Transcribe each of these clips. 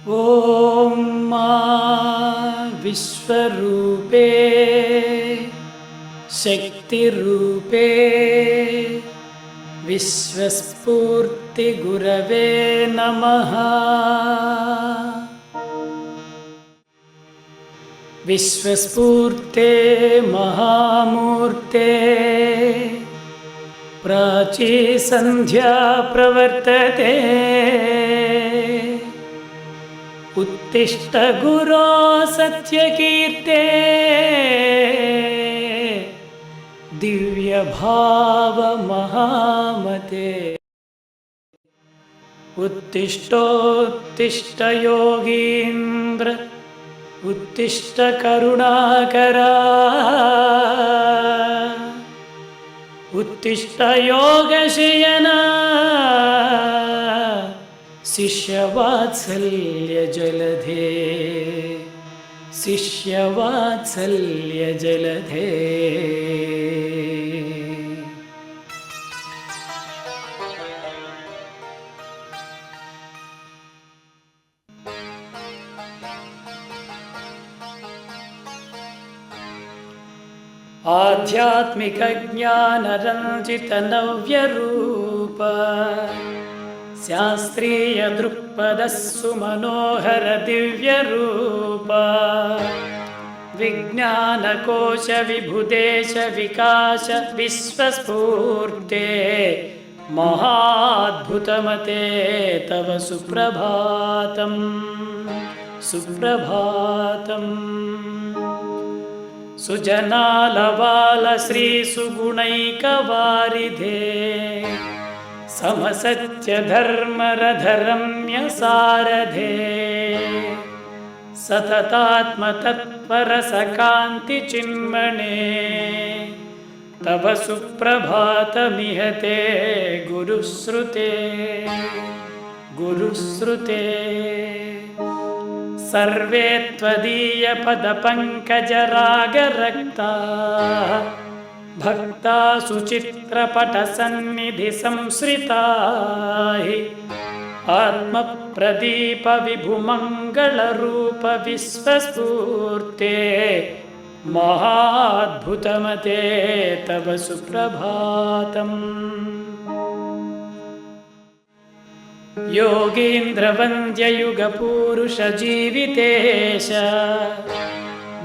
ॐ मा विश्वरूपे शक्तिरूपे विश्वस्फूर्तिगुरवे नमः। विश्वस्फूर्ते महामूर्ते प्राची संध्या प्रवर्तते। उत्तिष्ठ गुरो सत्यकीर्ते दिव्यभाव महामते। उत्तिष्ठोत्तिष्ठ योगीन्द्र उत्तिष्ठ करुणाकरा। उत्तिष्ठ योगशयना शिष्यवात्सल्य जलधे। शिष्यवात्सल्य जलधे। आध्यात्मिक ज्ञान रंजित नव्य रूप शास्त्रीय दृक्पद सुमनोहर दिव्य रूप। विज्ञान कोश विभुदेश विकास विश्वस्फूर्ते महाद्भुतमते तव सुप्रभातम् सुप्रभातम्। सुजनालवाल श्री सुगुणैकवारिधे समसत्य धर्मरधरम्य सारधे। सततात्म तत्पर सकान्ति चिन्मणे तव सुप्रभातमिहते गुरुश्रुते गुरुश्रुते। सर्वे त्वदीय पद पंकज राग रक्ता भक्ता सुचित्रपट सन्निधि संश्रिता। आत्म प्रदीप विभुमंगल रूप विश्वस्फूर्ते महाद्भुतमते तव सुप्रभातम्। योगीन्द्र वन्द्य युग पुरुष जीवितेश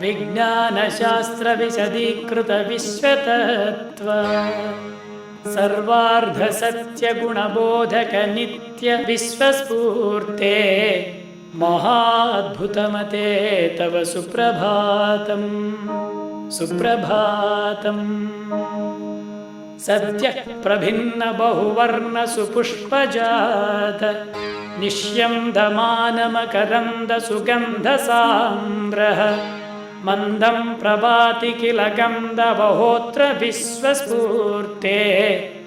विज्ञान शास्त्र विशदीकृत विश्वतत्व। सर्वार्ध सत्य गुणबोधक नित्य विश्वस्फूर्ते महाद्भुतमते तव सुप्रभातम् सुप्रभातम्। सद्य प्रभिन्न बहुवर्ण सुपुष्पजात निष्यन्दमान मकरन्द सुगन्ध साम्रः। मन्दं प्रभाति किल गन्धवहोत्र विश्वस्फूर्ते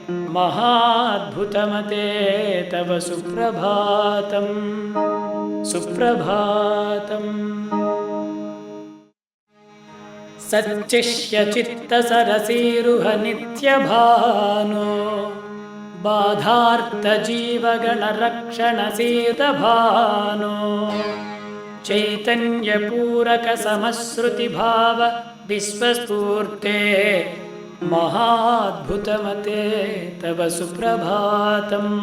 महाद्भुतमते तव सुप्रभातम् सुप्रभातम्। सच्चिष्य चित्त सरसीरुह नित्यभानो बाधार्थ जीवगण रक्षण सीतभानो। चैतन्य पूरक समश्रुति भाव विश्वस्फूर्ते महाद्भुतमते तव सुप्रभातम्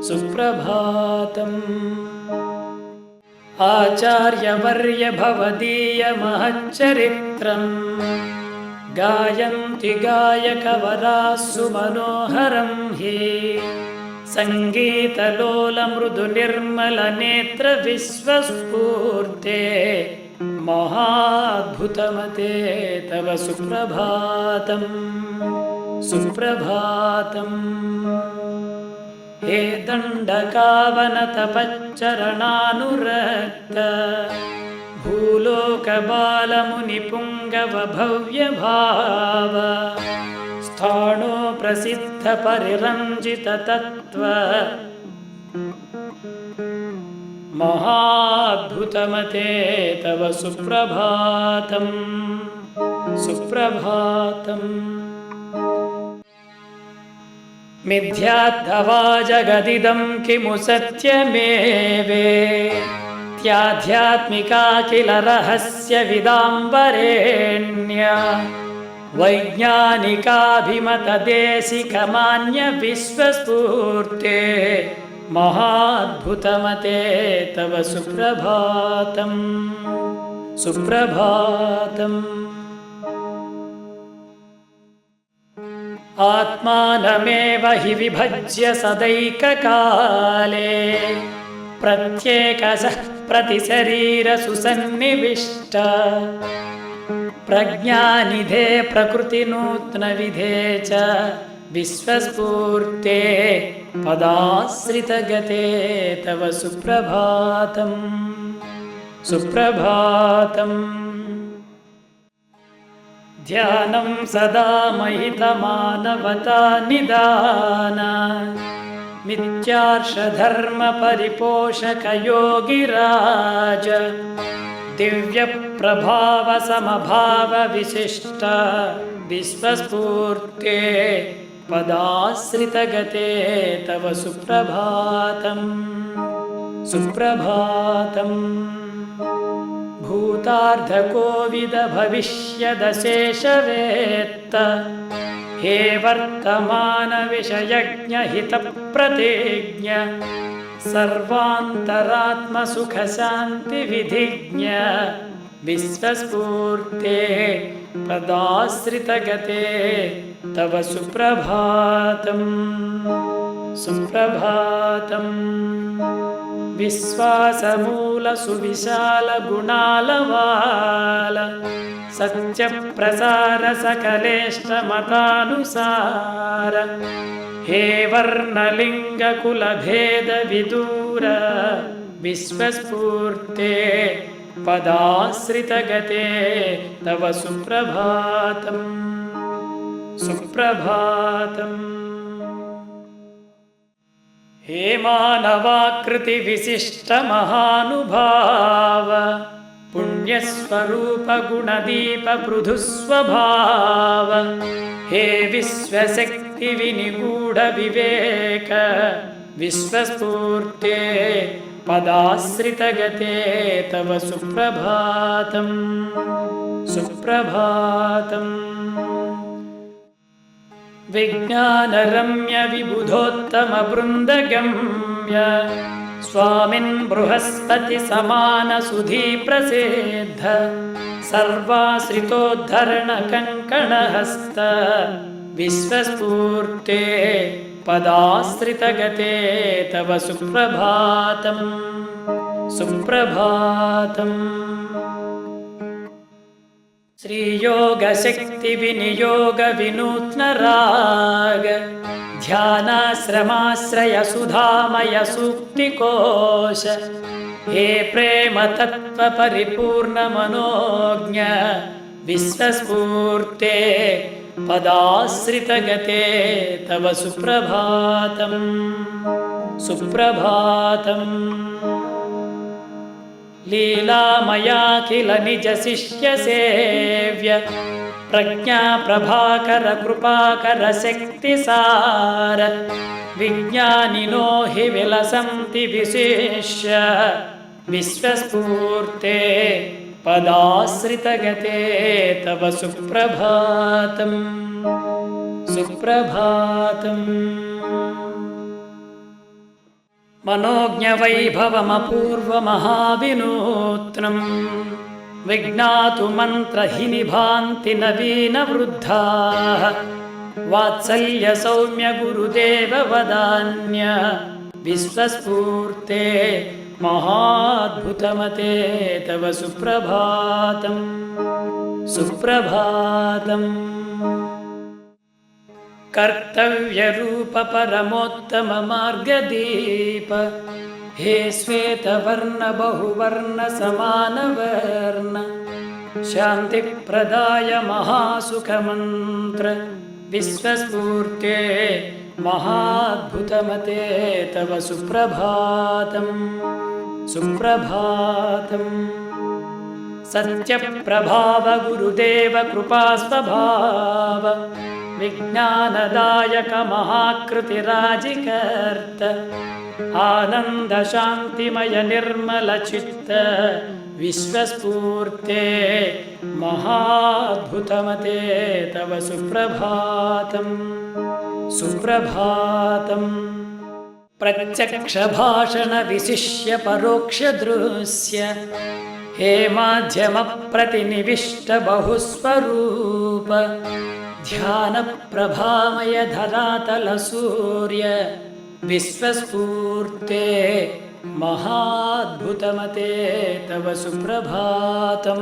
सुप्रभातम्। आचार्यवर्य भवदीय महच्चरित्रम् गायन्ति गायकवराः सुमनोहरं हि। संगीतलोल मृदु निर्मल नेत्र विश्वस्फूर्ते महाद्भुतमते तव सुप्रभातम् सुप्रभातम्। हे दण्डकावन तपच्चरणानुरक्त भूलोक बालमुनिपुङ्गव भव्य भाव। स्थाणो प्रसिद्ध परिरञ्जित तत्त्व महाद्भुतमते तव सुप्रभातम् सुप्रभातम्। मिथ्याद्धवा जगदिदं किमु सत्यमेवे नित्याध्यात्मिका किल रहस्यविदाम्बरेण्या वैज्ञानिकाभिमतदेशिकमान्य विश्वस्फूर्ते महाद्भुतमते तव सुप्रभातम् सुप्रभातम्। आत्मानमेव हि विभज्य सदैककाले प्रत्येकशः प्रतिशरीरसुसन्निविष्ट प्रज्ञानिधे प्रकृतिनूत्नविधे च विश्वस्फूर्ते पदाश्रितगते तव सुप्रभातम् सुप्रभातम्। ध्यानं सदा महितमानवता निदान मिथ्यार्षधर्मपरिपोषकयोगिराज दिव्यप्रभावसमभावविशिष्ट विश्वस्फूर्ते पदाश्रितगते तव सुप्रभातम् सुप्रभातम्। भूतार्धकोविदभविष्यदशेषवेत्त हे वर्तमानविषयज्ञहितप्रतिज्ञ सर्वान्तरात्मसुखशान्तिविधिज्ञ विश्वस्फूर्ते पदाश्रितगते तव सुप्रभातम् सुप्रभातम्। विश्वासमूलसुविशालगुणालवाल सत्यप्रसार सकलेष्टमतानुसार हे वर्णलिङ्गकुलभेदविदूर विश्वस्फूर्ते पदाश्रितगते तव सुप्रभातम् सुप्रभातम्। हे मानवाकृतिविशिष्टमहानुभाव पुण्यस्वरूपगुणदीपपृथुस्वभाव हे विश्वशक्तिविनिगूढविवेक विश्वस्फूर्ते पदाश्रितगते तव सुप्रभातम् सुप्रभातम्। विज्ञानरम्य विबुधोत्तमवृन्दगम्य स्वामिन् बृहस्पति समानसुधीप्रसिद्ध सर्वाश्रितोद्धरणकङ्कणहस्त विश्वस्फूर्ते पदाश्रितगते तव सुप्रभातम् सुप्रभातम्। श्रीयोगशक्तिविनियोगविनूत्नराग ध्यानाश्रमाश्रयसुधामय सूक्तिकोश हे प्रेमतत्त्वपरिपूर्णमनोज्ञ विश्वस्फूर्ते पदाश्रितगते तव सुप्रभातम् सुप्रभातम्। लीलामयाखिल निजशिष्यसेव्य प्रज्ञाप्रभाकर कृपाकर शक्तिसार विज्ञानिनो हि विलसन्ति विशिष्य विश्वस्फूर्ते पदाश्रितगते तव सुप्रभातम् सुप्रभातम्। मनोज्ञवैभवमपूर्वमहाविनूत्नम् विज्ञातुमन्त्रहि निभान्ति नवीनवृद्धाः वात्सल्यसौम्यगुरुदेववदान्य विश्वस्फूर्ते महाद्भुतमते तव सुप्रभातम् सुप्रभातम्। कर्तव्यरूप परमोत्तम मार्गदीप हे श्वेतवर्ण बहुवर्ण समानवर्ण शान्तिप्रदाय महासुखमन्त्र विश्वस्फूर्ते महाद्भुतमते तव सुप्रभातम् सुप्रभातम्। सत्यप्रभाव गुरुदेव कृपास्वभाव విజ్ఞానదాయక మహాకృతిరాజికర్త ఆనంద శాంతిమయ నిర్మల చిత్త విశ్వస్ఫూర్తే మహాద్భుతమతే తవ సుప్రభాతం సుప్రభాతం. ప్రత్యక్ష భాషణ విశిష్య పరోక్ష దృశ్య హే మాధ్యమ ప్రతినివిష్ట బహుస్వరూప ధ్యాన ప్రభామయ ధరాతల సూర్య విశ్వస్ఫూర్తే మహాద్భుతమతే తవ సుప్రభాతం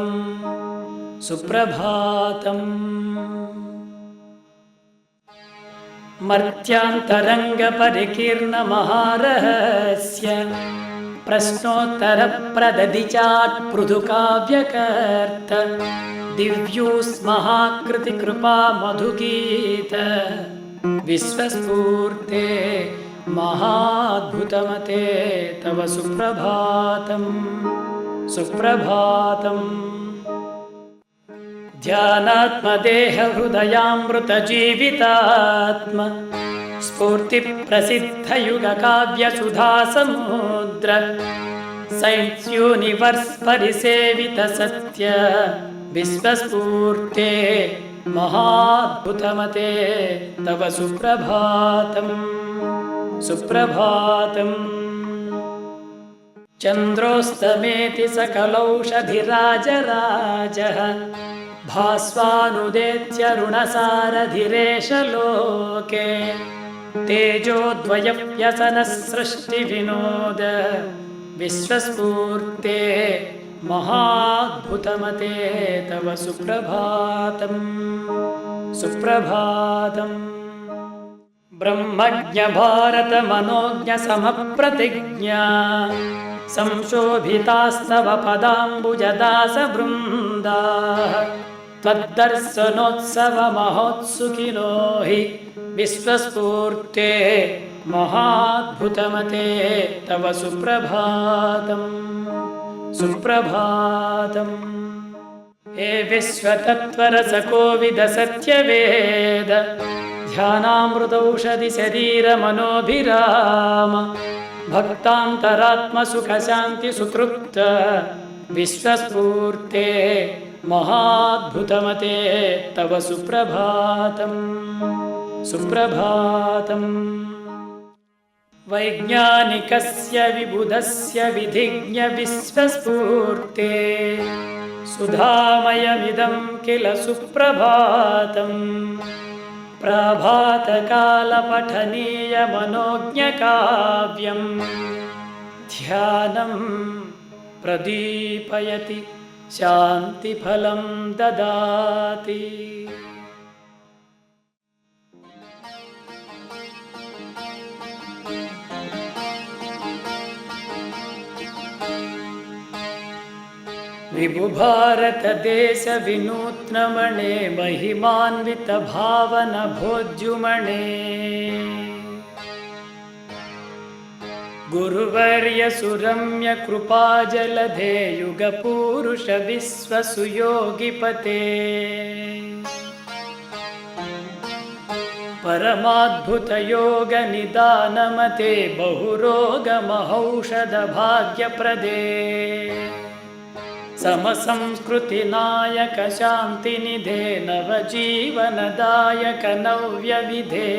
సుప్రభాతం. మర్త్యాంతరంగ పరికీర్ణ మహారహస్య ప్రశ్నోత్తర ప్రదదిచాట్ పృథు కావ్యకర్త దివ్యూస్మహాకృతి కృపా మధుగీత విశ్వస్ఫూర్తే మహాద్భుతమతే తవ సుప్రభాతం సుప్రభాతం. ధ్యానాత్మదేహ హృదయామృత జీవితాత్మ స్ఫూర్తి ప్రసిద్ధ యుగ కావ్య సుధా సముద్ర సైన్స్ యూనివర్స్ పరిసేవిత సత్య విశ్వస్ఫూర్తే మహాద్భుతమతే తవ సుప్రభాతం సుప్రభాతం. చంద్రోస్తమేతి సకలౌషధిరాజరాజః భాస్వానుదేత్యరుణసారధిరేష లోకే తేజోద్వయవ్యసన సృష్టి వినోద విశ్వస్ఫూర్తే మహాద్భుతమతే తవ సుప్రభాతం సుప్రభాతం. బ్రహ్మజ్ఞ భారత మనోజ్ఞ సమప్రతిజ్ఞా సంశోభితాస్తవ పదాంబుజదాస బృందా త్వద్దర్శనోత్సవ మహోత్సుఖినో హి విశ్వస్ఫూర్తే మహాద్భుతమతే తవ సుప్రభాతం సుప్రభాతం. హే విశ్వతత్వరసకోవిద సత్యవేద ధ్యానామృతౌషధి శరీర మనోభిరామ భక్తాంతరాత్మ సుఖ శాంతి సుతృప్త విశ్వస్ఫూర్తే మహాద్భుతమతే తవ సుప్రభాతం సుప్రభాతం. వైజ్ఞానికస్య విబుధస్య విధిజ్ఞ విశ్వస్ఫూర్తే సుధామయమిదం కిల సుప్రభాతం. ప్రభాతకాల పఠనీయ మనోజ్ఞ కావ్యం ధ్యానం ప్రదీపయతి శాంతిఫలం దదాతి. విభుభారత దేశ వినూత్నమణే మహిమాన్విత భావన భోజ్యుమణే గురువర్య సురమ్య కృపాజలధే యుగ పూరుష విశ్వసుయోగిపతే పరమాద్భుత యోగ నిదానమతే బహురోగ మహౌషధ భాగ్యప్రదే సమసంస్కృతి నాయక శాంతి నిధే నవజీవనదాయక నవ్య విధే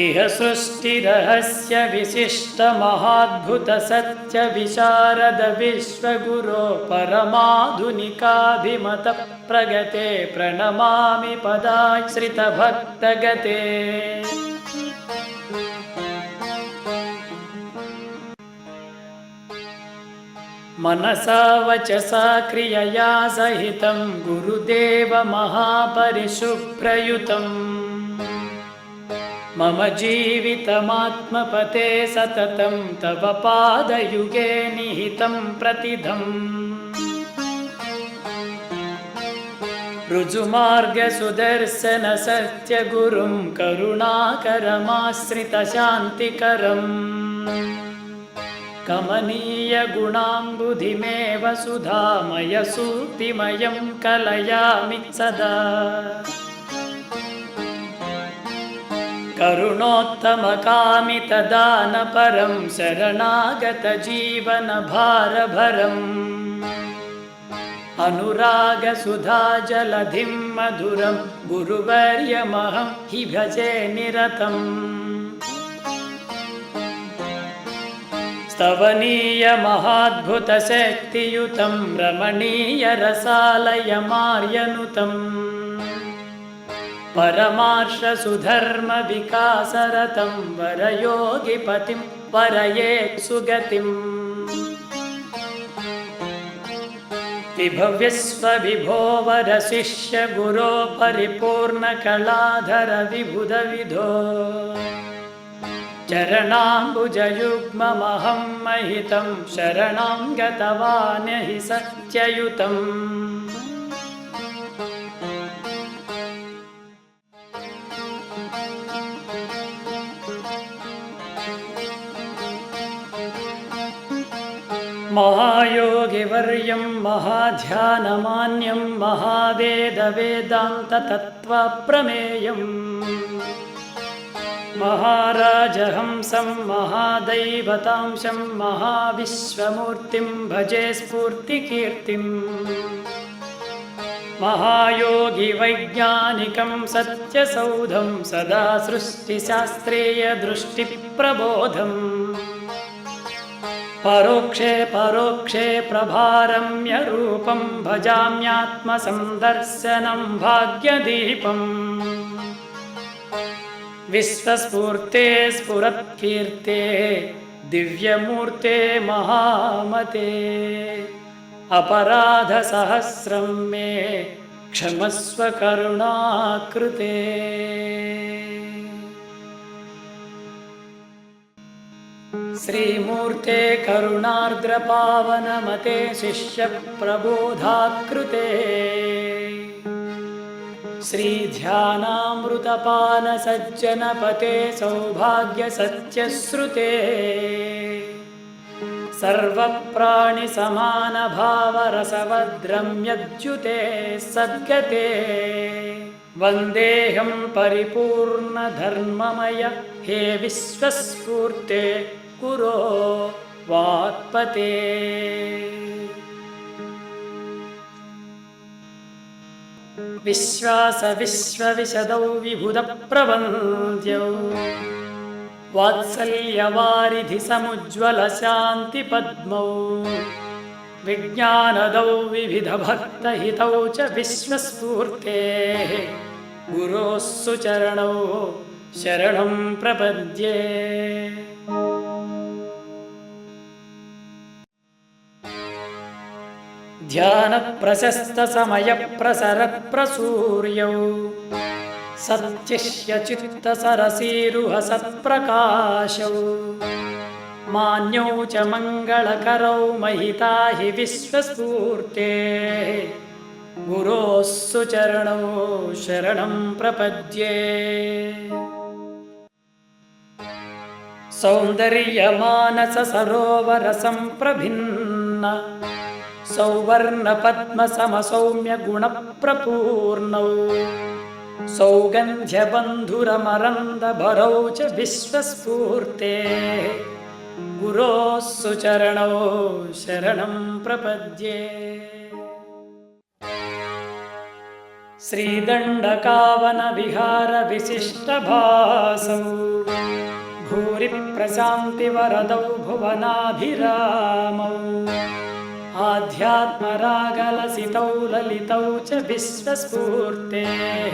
ఇహ సృష్టి రహస్య విశిష్ట మహాద్భుత సత్య విశారద విశ్వగురో పరమాధునికాభిమత ప్రగతే ప్రణమామి పదాశ్రిత భక్తగతే. మనసా వచసా క్రియయా సహితం గురుదేవ మహాపరిశుభ్రయుతం మమ జీవితమాత్మపతే సతతం తవ పాదయుగే నిహితం ప్రతిధం. రుజుమార్గ సుదర్శన సత్య గురుం కరుణాకరమాశ్రిత శాంతికరం कमनीयगुणाम्बुधिमेव सुधामयसूक्तिमयं कलयामि सदा। करुणोत्तमकामितदानपरं शरणागतजीवनभारभरम् अनुरागसुधाजलधिं मधुरं गुरुवर्यमहं हि भजे निरतम्। स्तवनीयमहाद्भुतशक्तियुतं रमणीयरसालयमार्यनुतम् परमार्षसुधर्मविकासरतं वरयोगिपतिं वरयेत् सुगतिम्। विभव्यस्वविभो वरशिष्य गुरो परिपूर्णकलाधर विबुधविधो चरणाम्बुजयुग्ममहं महितं शरणं गतवान् हि सत्ययुतम्। महायोगिवर्यं महाध्यानमान्यं महावेदवेदान्ततत्त्वप्रमेयम् महाराजहंसं महादैवतांशं महाविश्वमूर्तिं भजे स्फूर्तिकीर्तिम्। महायोगिवैज्ञानिकं सत्यसौधं सदा सृष्टिशास्त्रीयदृष्टिप्रबोधम् परोक्षे परोक्षे प्रभारम्यरूपं भजाम्यात्मसन्दर्शनं भाग्यदीपम्। विश्वस्फूर्ते स्फुरत्कीर्ते दिव्यमूर्ते महामते अपराधसहस्रं मे क्षमस्व करुणाकृते। श्रीमूर्ते करुणार्द्रपावनमते शिष्यप्रबोधाकृते श्रीध्यानामृतपानसज्जनपते सौभाग्यसत्यश्रुते सर्वप्राणिसमानभावरसवद्रम्यच्युते सद्गते वन्देऽहं परिपूर्णधर्ममय हे विश्वस्फूर्ते गुरो वाक्पते। विश्वास विश्वविशदौ विबुधप्रबन्ध्यौ वात्सल्यवारिधि समुज्ज्वलशान्तिपद्मौ विज्ञानदौ विविधभक्तहितौ च विश्वस्फूर्तेः गुरोः सुचरणौ शरणं प्रपद्ये। ध्यानप्रशस्तसमयप्रसरत्प्रसूर्यौ सत्यश्यचित्तसरसीरुहसत्प्रकाशौ मान्यौ च मङ्गलकरौ महिता हि विश्वस्फूर्तेः गुरोः सुचरणौ शरणं प्रपद्ये। सौन्दर्यमानससरोवरसम्प्रभिन्न सौवर्णपद्मसमसौम्यगुणप्रपूर्णौ सौगन्ध्यबन्धुरमरन्दभरौ च विश्वस्फूर्तेः गुरोः सुचरणौ शरणं प्रपद्ये। श्रीदण्डकावनविहारविशिष्टभासौ भूरिप्रशान्तिवरदौ भुवनाभिरामौ आध्यात्मरागलसितौ ललितौ च विश्वस्फूर्तेः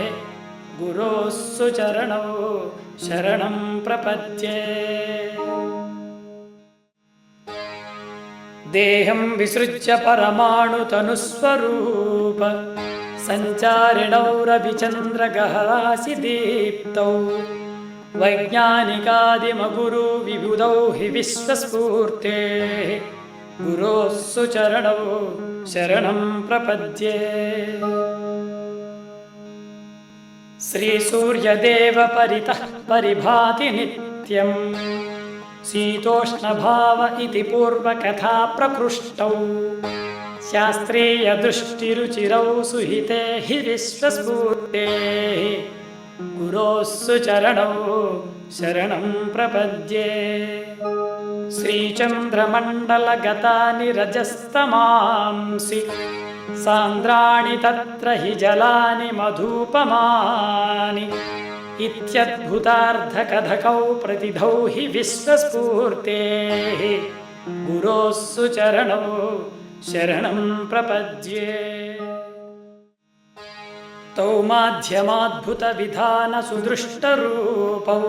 गुरोः सुचरणौ शरणं प्रपद्ये। देहं विसृज्य परमाणुतनुस्वरूप सञ्चारिणौ रविचन्द्रगहरासिदीप्तौ वैज्ञानिकादिमगुरु विबुधौ हि विश्वस्फूर्तेः गुरोः सुचरणौ शरणं प्रपद्ये। श्रीसूर्यदेव परितः परिभाति नित्यं शीतोष्णभाव इति पूर्वकथा प्रकृष्टौ शास्त्रीयदृष्टिरुचिरौ सुहिते हि विश्वस्फूर्तेः गुरोः सुचरणौ शरणं प्रपद्ये। श्रीचन्द्रमण्डलगतानि रजस्तमांसि सान्द्राणि तत्र हि जलानि मधुपमानि इत्यद्भुतार्धकथकौ प्रतिधौ हि विश्वस्फूर्तेः गुरोः सुचरणौ शरणं प्रपद्ये। तौ माध्यमाद्भुतविधानसुदृष्टरूपौ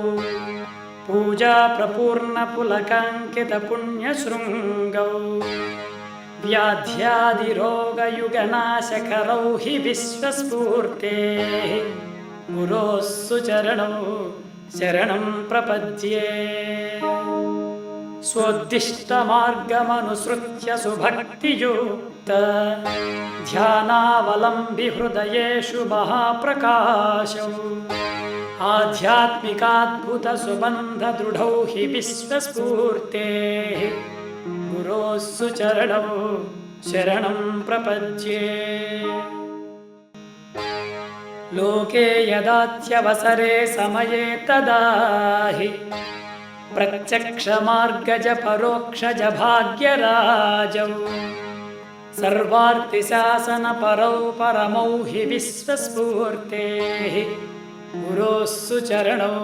पूजा प्रपूर्णपुलकाङ्कितपुण्यशृङ्गौ व्याध्यादिरोगयुगनाशकरौ हि विश्वस्फूर्तेः गुरोः सुचरणौ शरणं प्रपद्ये। स्वोद्दिष्टमार्गमनुसृत्य सुभक्तियुक्त ध्यानावलम्बि हृदयेषु महाप्रकाशौ आध्यात्मिकाद्भुतसुबन्धदृढौ हि विश्वस्फूर्तेः गुरोः सुचरणौ शरणं प्रपद्ये। लोके यदात्यवसरे समये तदा हि प्रत्यक्षमार्गज परोक्षज भाग्यराजौ सर्वार्थिशासनपरौ परमौ हि विश्वस्फूर्तेः गुरोः सुचरणौ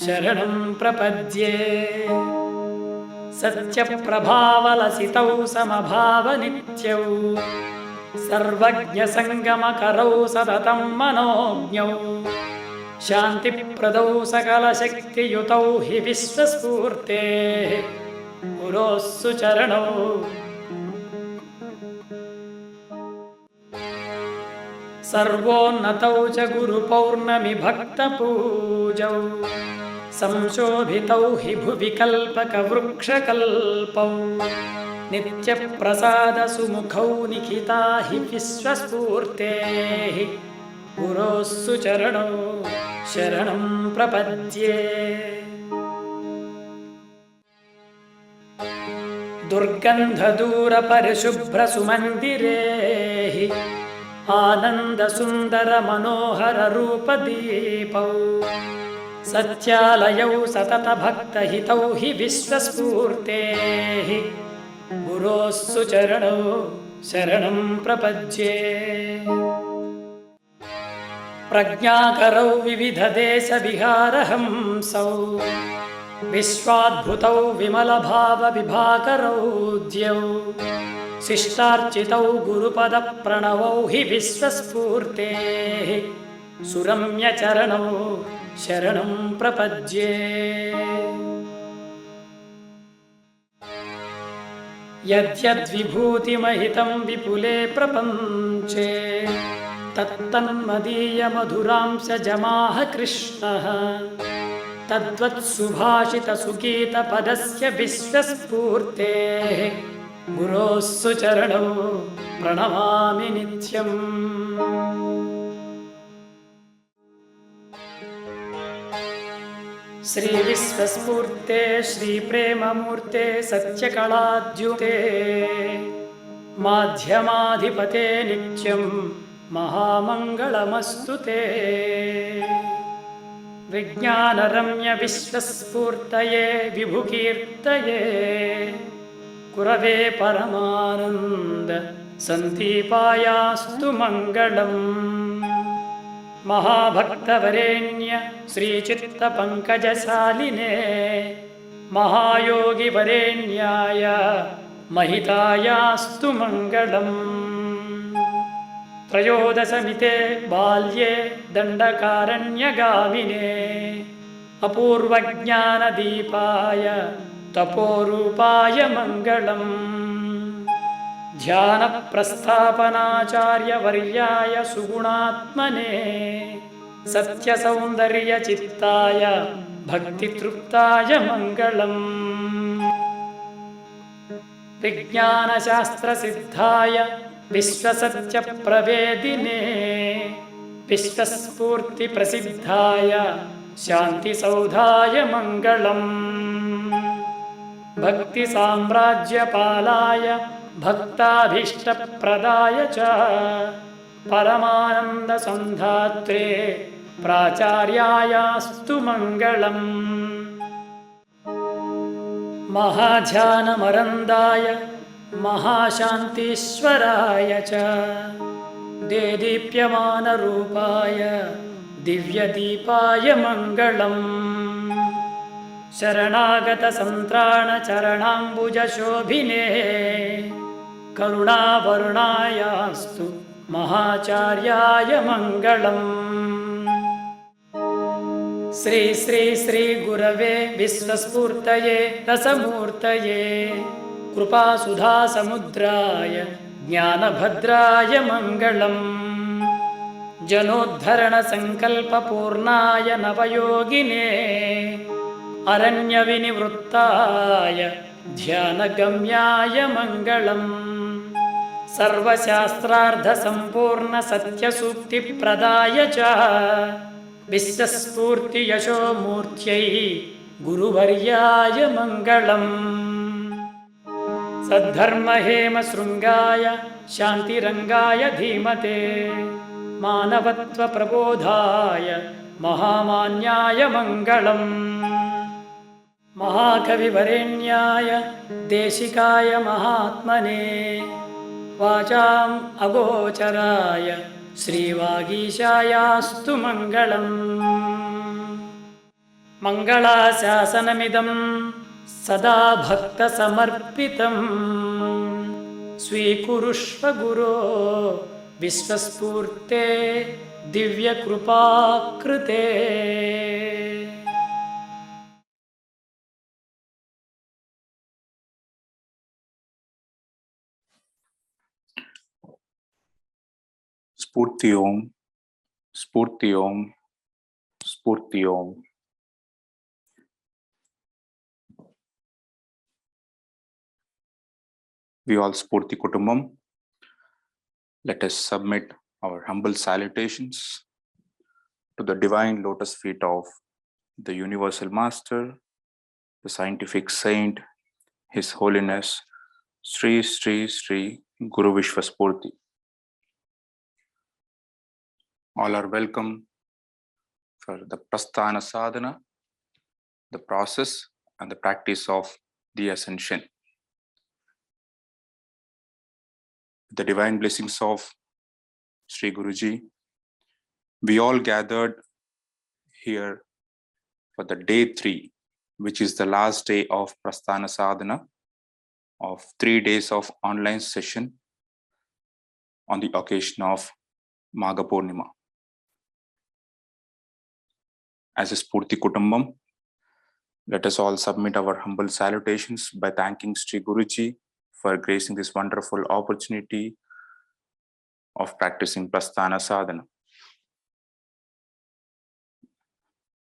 शरणं प्रपद्ये। सत्यप्रभावलसितौ समभावनित्यौ सर्वज्ञसङ्गमकरौ सततं मनोज्ञौ शान्तिप्रदौ सकलशक्तियुतौ हि विश्वस्फूर्तेः गुरोः सुचरणौ सर्वोन्नतौ च गुरुपौर्णमि भक्तपूजौ संशोभितौ हि भुवि कल्पकवृक्षकल्पौ नित्यप्रसादसुमुखौ निखिता हि विश्वस्फूर्तेः गुरोः सुचरणौ शरणं प्रपद्ये। दुर्गन्धदूरपरिशुभ्रसुमन्दिरे हि आनन्दसुन्दरमनोहररूपदीपौ सत्यालयौ सततभक्तहितौ हि विश्वस्फूर्तेः गुरोः सुचरणौ शरणं प्रपद्ये। प्रज्ञाकरौ विविधदेशविहारहंसौ विश्वाद्भुतौ विमलभावविभाकरौ द्यौ शिष्टार्चितौ गुरुपदप्रणवौ हि विश्वस्फूर्तेः सुरम्यचरणौ शरणं प्रपद्ये। यद्यद्विभूतिमहितं विपुले प्रपञ्चे तत्तन्मदीयमधुरांशजमाह कृष्णः तद्वत्सुभाषितसुगीतपदस्य विश्वस्फूर्तेः गुरोः सुचरणौ प्रणमामि नित्यम्। श्रीविश्वस्फूर्ते श्रीप्रेममूर्ते सत्यकलाद्युते माध्यमाधिपते नित्यं महामङ्गलमस्तु ते। विज्ञानरम्य विश्वस्फूर्तये विभुकीर्तये कुरवे परमानन्द सन्दीपायास्तु मङ्गलम्। महाभक्तवरेण्य श्रीचित्तपङ्कजशालिने महायोगिवरेण्याय महितायास्तु मङ्गलम्। त्रयोदशमिते बाल्ये दण्डकारण्यगामिने अपूर्वज्ञानदीपाय तपोरूपाय मङ्गलम्। ध्यानप्रस्थापनाचार्यवर्याय सुगुणात्मने सत्यसौन्दर्यचित्ताय भक्तितृप्ताय मङ्गलम्। विज्ञानशास्त्रसिद्धाय विश्वसत्यप्रवेदिने विश्वस्फूर्तिप्रसिद्धाय शान्तिसौधाय मङ्गलम्। भक्ति साम्राज्यपालाय भक्ताभीष्टप्रदाय च परमानंद संधात्रे प्राचार्यायास्तु मंगलम्। महाध्यानमरन्दाय महाशान्तीश्वराय च देदीप्यमानरूपाय दिव्यदीपाय मङ्गलम्। शरणागतसन्त्राणचरणाम्बुजशोभिने करुणावरुणायास्तु महाचार्याय मङ्गलम्। श्री श्री श्री गुरवे विश्वस्फूर्तये रसमूर्तये कृपासुधासमुद्राय ज्ञानभद्राय मङ्गलम्। जनोद्धरणसङ्कल्पपूर्णाय नवयोगिने अरण्यविनिवृत्ताय ध्यानगम्याय मङ्गलम्। सर्वशास्त्रार्थसम्पूर्णसत्यसूक्तिप्रदाय च विश्वस्फूर्तियशोमूर्त्यै गुरुवर्याय मङ्गलम्। सद्धर्महेमशृङ्गाय शान्तिरङ्गाय धीमते मानवत्वप्रबोधाय महामान्याय मङ्गलम्। महाकविवरेण्याय देशिकाय महात्मने वाचाम् अगोचराय श्रीवागीशायास्तु मङ्गलम्। मङ्गलाशासनमिदं सदा भक्तसमर्पितं स्वीकुरुष्व गुरो विश्वस्फूर्ते दिव्यकृपाकृते। Sphoorthi Oum, Sphoorthi Oum, Sphoorthi Oum. We all Sphoorthi Kutumbam. Let us submit our humble salutations to the divine lotus feet of the Universal Master, the scientific saint, His Holiness, Sri Sri Sri Guru ViswaSphoorthi. All are welcome for the Prasthana Sadhana, the process and the practice of the ascension. The divine blessings of Sri Guruji, we all gathered here for the day 3, which is the last day of Prasthana Sadhana, of 3 days of online session on the occasion of Magha Poornima. As a Sphoorthi Kutumbam, let us all submit our humble salutations by thanking Sri Guruji for gracing this wonderful opportunity of practicing Prasthana Sadhana.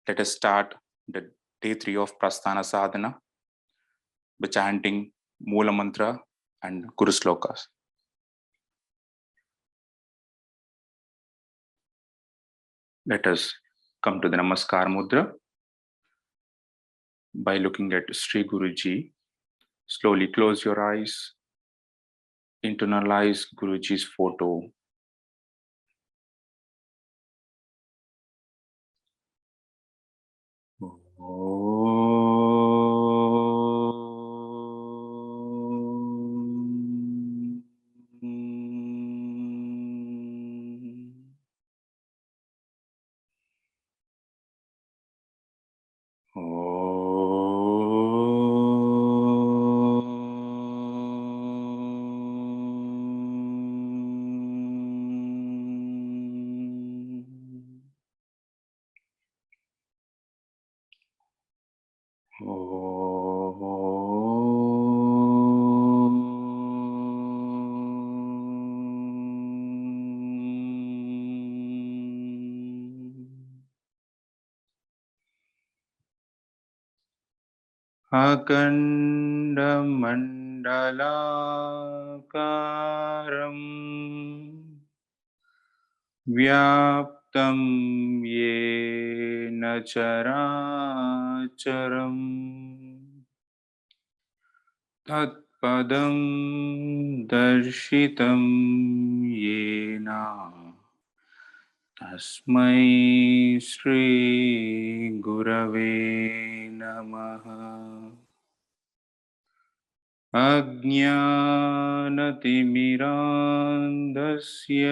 Let us start the day 3 of Prasthana Sadhana by chanting Moola Mantra and Guru Slokas. Let us come to the Namaskar Mudra by looking at Sri Guruji. Slowly close your eyes, internalize Guruji's photo. Akandamandalakaram Vyaptam Yena Characharam तत्पदं दर्शितं येन तस्मै श्रीगुरवे नमः। अज्ञानतिमिरान्धस्य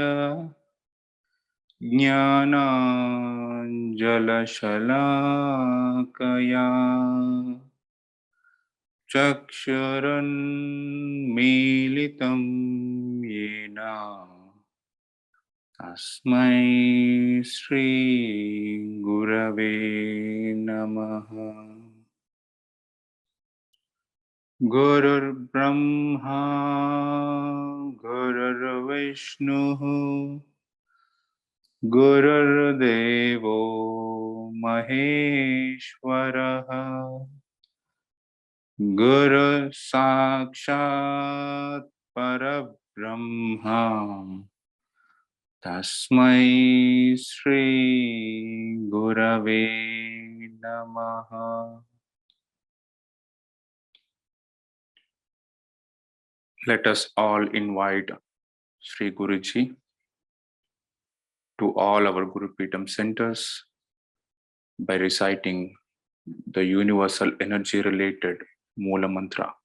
ज्ञानाञ्जलशलाकया चक्षुरुन्मीलितं येन तस्मै श्रीगुरवे नमः। गुरुर्ब्रह्मा गुरुर्विष्णुः गुरुर्देवो महेश्वरः गुरुः साक्षात् परब्रह्मा तस्मै श्रीगुरवे नमः। Let us all invite Sri Guruji to all our Guru Peetham centers by reciting the universal energy related Moola Mantra.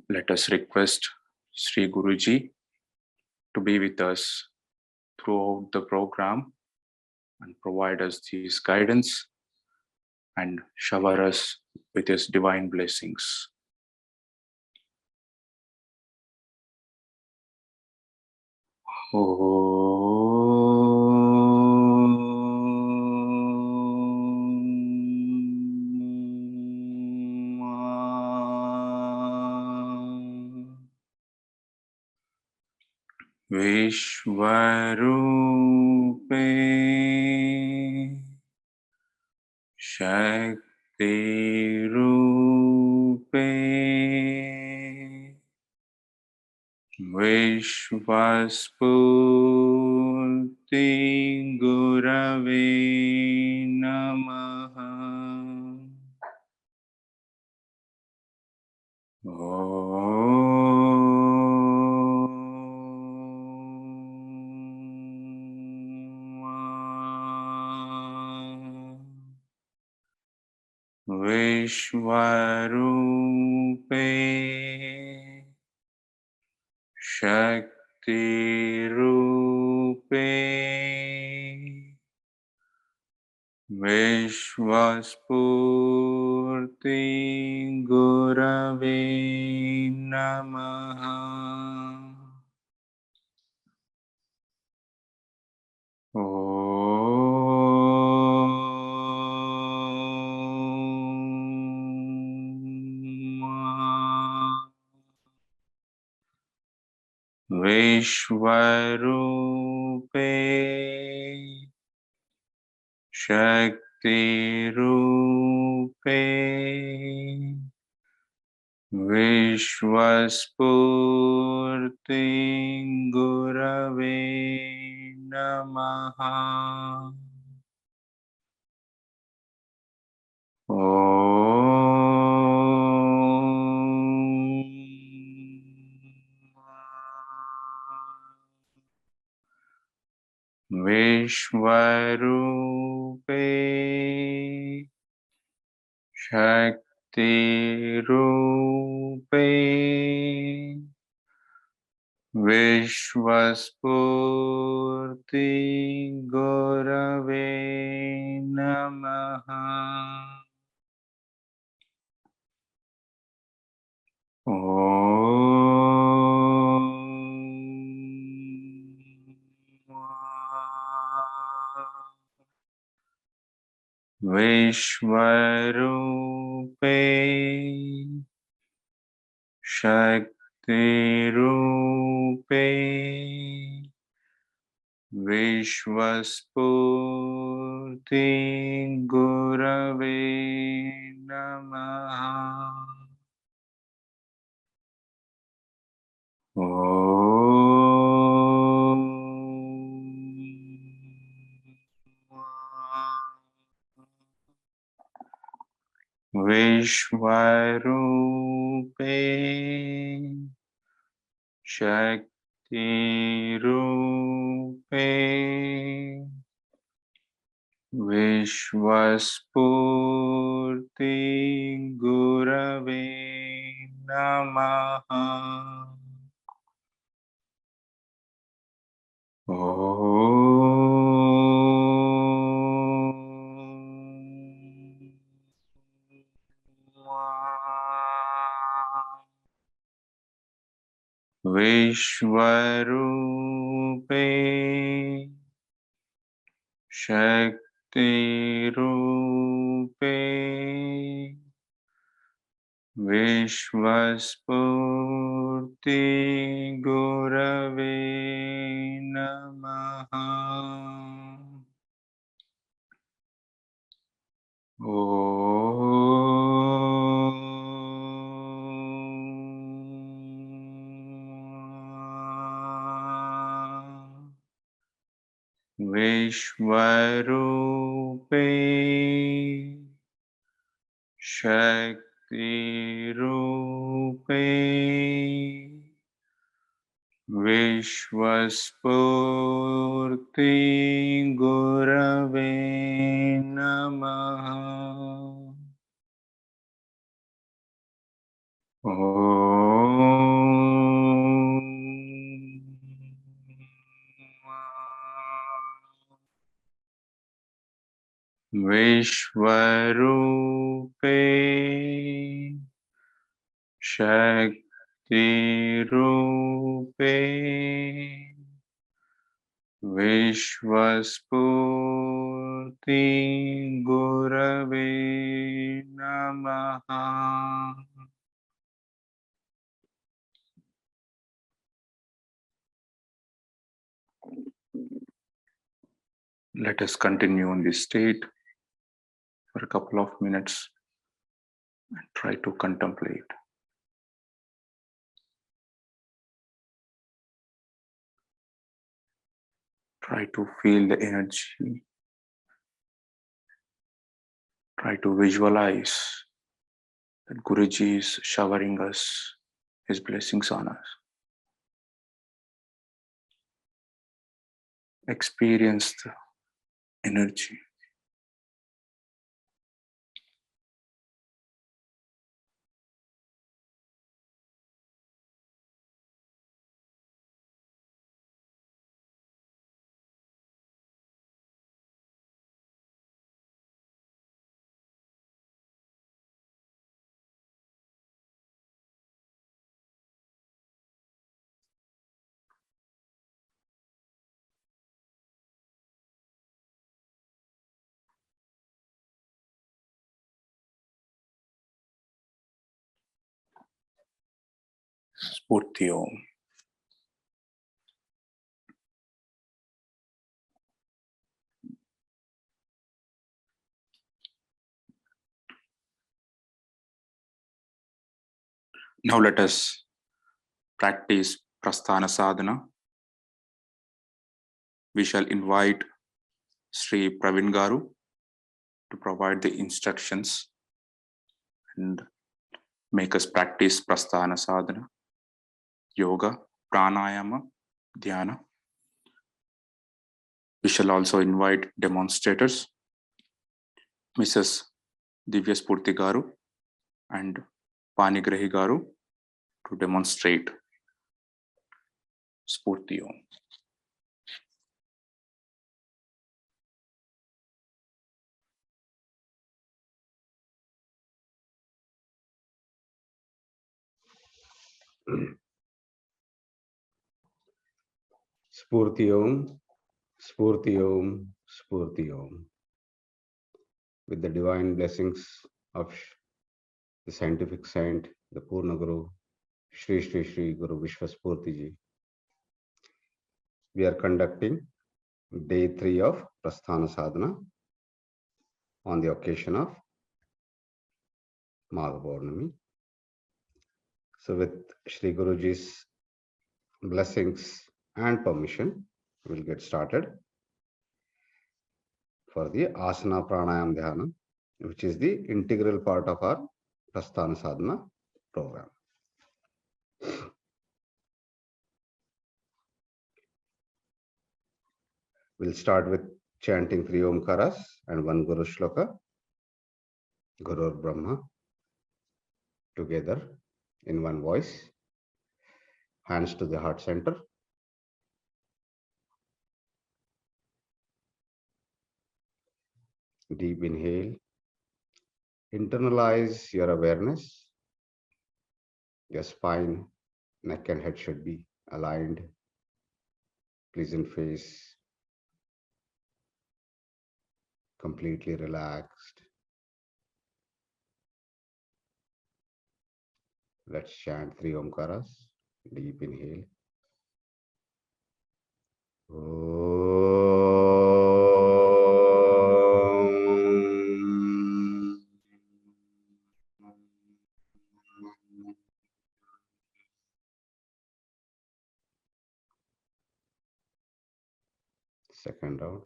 Let us request Sri Guruji to be with us throughout the program and provide us his guidance and shower us with his divine blessings. Vishwarupe Shakti Rupe ViswaSphoorthi Gurave Namaha. Vishwarupe Shakti Rupe ViswaSphoorthi Gurave Namaha. Vishwarupe Shakti Rupe ViswaSphoorthi Gurave Namaha. Vishwarupe Shakti Rupe ViswaSphoorthi Gurave Namaha. Vishwarupe Shakti Rupe ViswaSphoorthi Gurave Namaha. Vishwarupe Shakti Rupe ViswaSphoorthi Gurave Namaha. Vishwarupe Shakti Rupe ViswaSphoorthi Gurave Namaha. Vishwarupe Shakti Rupe ViswaSphoorthi Gurave Namaha. Vishwarupe Shakti Rupe ViswaSphoorthi Gurave Namaha. Let us continue in this state for a couple of minutes and try to contemplate. Try to feel the energy. Try to visualize that Guruji is showering us his blessings on us. Experience the energy. Sphoorthi Oum. Now let us practice Prasthana Sadhana. We shall invite Sri Pravin Garu to provide the instructions and make us practice Prasthana Sadhana, Yoga, Pranayama, Dhyana. We shall also invite demonstrators, Mrs. ViswaSphoorthi Garu and Panigrahi Garu, to demonstrate Sphoorthi Oum. Sphoorthi Oum, Sphoorthi Oum, Sphoorthi Oum. With the divine blessings of the scientific saint, the Purna Guru, Shri Shri Shri Guru ViswaSphoorthi Ji, we are conducting day 3 of Prasthana Sadhana on the occasion of Magha Poornima. So with Shri Guruji's blessings and permission, we'll get started for the Asana Pranayama Dhyana which is the integral part of our Prasthana Sadhana program. We'll start with chanting 3 Omkaras and 1 Guru Shloka, Guru Brahma, together in one voice. Hands to the heart center. Deep inhale. Internalize your awareness. Your spine, neck and head should be aligned. Pleasant face. Completely relaxed. Let's chant 3 Omkaras. Deep inhale. Second round.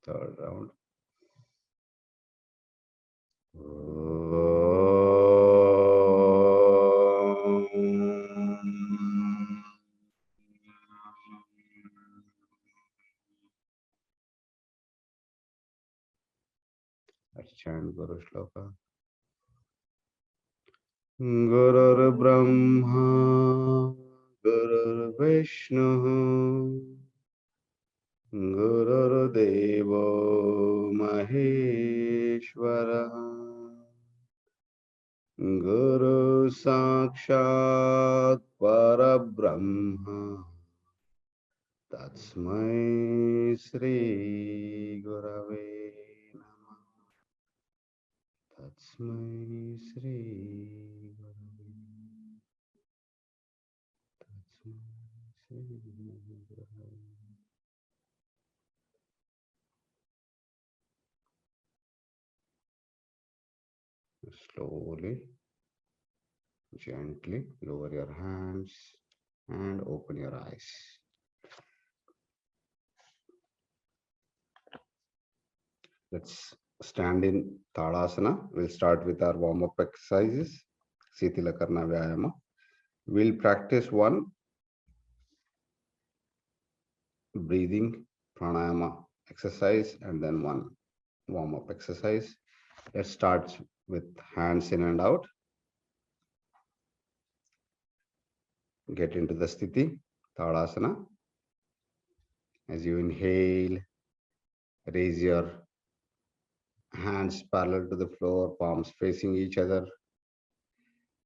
Third round. Let's chant Guru Shloka. Gurur Brahma, Gurur Vishnu, Gurur Devo Maheshwara, Guru Sakshat Parabrahma, Tatsmai Sri Gurave Namah. Tatsmai Sri Gurave. Tatsmai Sri Gurave. Slowly, gently lower your hands and open your eyes. Let's stand in Tadasana. We'll start with our warm-up exercises. Sitila Karna Vyayama. We'll practice one breathing pranayama exercise and then one warm-up exercise. Let's start with hands in and out. Get into the Sthiti, Tadasana. As you inhale, raise your hands parallel to the floor, palms facing each other,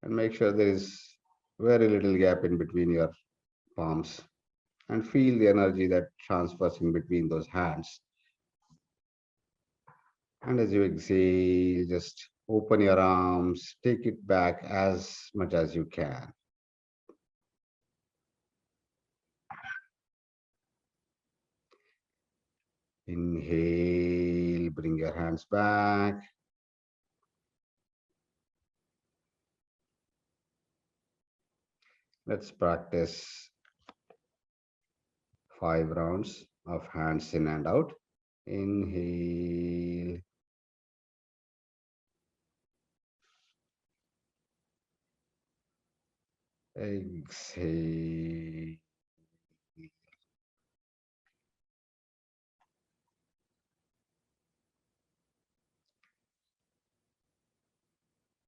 and make sure there is very little gap in between your palms, and feel the energy that transfers in between those hands. And as you exhale, just open your arms, take it back as much as you can. Inhale, bring your hands back. Let's practice 5 rounds of hands in and out. Inhale. Exhale.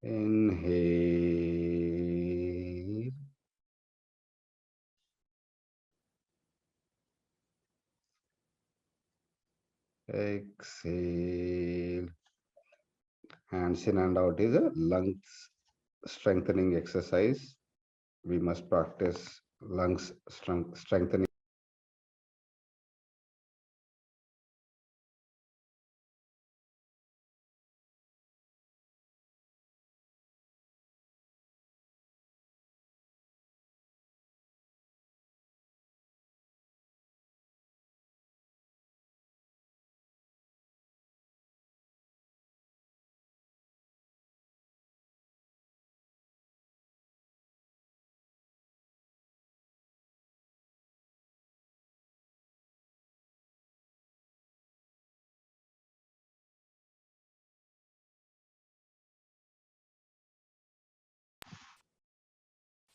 Inhale. Exhale. Hands in and out is a lungs strengthening exercise. We must practice lungs strengthening.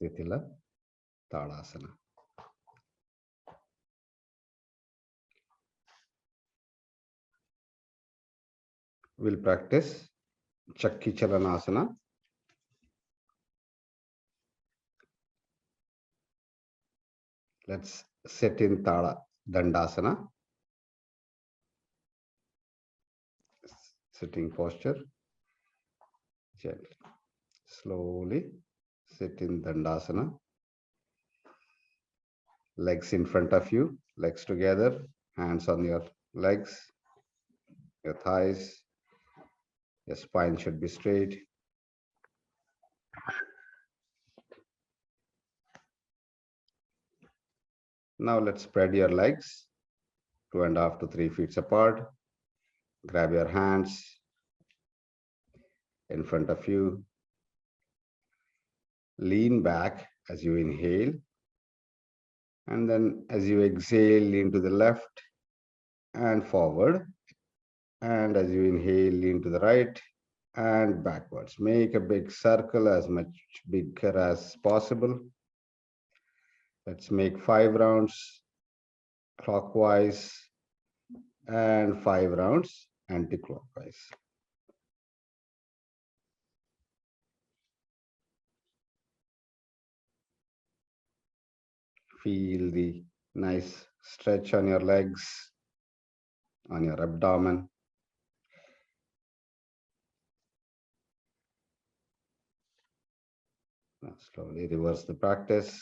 Siti Tadasana. We'll practice Chakki Chalanasana. Let's sit in Dandasana. Sitting posture. Gently. Slowly sit in Dandasana. Legs in front of you, legs together, hands on your legs, your thighs. Your spine should be straight. Now let's spread your legs 2.5 to 3 feet apart. Grab your hands in front of you. Lean back as you inhale. And then as you exhale, lean to the left and forward. And as you inhale, lean to the right and backwards. Make a big circle, as much bigger as possible. Let's make 5 rounds clockwise and 5 rounds anti-clockwise. Feel the nice stretch on your legs, on your abdomen. Now slowly reverse the practice.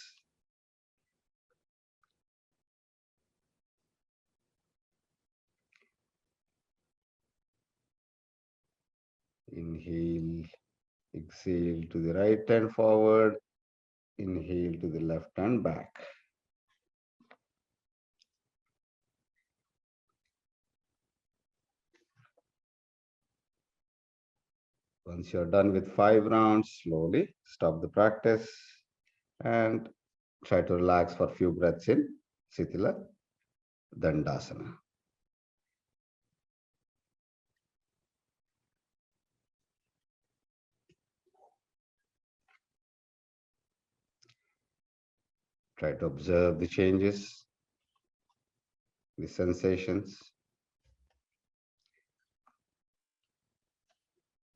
Inhale, exhale to the right and forward. Inhale to the left and back. Once you're done with 5 rounds, slowly stop the practice and try to relax for a few breaths in Sitila Dandasana. Try to observe the changes, the sensations.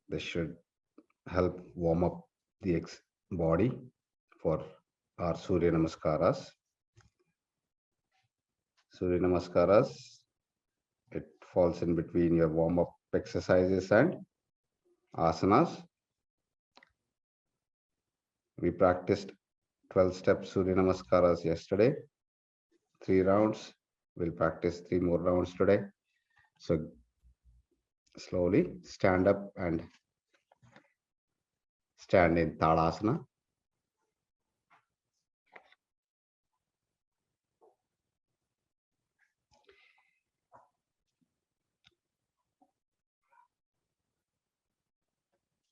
This should help warm up the body for our Surya Namaskaras. Surya Namaskaras, it falls in between your warm-up exercises and asanas. We practiced 12-step Surya Namaskaras yesterday, 3 rounds. We'll practice 3 more rounds today. So slowly stand up and stand in Tadasana.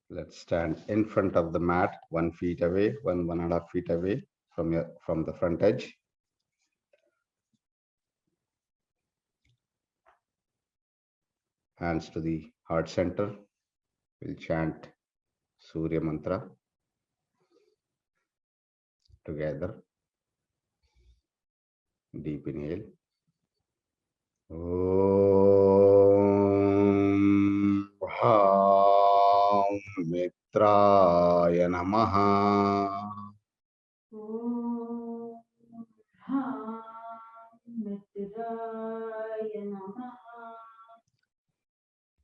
Let's stand in front of the mat, 1 feet away, 1.5 feet away from the front edge. Hands to the heart center. We'll chant Surya Mantra together. Deep inhale. Om Bham Mitraya Namaha. Om Bham Mitraya Namaha.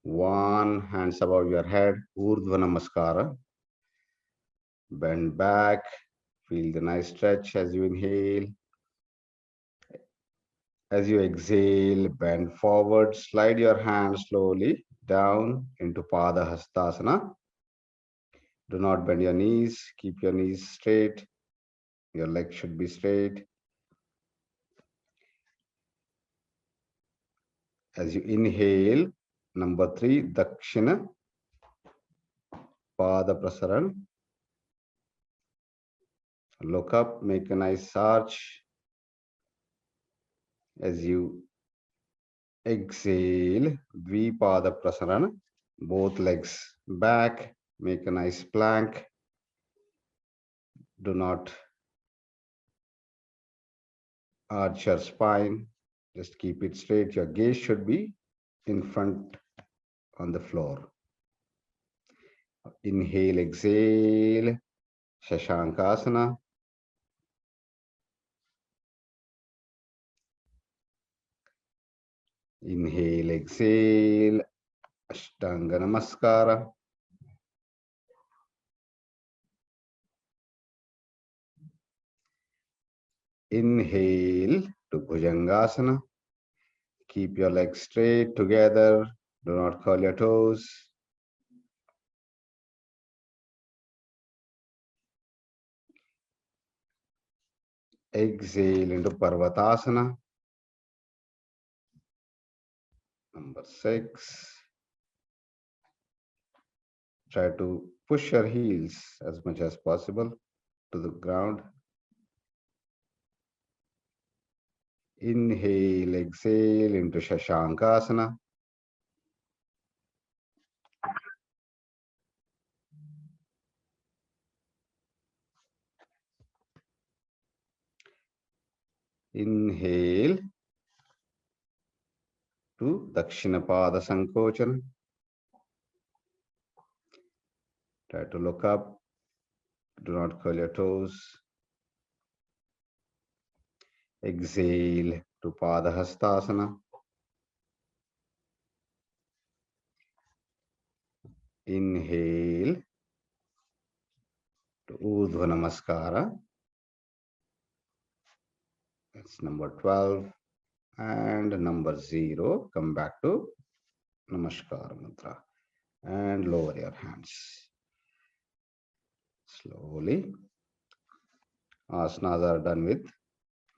1 hands above your head, Urdhva Namaskara. Bend back, feel the nice stretch as you inhale. As you exhale, bend forward, slide your hands slowly down into Pada Hastasana. Do not bend your knees, keep your knees straight. Your legs should be straight. As you inhale, number 3, Dakshina Pada Prasaran. Look up, make a nice arch. As you exhale, Dvipada Prasaran, both legs back, make a nice plank. Do not arch your spine. Just keep it straight. Your gaze should be in front on the floor. Inhale, exhale, Shashankasana. Inhale, exhale, Ashtanga Namaskara. Inhale to Bhujangasana. Keep your legs straight together. Do not curl your toes. Exhale into Parvatasana. Number 6. Try to push your heels as much as possible to the ground. Inhale, exhale into Shashankasana. Inhale to Dakshinapada Sankochana. Try to look up. Do not curl your toes. Exhale to Padahastasana. Inhale to Urdhva Namaskara. That's number 12. And number 0, come back to Namaskar Mudra. And lower your hands. Slowly. Asanas are done with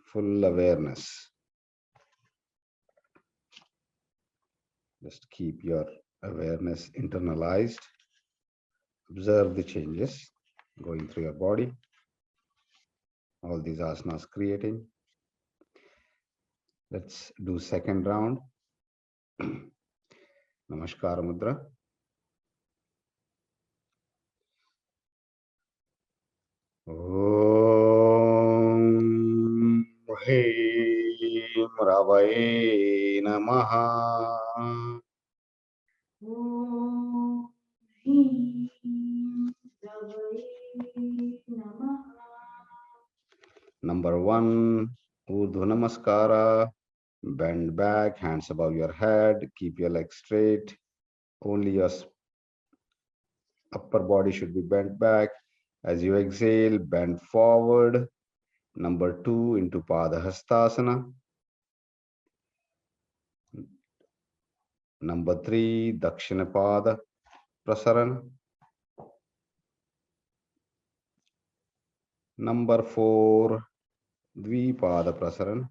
full awareness. Just keep your awareness internalized. Observe the changes going through your body. All these asanas creating. Let's do second round. Namaskar Mudra. Om Hrim Ravaye Namaha. Om Hrim Ravaye Namaha. Number 1, Urdhva Namaskara. Bend back, hands above your head. Keep your legs straight. Only your upper body should be bent back. As you exhale, bend forward. Number 2, into Padahastasana. Number 3, Dakshinapada Prasarana. Number 4, Dvipada Prasarana.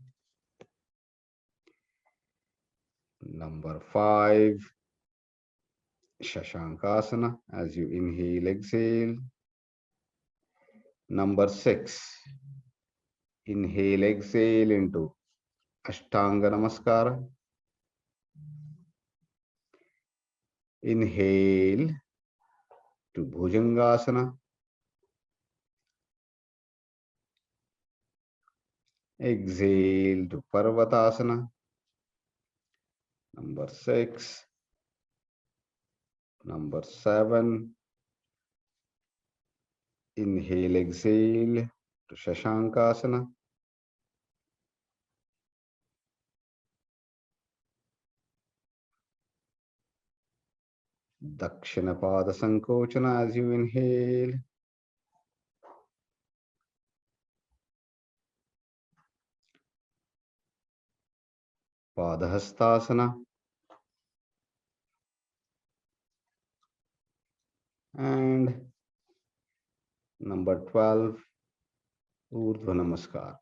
Number 5, Shashankasana. As you inhale, exhale. Number 6, inhale, exhale into Ashtanga Namaskara. Inhale to Bhujangasana. Exhale to Parvatasana. Number 6. Number 7. Inhale, exhale to Shashankasana. Dakshinapada Sankochana as you inhale. Padahastasana. And number 12, Urdhva Namaskar.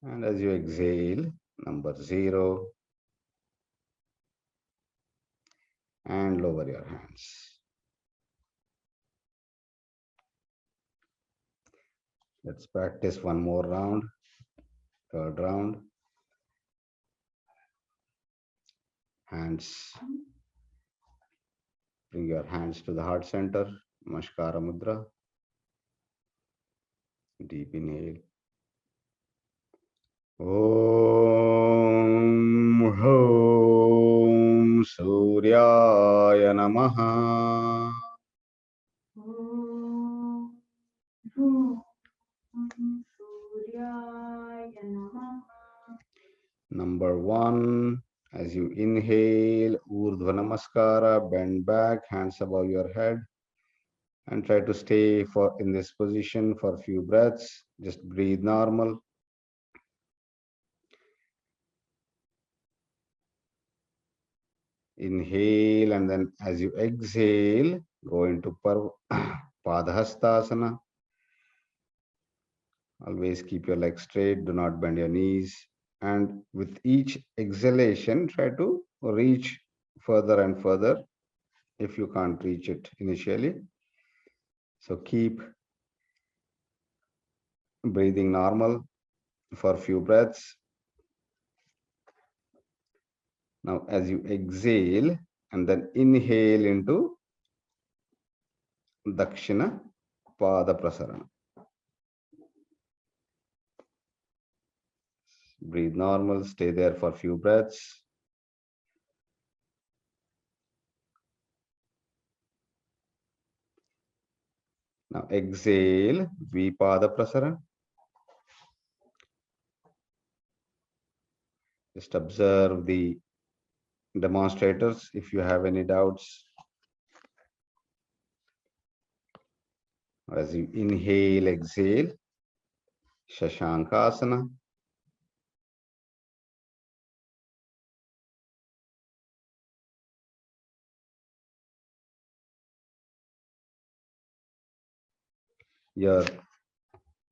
And as you exhale, number 0, and lower your hands. Let's practice one more round, third round. Hands, bring your hands to the heart center. Namaskar Mudra. Deep inhale. Om Hom Suryaya Namaha. Om Hum Suryaya Namaha. Number 1, as you inhale, Urdhva Namaskara, bend back, hands above your head, and try to stay in this position for a few breaths. Just breathe normal. Inhale, and then as you exhale, go into Padhastasana. Always keep your legs straight, do not bend your knees. And with each exhalation, try to reach further and further if you can't reach it initially. So keep breathing normal for a few breaths. Now, as you exhale and then inhale into Dakshina Pada Prasarana. Breathe normal, stay there for a few breaths. Now exhale, Vipada Prasarana. Just observe the demonstrators if you have any doubts. As you inhale, exhale, Shashankasana. Your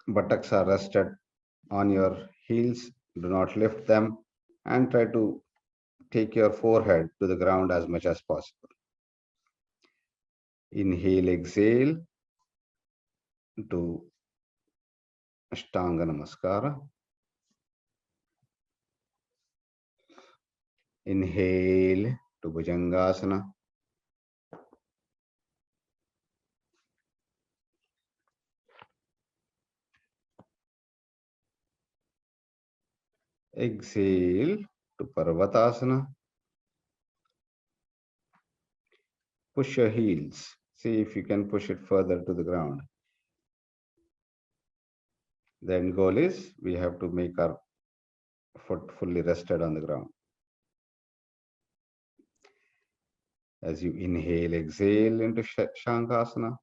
buttocks are rested on your heels. Do not lift them and try to take your forehead to the ground as much as possible. Inhale, exhale to Ashtanga Namaskara. Inhale to Bhujangasana. Exhale to Parvatasana. Push your heels. See if you can push it further to the ground. The end goal is we have to make our foot fully rested on the ground. As you inhale, exhale into Shankasana.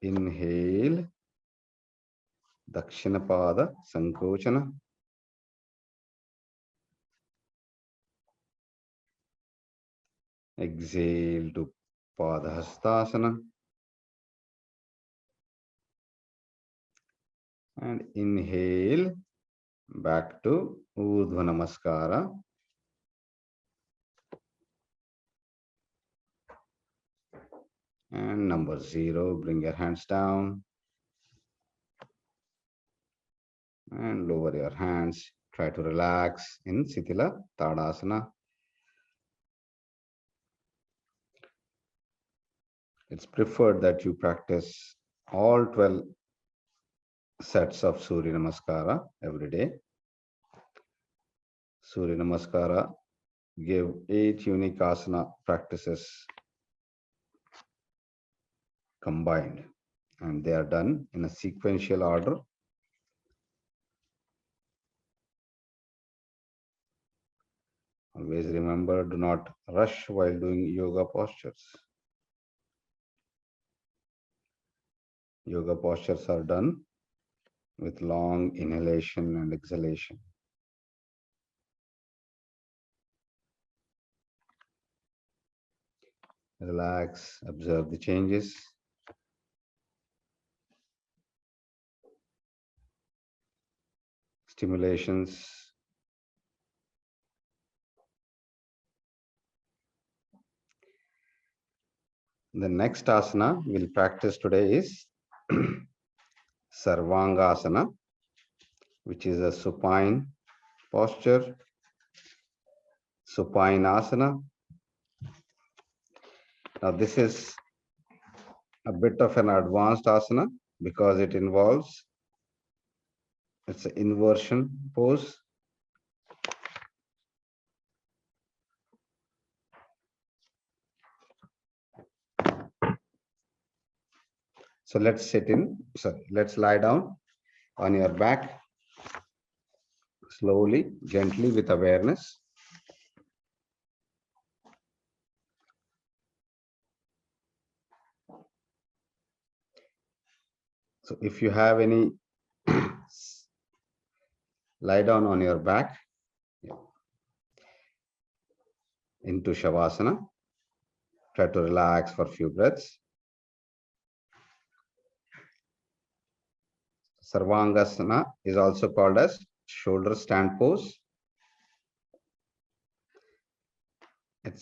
Inhale, Dakshinapada Sankochana. Exhale to Padhastasana. And inhale back to Urdhva Namaskara. And number 0, bring your hands down. And lower your hands. Try to relax in Siti Tadasana. It's preferred that you practice all 12 sets of Surya Namaskara every day. Surya Namaskara give 8 unique asana practices combined, and they are done in a sequential order. Always remember, do not rush while doing yoga postures. Yoga postures are done with long inhalation and exhalation. Relax, observe the changes. Stimulations. The next asana we'll practice today is Sarvangasana, which is a supine posture, supine asana. Now this is a bit of an advanced asana because it involves, it's an inversion pose. So let's let's lie down on your back, slowly, gently, with awareness. So if you have any, lie down on your back into Shavasana. Try to relax for a few breaths. Sarvangasana is also called as shoulder stand pose. It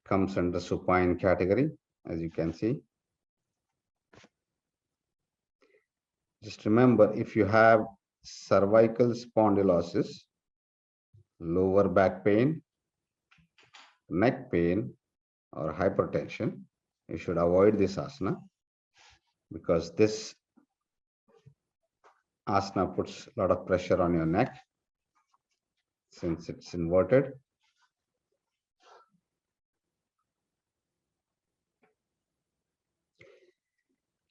comes under supine category, as you can see. Just remember, if you have cervical spondylosis, lower back pain, neck pain, or hypertension, you should avoid this asana, because this asana puts a lot of pressure on your neck since it's inverted.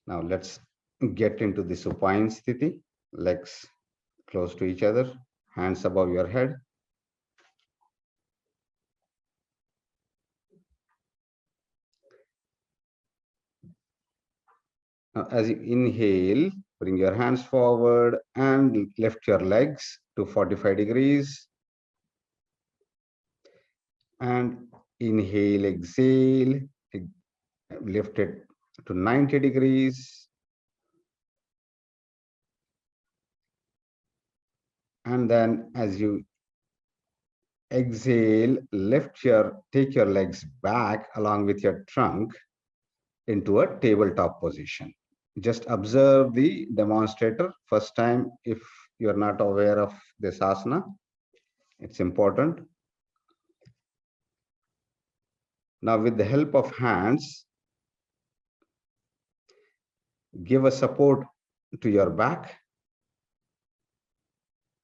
Now let's get into the supine sthiti, legs close to each other, hands above your head. Now, as you inhale, bring your hands forward and lift your legs to 45 degrees. And inhale, exhale, lift it to 90 degrees. And then as you exhale, take your legs back along with your trunk into a tabletop position. Just observe the demonstrator first time if you're not aware of this asana. It's important. Now, with the help of hands, give a support to your back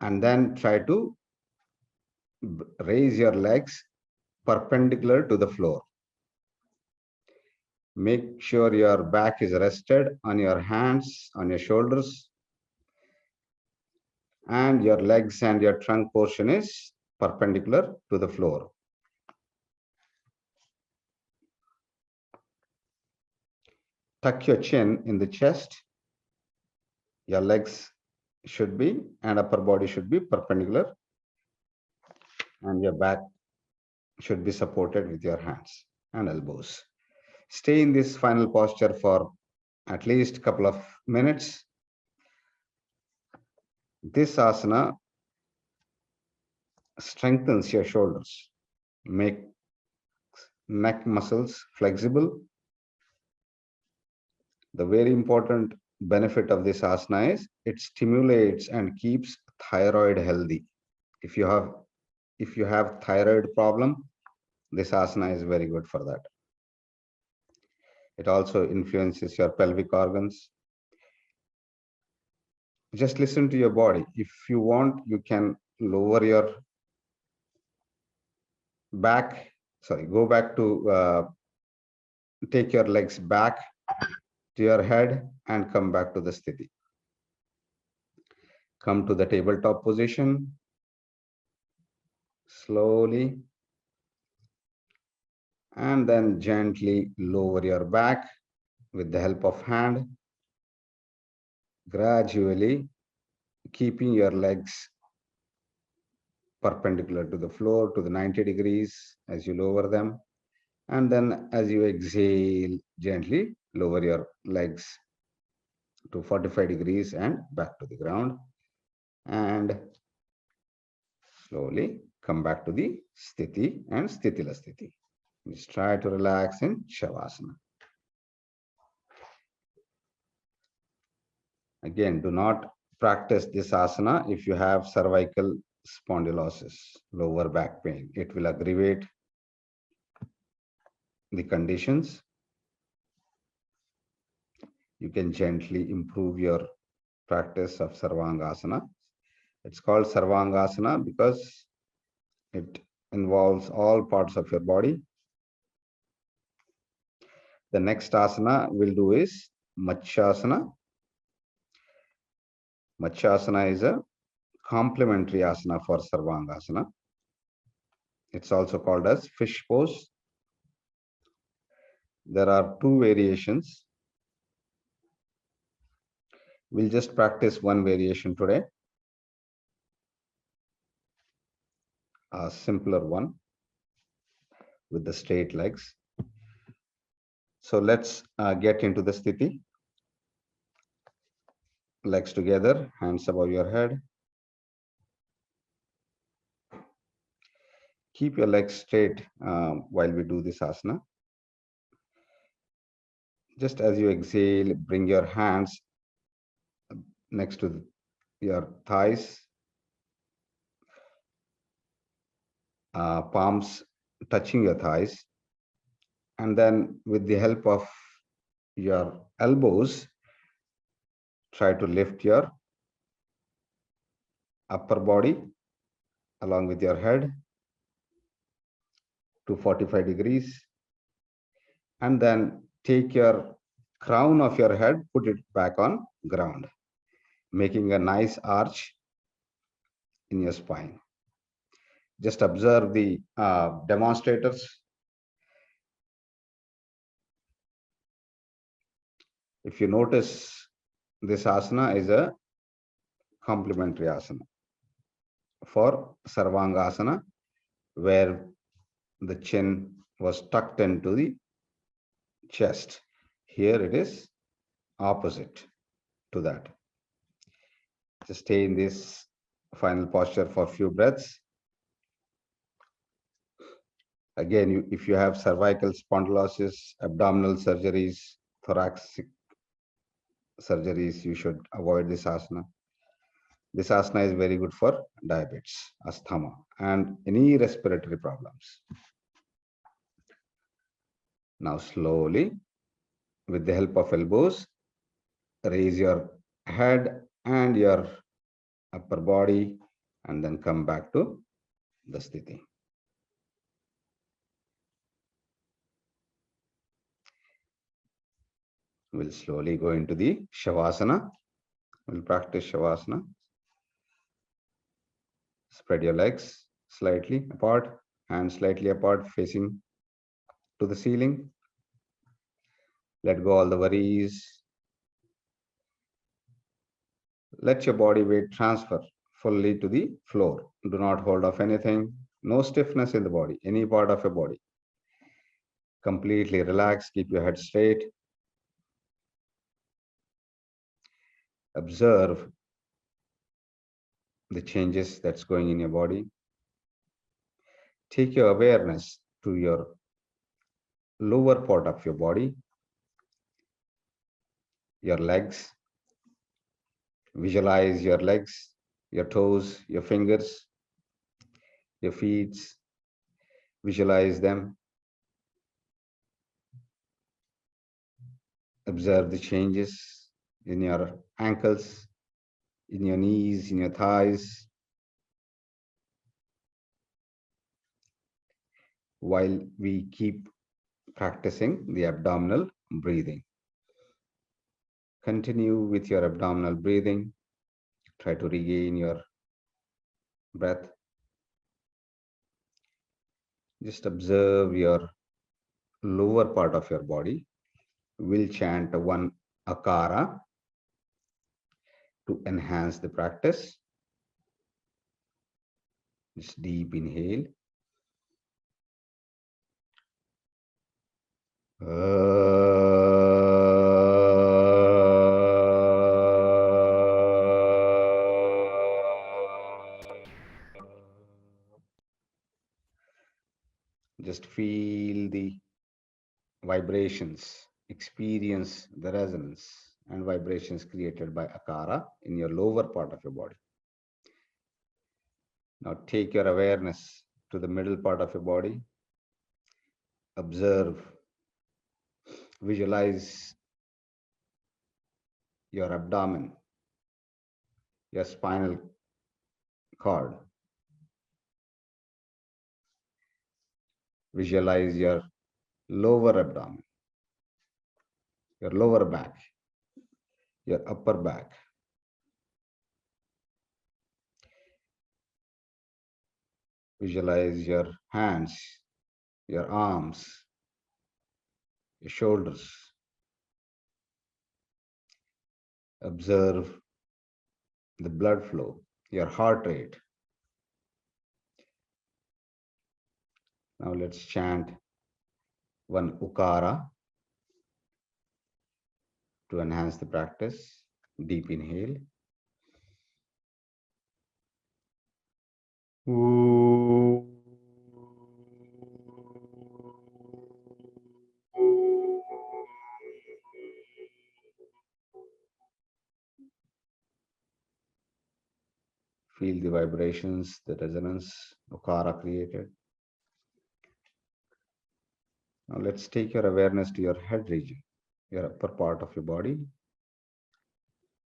and then try to raise your legs perpendicular to the floor. Make sure your back is rested on your hands, on your shoulders, and your legs and your trunk portion is perpendicular to the floor. Tuck your chin in the chest. Your legs should be and upper body should be perpendicular, and your back should be supported with your hands and elbows. Stay in this final posture for at least a couple of minutes. This asana strengthens your shoulders, make neck muscles flexible. The very important benefit of this asana is it stimulates and keeps thyroid healthy. If you have thyroid problem, this asana is very good for that. It also influences your pelvic organs. Just listen to your body. If you want, you can lower your back. Go back to take your legs back to your head and come back to the sthiti. Come to the tabletop position. Slowly. And then gently lower your back with the help of hand. Gradually keeping your legs perpendicular to the floor to the 90 degrees as you lower them. And then as you exhale, gently lower your legs to 45 degrees and back to the ground. And slowly come back to the sthiti and sthitila sthiti. Just try to relax in Shavasana. Again, do not practice this asana if you have cervical spondylosis, lower back pain. It will aggravate the conditions. You can gently improve your practice of Sarvangasana. It's called Sarvangasana because it involves all parts of your body. The next asana we'll do is Matchasana. Matchasana is a complementary asana for Sarvangasana. It's also called as fish pose. There are two variations. We'll just practice one variation today, a simpler one with the straight legs. So let's get into the sthiti. Legs together, hands above your head. Keep your legs straight while we do this asana. Just as you exhale, bring your hands next to your thighs, palms touching your thighs, and then with the help of your elbows, try to lift your upper body along with your head to 45 degrees, and then take your crown of your head, put it back on ground, making a nice arch in your spine. Just observe the demonstrators. If you notice, this asana is a complementary asana for Sarvangasana, where the chin was tucked into the chest. Here it is opposite to that. Just stay in this final posture for a few breaths. Again, if you have cervical spondylosis, abdominal surgeries, thoracic surgeries, you should avoid this asana. This asana is very good for diabetes, asthma, and any respiratory problems. Now slowly, with the help of elbows, raise your head and your upper body, and then come back to the sthiti. We'll slowly go into the Shavasana. We'll practice Shavasana. Spread your legs slightly apart, hands slightly apart, facing to the ceiling. Let go all the worries. Let your body weight transfer fully to the floor. Do not hold off anything. No stiffness in the body, any part of your body. Completely relax. Keep your head straight. Observe the changes that's going in your body. Take your awareness to your lower part of your body, your legs. Visualize your legs, your toes, your fingers, your feet. Visualize them. Observe the changes in your ankles, in your knees, in your thighs, while we keep practicing the abdominal breathing. Continue with your abdominal breathing. Try to regain your breath. Just observe your lower part of your body. We'll chant one akara to enhance the practice. Just deep inhale. Just feel the vibrations, experience the resonance and vibrations created by akara in your lower part of your body. Now take your awareness to the middle part of your body. Observe, visualize your abdomen, your spinal cord. Visualize your lower abdomen, your lower back, your upper back. Visualize your hands, your arms, your shoulders. Observe the blood flow, your heart rate. Now let's chant one ukara to enhance the practice. Deep inhale. Feel the vibrations, the resonance ukara created. Now let's take your awareness to your head region, your upper part of your body.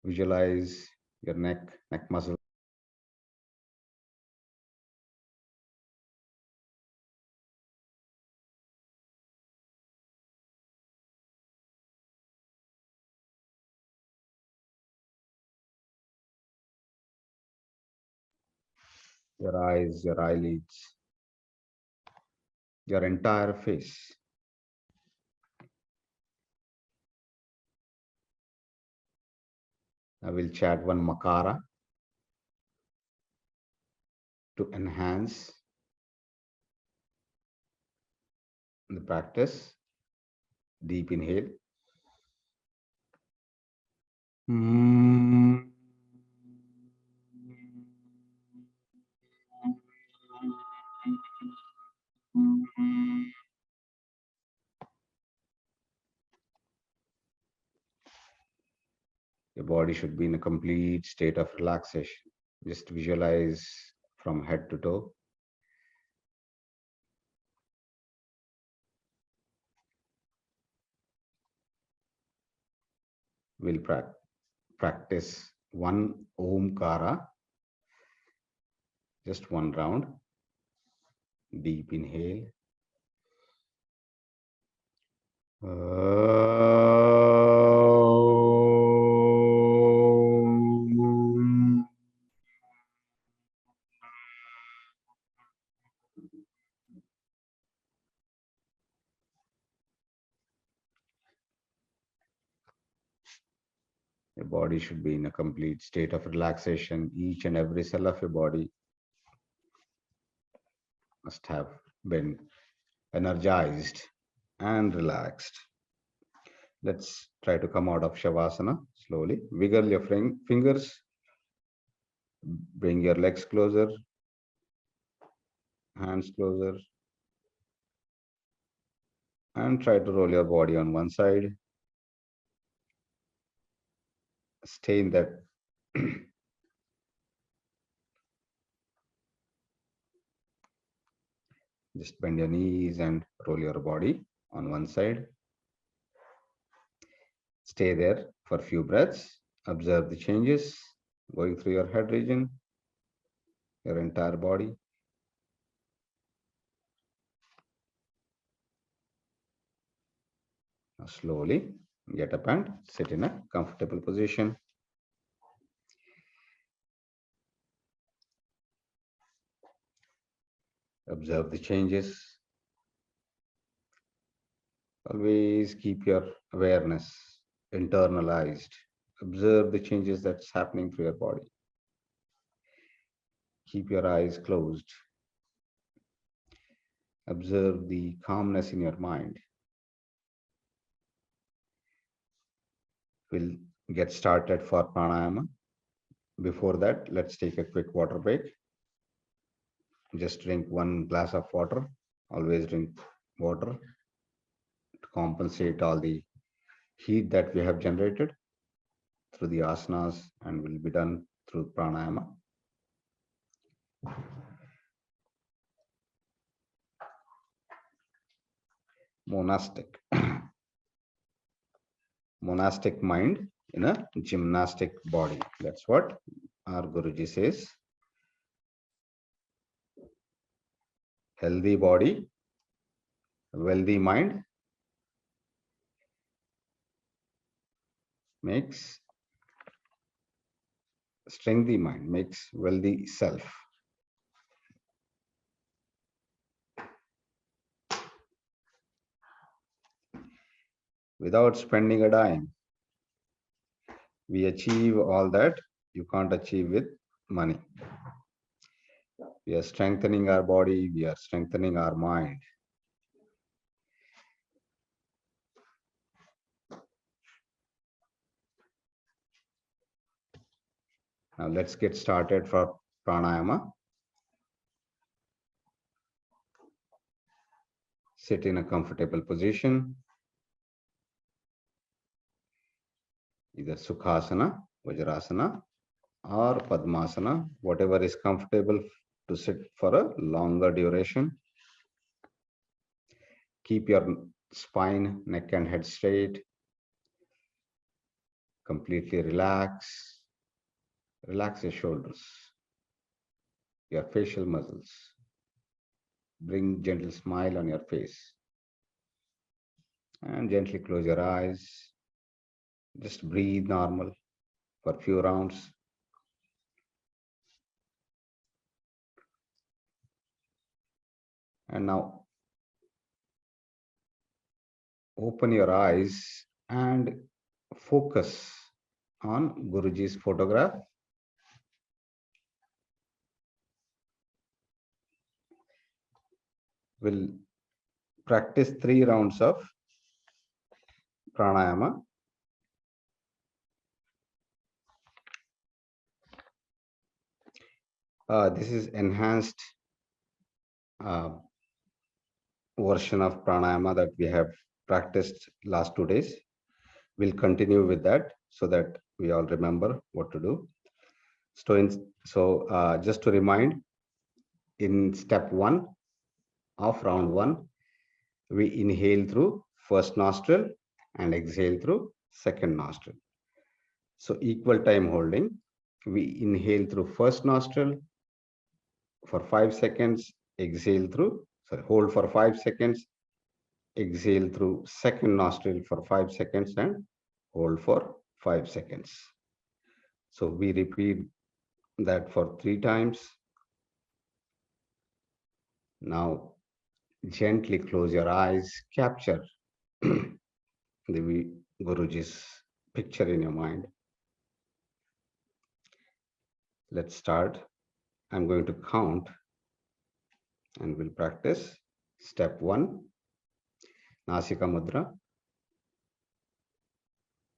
Visualize your neck muscle. Your eyes, your eyelids, your entire face. I will chat one makara to enhance the practice. Deep inhale. Your body should be in a complete state of relaxation. Just visualize from head to toe. We'll practice one Omkara, just one round. Deep inhale. Your body should be in a complete state of relaxation. Each and every cell of your body must have been energized and relaxed. Let's try to come out of Shavasana slowly. Wiggle your fingers. Bring your legs closer, hands closer, and try to roll your body on one side. Stay in that just bend your knees and roll your body on one side. Stay there for a few breaths. Observe the changes going through your head region, your entire body. Now slowly get up and sit in a comfortable position. Observe the changes. Always keep your awareness internalized. Observe the changes that's happening through your body. Keep your eyes closed. Observe the calmness in your mind. We'll get started for pranayama. Before that, let's take a quick water break. Just drink 1 glass of water. Always drink water to compensate all the heat that we have generated. through the asanas and will be done through pranayama. Monastic mind in a gymnastic body. That's what our Guruji says. Healthy body, wealthy mind makes strengthy mind, makes wealthy self. Without spending a dime, we achieve all that you can't achieve with money. We are strengthening our body, we are strengthening our mind. Now let's get started for pranayama. Sit in a comfortable position, either Sukhasana, Vajrasana, or Padmasana, whatever is comfortable to sit for a longer duration. Keep your spine, neck and head straight. Completely relax. Relax your shoulders, your facial muscles. Bring gentle smile on your face. And gently close your eyes. Just breathe normal for a few rounds. And now open your eyes and focus on Guruji's photograph. We'll practice 3 rounds of pranayama. This is enhanced version of pranayama that we have practiced last 2 days. We'll continue with that so that we all remember what to do. So just to remind, in step 1 of round 1, we inhale through first nostril and exhale through second nostril. So equal time holding. We inhale through first nostril for 5 seconds, hold for 5 seconds, exhale through second nostril for 5 seconds and hold for 5 seconds. So we repeat that for 3 times. Now gently close your eyes, capture the Guruji's picture in your mind. Let's start. I'm going to count and we'll practice. Step 1, Nasi Kamudra.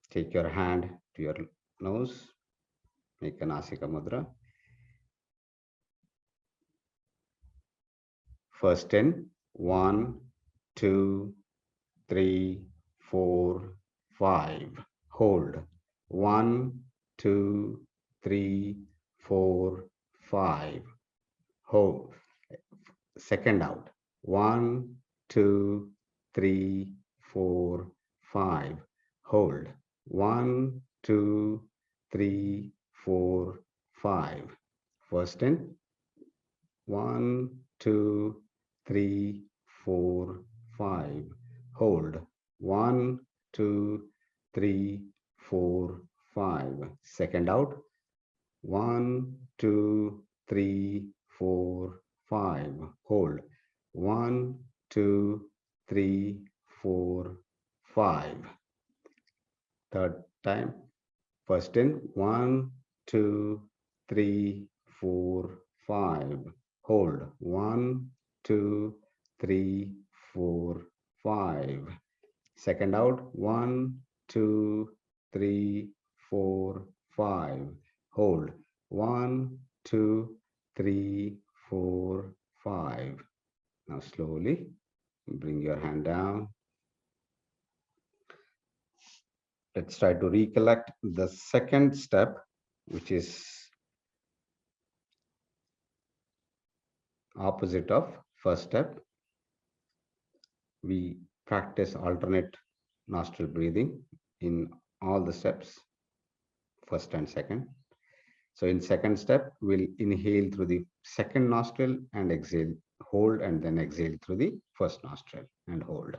Take your hand to your nose, make a Nasi Kamudra. First 10, 1, 2, 3, 4, 5. Hold. 1, 2, 3, 4, 5. Hold. Second out. 1, 2, 3, 4, 5. Hold. 1, 2, 3, 4, 5. First 10. 1, 2, 3, 4, 5. Hold. 1, 2, 3, 4, 5. Second out. 1, 2, 3, 4, 5. Hold. 1, 2, 3, 4, 5. Third time. First in. 1, 2, 3, 4, 5. Hold. 1, 2, 3, 4, 5. Second out. 1, 2, 3, 4, 5. Hold. 1, 2, 3, 4, 5. Now slowly bring your hand down. Let's try to recollect the second step, which is opposite of first step. We practice alternate nostril breathing in all the steps, first and second. So in second step, we'll inhale through the second nostril and exhale, hold, and then exhale through the first nostril and hold.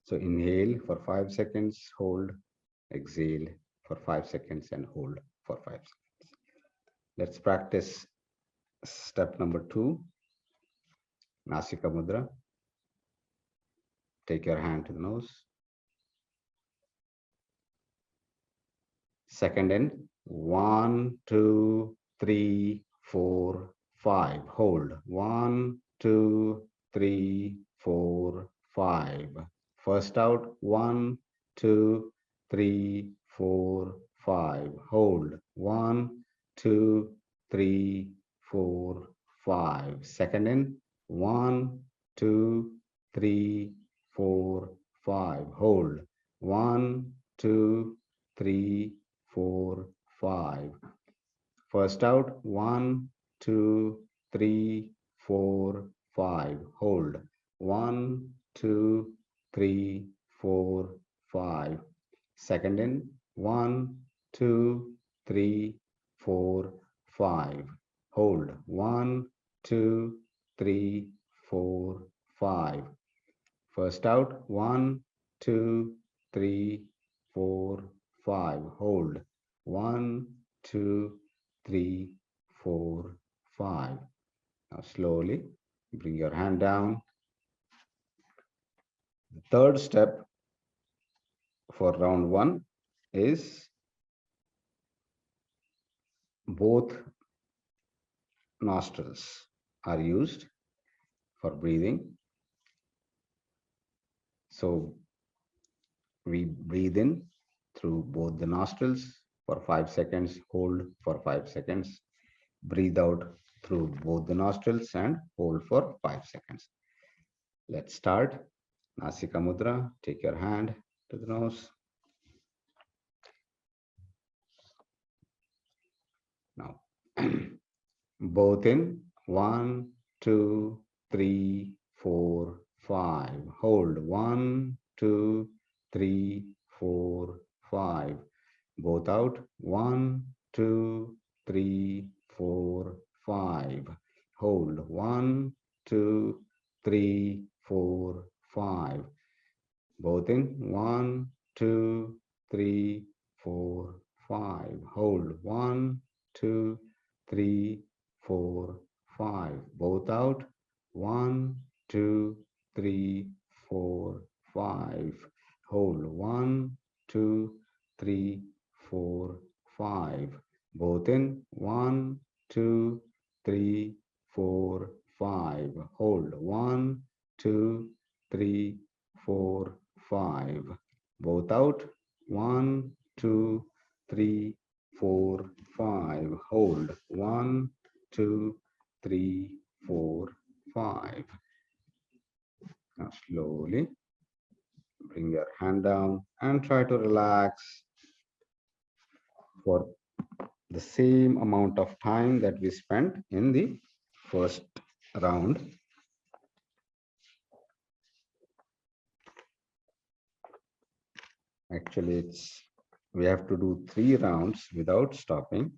So inhale for 5 seconds, hold, exhale for 5 seconds, and hold for 5 seconds. Let's practice step number 2, Nasi Kamudra. Take your hand to the nose. Second in, 1, 2, 3, 4, 5. Hold. 1, 2, 3, 4, 5. First out, 1, 2, 3, 4, 5. Hold. 1, 2, 3, 4, 5. Second in, 1, 2, 3, 4, 5. Hold. 1, 2, 3, 4, 5. First out, 1, 2, 3, 4, 5. Hold. 1, 2, 3, 4, 5. Second in, 1, 2, 3, 4, 5. Hold. 1, 2, 3, 4, 5. First out, 1, 2, 3, 4, 5. Hold. 1, 2, 3, 4, 5. Now slowly bring your hand down. The third step for round 1 is both nostrils are used for breathing. So we breathe in through both the nostrils for 5 seconds, hold for 5 seconds, breathe out through both the nostrils and hold for 5 seconds. Let's start. Nasi Kamudra, take your hand to the nose. Now, both in, 1, 2, 3, 4, 5. Hold, 1, 2, 3, 4, 5. Both out, 1, 2, 3, 4, 5. Hold, 1, 2, 3, 4, 5. Both in, 1, 2, 3, 4, 5. Hold, 1, 2, 3, 4, 5. Both out, 1, 2, 3, 4, 5. Hold, 1, 2, 3, 4, 5. Both in, 1, 2, 3, 4, 5. Hold, 1, 2, 3, 4, 5. Both out, 1, 2, 3, 4, 5. Hold, 1, 2, 3, 4, 5. Now slowly bring your hand down and try to relax for the same amount of time that we spent in the first round. Actually, we have to do 3 rounds without stopping.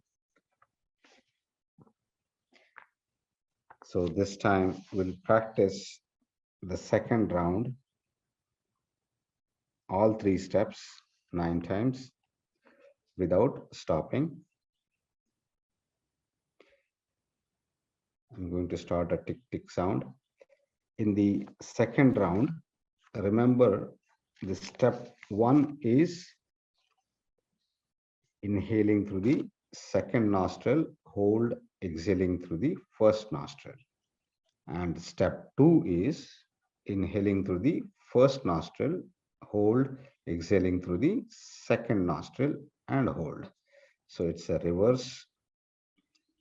So this time we'll practice the second round, all 3 steps 9 times without stopping. I'm going to start a tick tick sound. In the second round, remember the step 1 is inhaling through the second nostril, hold, exhaling through the first nostril. And step 2 is inhaling through the first nostril, hold, exhaling through the second nostril and hold. So it's a reverse.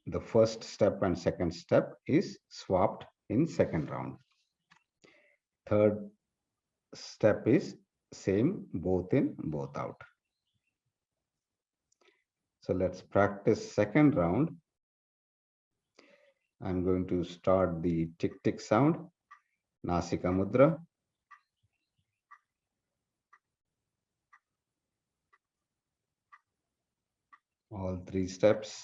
The first step and second step is swapped in second round. Third step is Same, both in, both out. So let's practice second round. I'm going to start the tick tick sound, Nasi Kamudra. All 3 steps.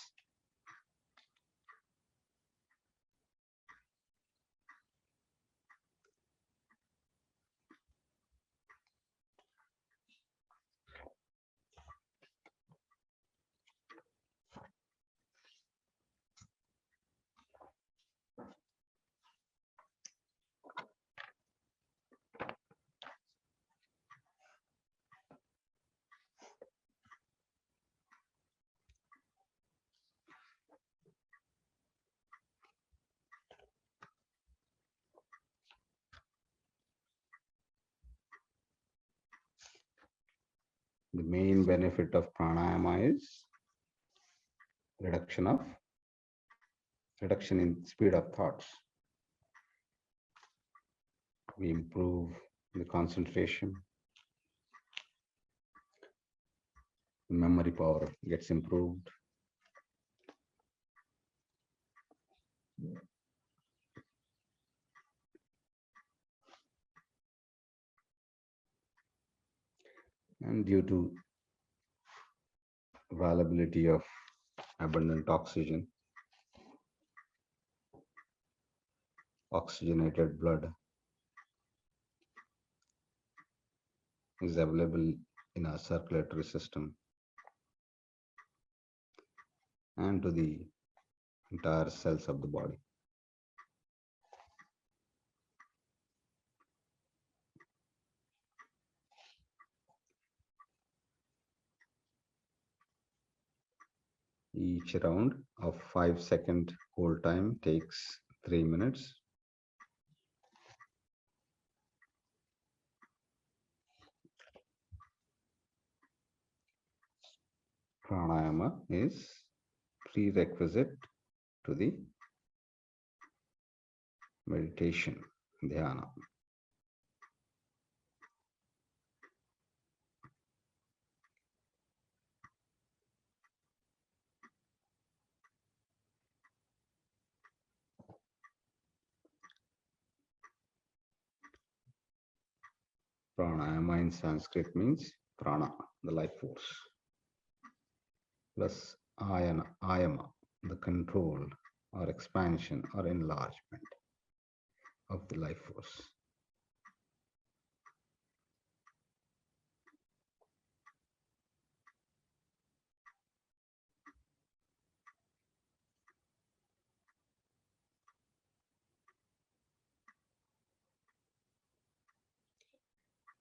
The main benefit of pranayama is reduction in speed of thoughts. We improve the concentration. The memory power gets improved. And due to availability of abundant oxygen, oxygenated blood is available in our circulatory system and to the entire cells of the body. Each round of 5-second hold time takes 3 minutes. Pranayama is prerequisite to the meditation, dhyana. Pranayama in Sanskrit means prana, the life force, plus ayama, the control or expansion or enlargement of the life force.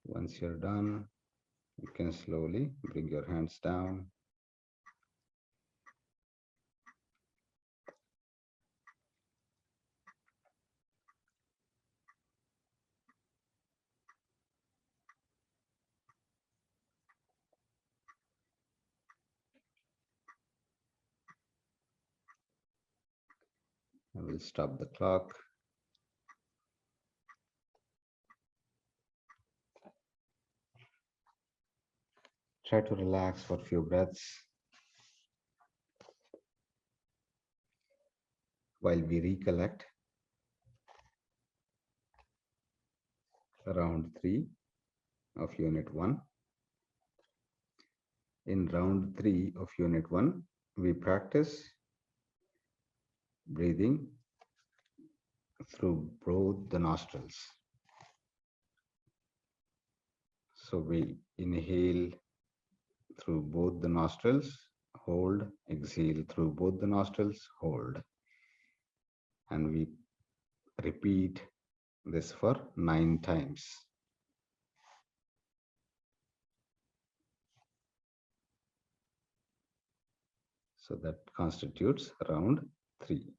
Once you're done, you can slowly bring your hands down. I will stop the clock. Try to relax for a few breaths while we recollect round 3 of unit 1. In round 3 of unit 1, we practice breathing through both the nostrils. So we inhale through both the nostrils, hold, exhale through both the nostrils, hold. And we repeat this for 9 times. So that constitutes round 3.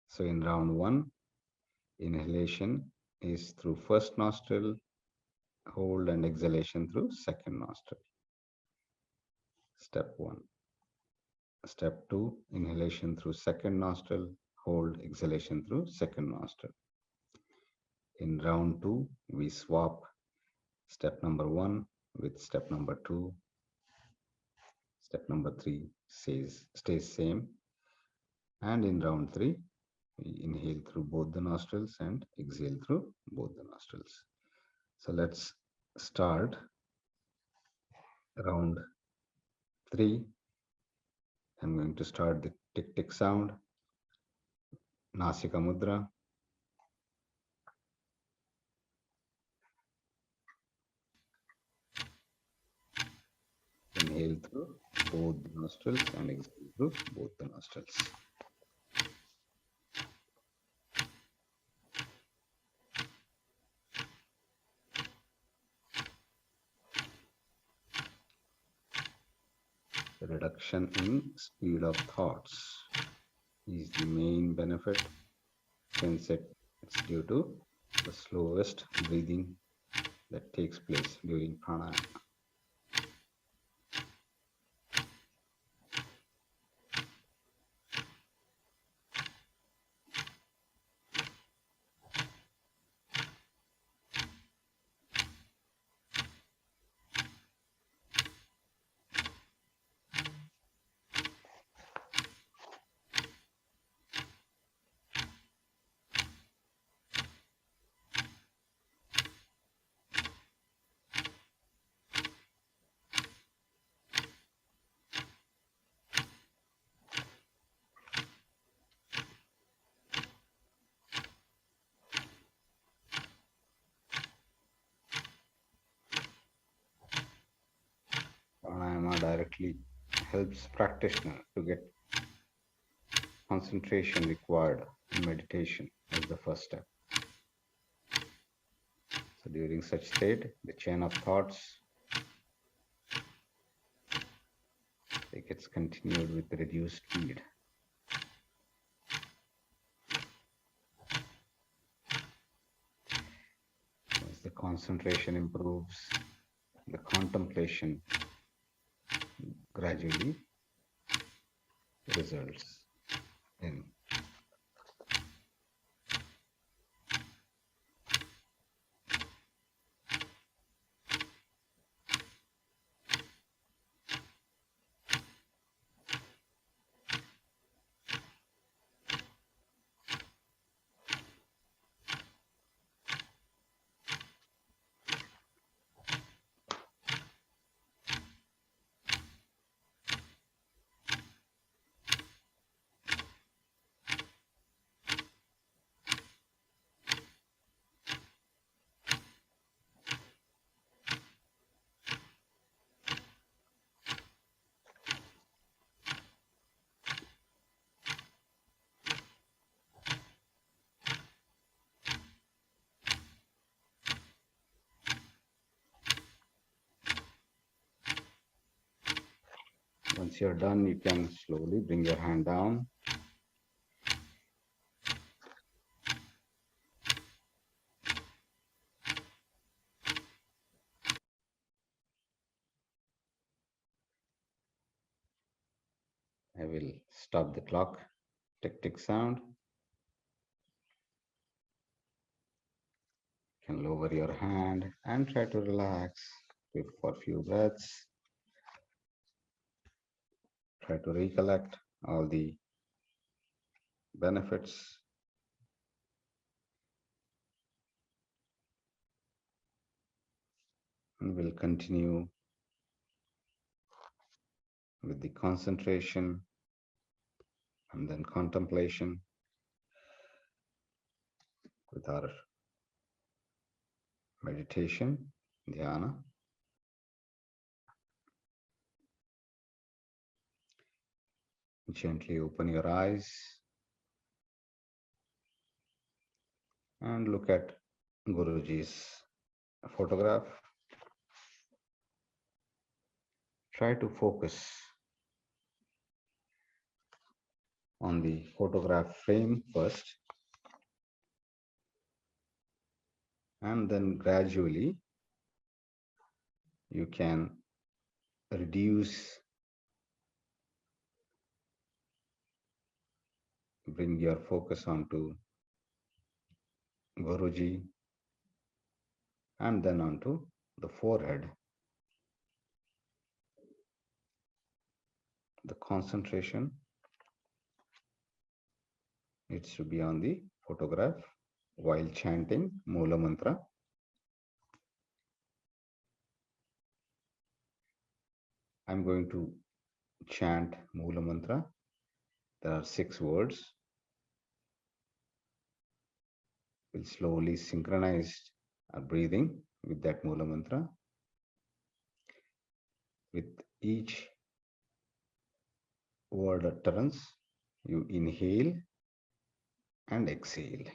So in round 1, inhalation is through first nostril, hold and exhalation through second nostril. Step 1. Step 2, inhalation through second nostril, hold, exhalation through second nostril. In round 2, we swap step number 1 with step number 2. Step number 3 stays same. And in round 3, we inhale through both the nostrils and exhale through both the nostrils. So let's start round 3. I'm going to start the tick tick sound. Nasi Kamudra. Inhale through both the nostrils and exhale through both the nostrils. The reduction in speed of thoughts is the main benefit, since it's due to the slowest breathing that takes place during pranayama. Pranayama directly helps practitioner to get concentration required in meditation as the first step. So during such state, the chain of thoughts, it gets continued with reduced speed. As the concentration improves, the contemplation gradually results in once you're done, you can slowly bring your hand down. I will stop the clock. Tick tick sound. You can lower your hand and try to relax for a few breaths. Try to recollect all the benefits. And we'll continue with the concentration and then contemplation with our meditation, dhyana. Gently open your eyes and look at Guruji's photograph. Try to focus on the photograph frame first, and then gradually you can bring your focus onto Guruji and then onto the forehead. The concentration needs to be on the photograph while chanting Mula Mantra. I'm going to chant Mula Mantra. There are 6 words. We'll slowly synchronize our breathing with that Mula Mantra. With each word utterance, you inhale and exhale.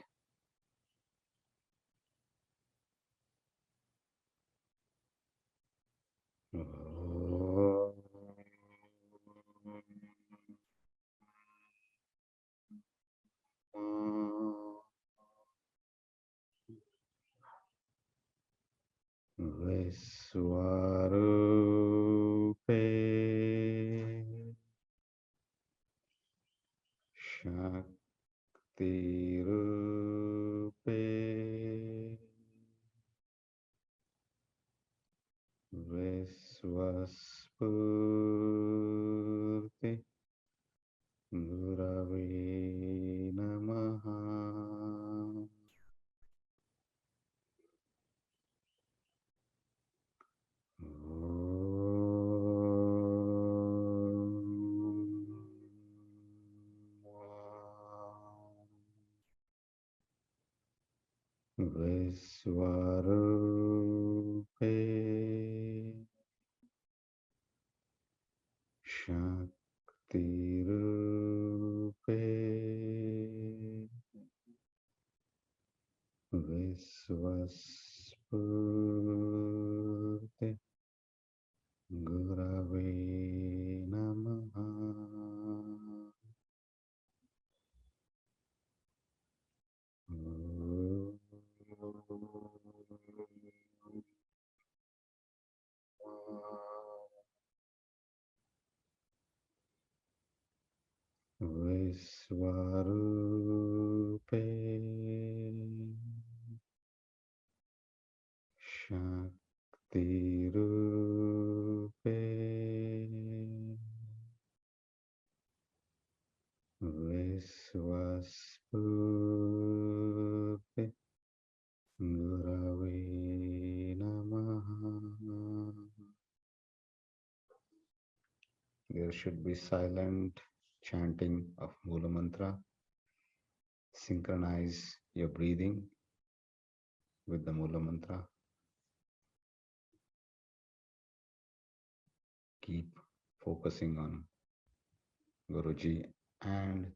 Viswarupe Shaktirupe ViswaSphoorthi Gurave Namaha. Viswarupe Shaktirupe ViswaSphoorthi Gurave Namaha. Viswarupe Shaktirupe ViswaSphoorthi Gurave Namaha. There should be silent chanting of Mula Mantra. Synchronize your breathing with the Mula Mantra. Keep focusing on Guruji and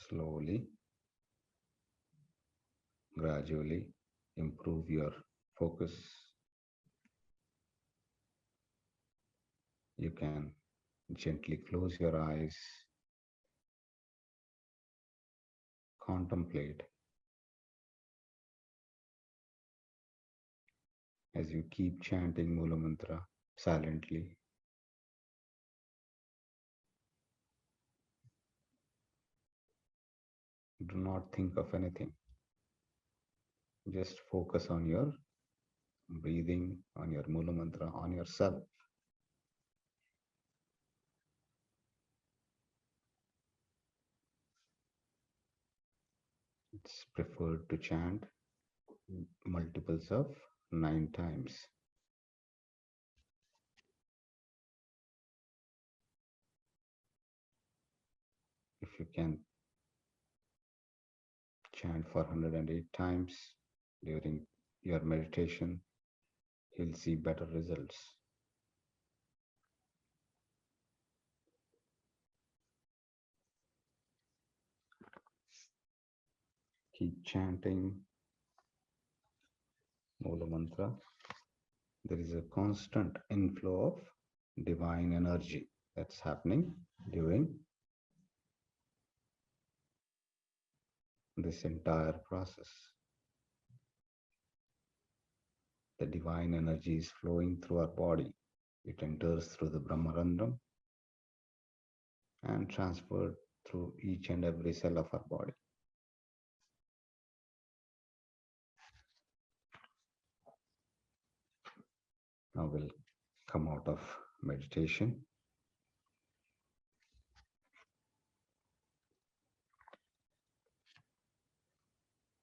slowly, gradually improve your focus. You can gently close your eyes, contemplate as you keep chanting Mula Mantra silently. Do not think of anything. Just focus on your breathing, on your Mula Mantra, on yourself. It's preferred to chant multiples of 9 times. If you can chant for 108 times during your meditation, you'll see better results. Keep chanting Mula Mantra. There is a constant inflow of divine energy that's happening during this entire process. The divine energy is flowing through our body. It enters through the Brahmarandram and transferred through each and every cell of our body. Now we'll come out of meditation.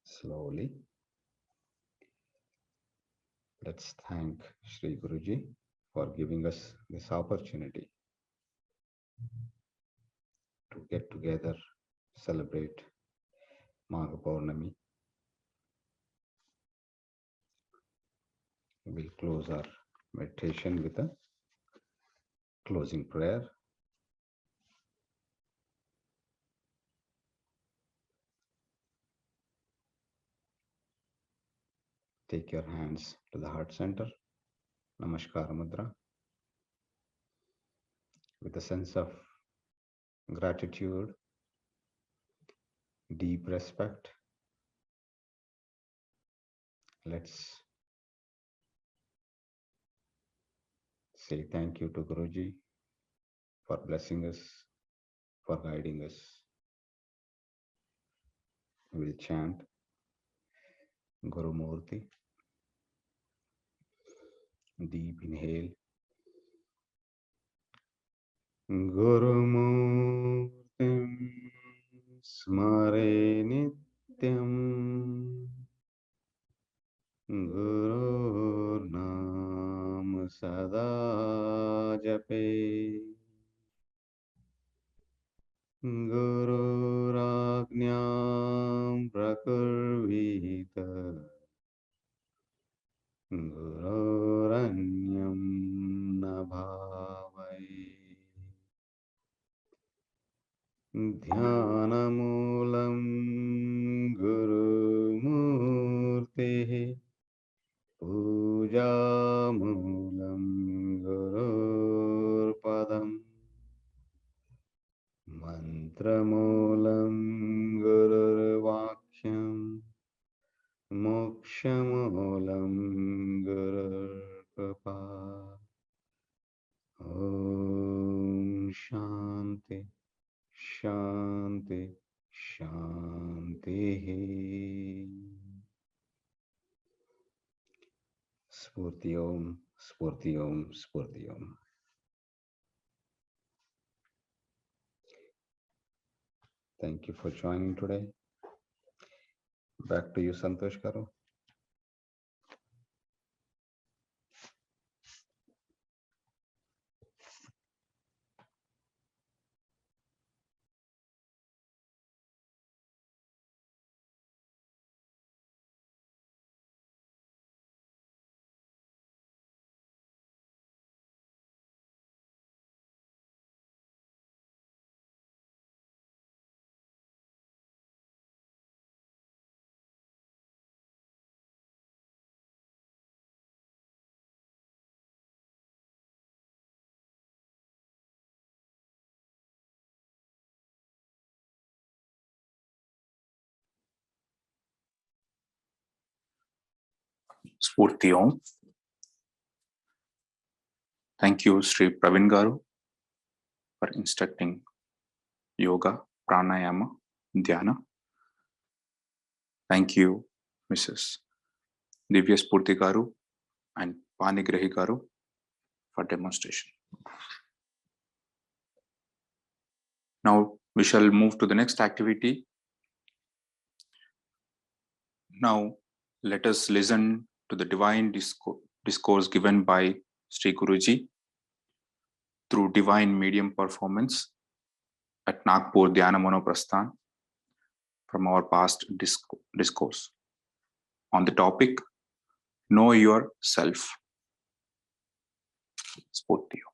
Slowly. Let's thank Sri Guruji for giving us this opportunity to get together, celebrate Magha Poornima. We'll close our meditation with a closing prayer. Take your hands to the heart center, Namaskar Mudra, with a sense of gratitude, deep respect. Let's say thank you to Guruji for blessing us, for guiding us. We'll chant Guru Murti. Deep inhale. Guru Murtim Smare Nityam. Guru Nam Sada Jape. Guru Rajñam Prakurvita. Gururanyam Nabhavai. Dhyanamulam Guru Murti. Pujamulam Guru Padam. Mantramulam Guru Vakhyam. Mokshamulam Guru Kripa. Om Shanti Shanti Shanti. Sphoorthi Oum, Sphoorthi Oum, Sphoorthi Oum. Thank you for joining today. Back to you, Santosh Garu. Sphoorthi Oum. Thank you, Sri Pravin Garu, for instructing yoga, pranayama, dhyana. Thank you, Mrs. ViswaSphoorthi Garu and Panigrahi Garu for demonstration. Now we shall move to the next activity. Now let us listen to the divine discourse given by Sri Guruji through divine medium performance at Nagpur Dhyana Monoprasthan from our past discourse on the topic, Know Yourself. Sphoorthi Oum.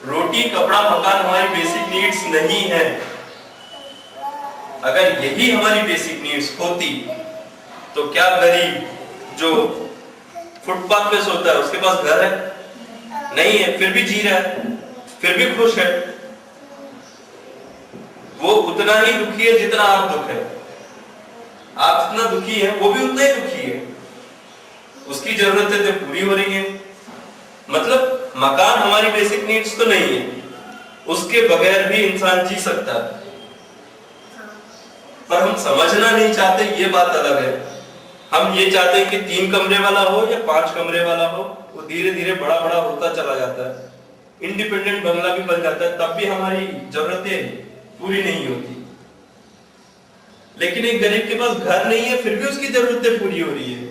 रोटी कपड़ा मकान हमारी basic needs नहीं है। अगर यही हमारी basic needs होती तो क्या गरीब जो फुटपाथ पे सोता है उसके पास घर है? नहीं है, फिर भी जी रहा है, फिर भी खुश है। वो उतना ही दुखी है जितना आप दुख है। आप जितना दुखी है वो भी उतना ही दुखी है। उसकी जरूरतें तो पूरी हो रही है। मतलब मकान हमारी बेसिक नीड्स तो नहीं है, उसके बगैर भी इंसान जी सकता है, पर हम समझना नहीं चाहते, ये बात अलग है। हम ये चाहते हैं कि 3 कमरे वाला हो या 5 कमरे वाला हो, वो धीरे धीरे बड़ा बड़ा होता चला जाता है, इंडिपेंडेंट बंगला भी बन जाता है, तब भी हमारी जरूरतें पूरी नहीं होती। लेकिन एक गरीब के पास घर नहीं है, फिर भी उसकी जरूरतें पूरी हो रही है।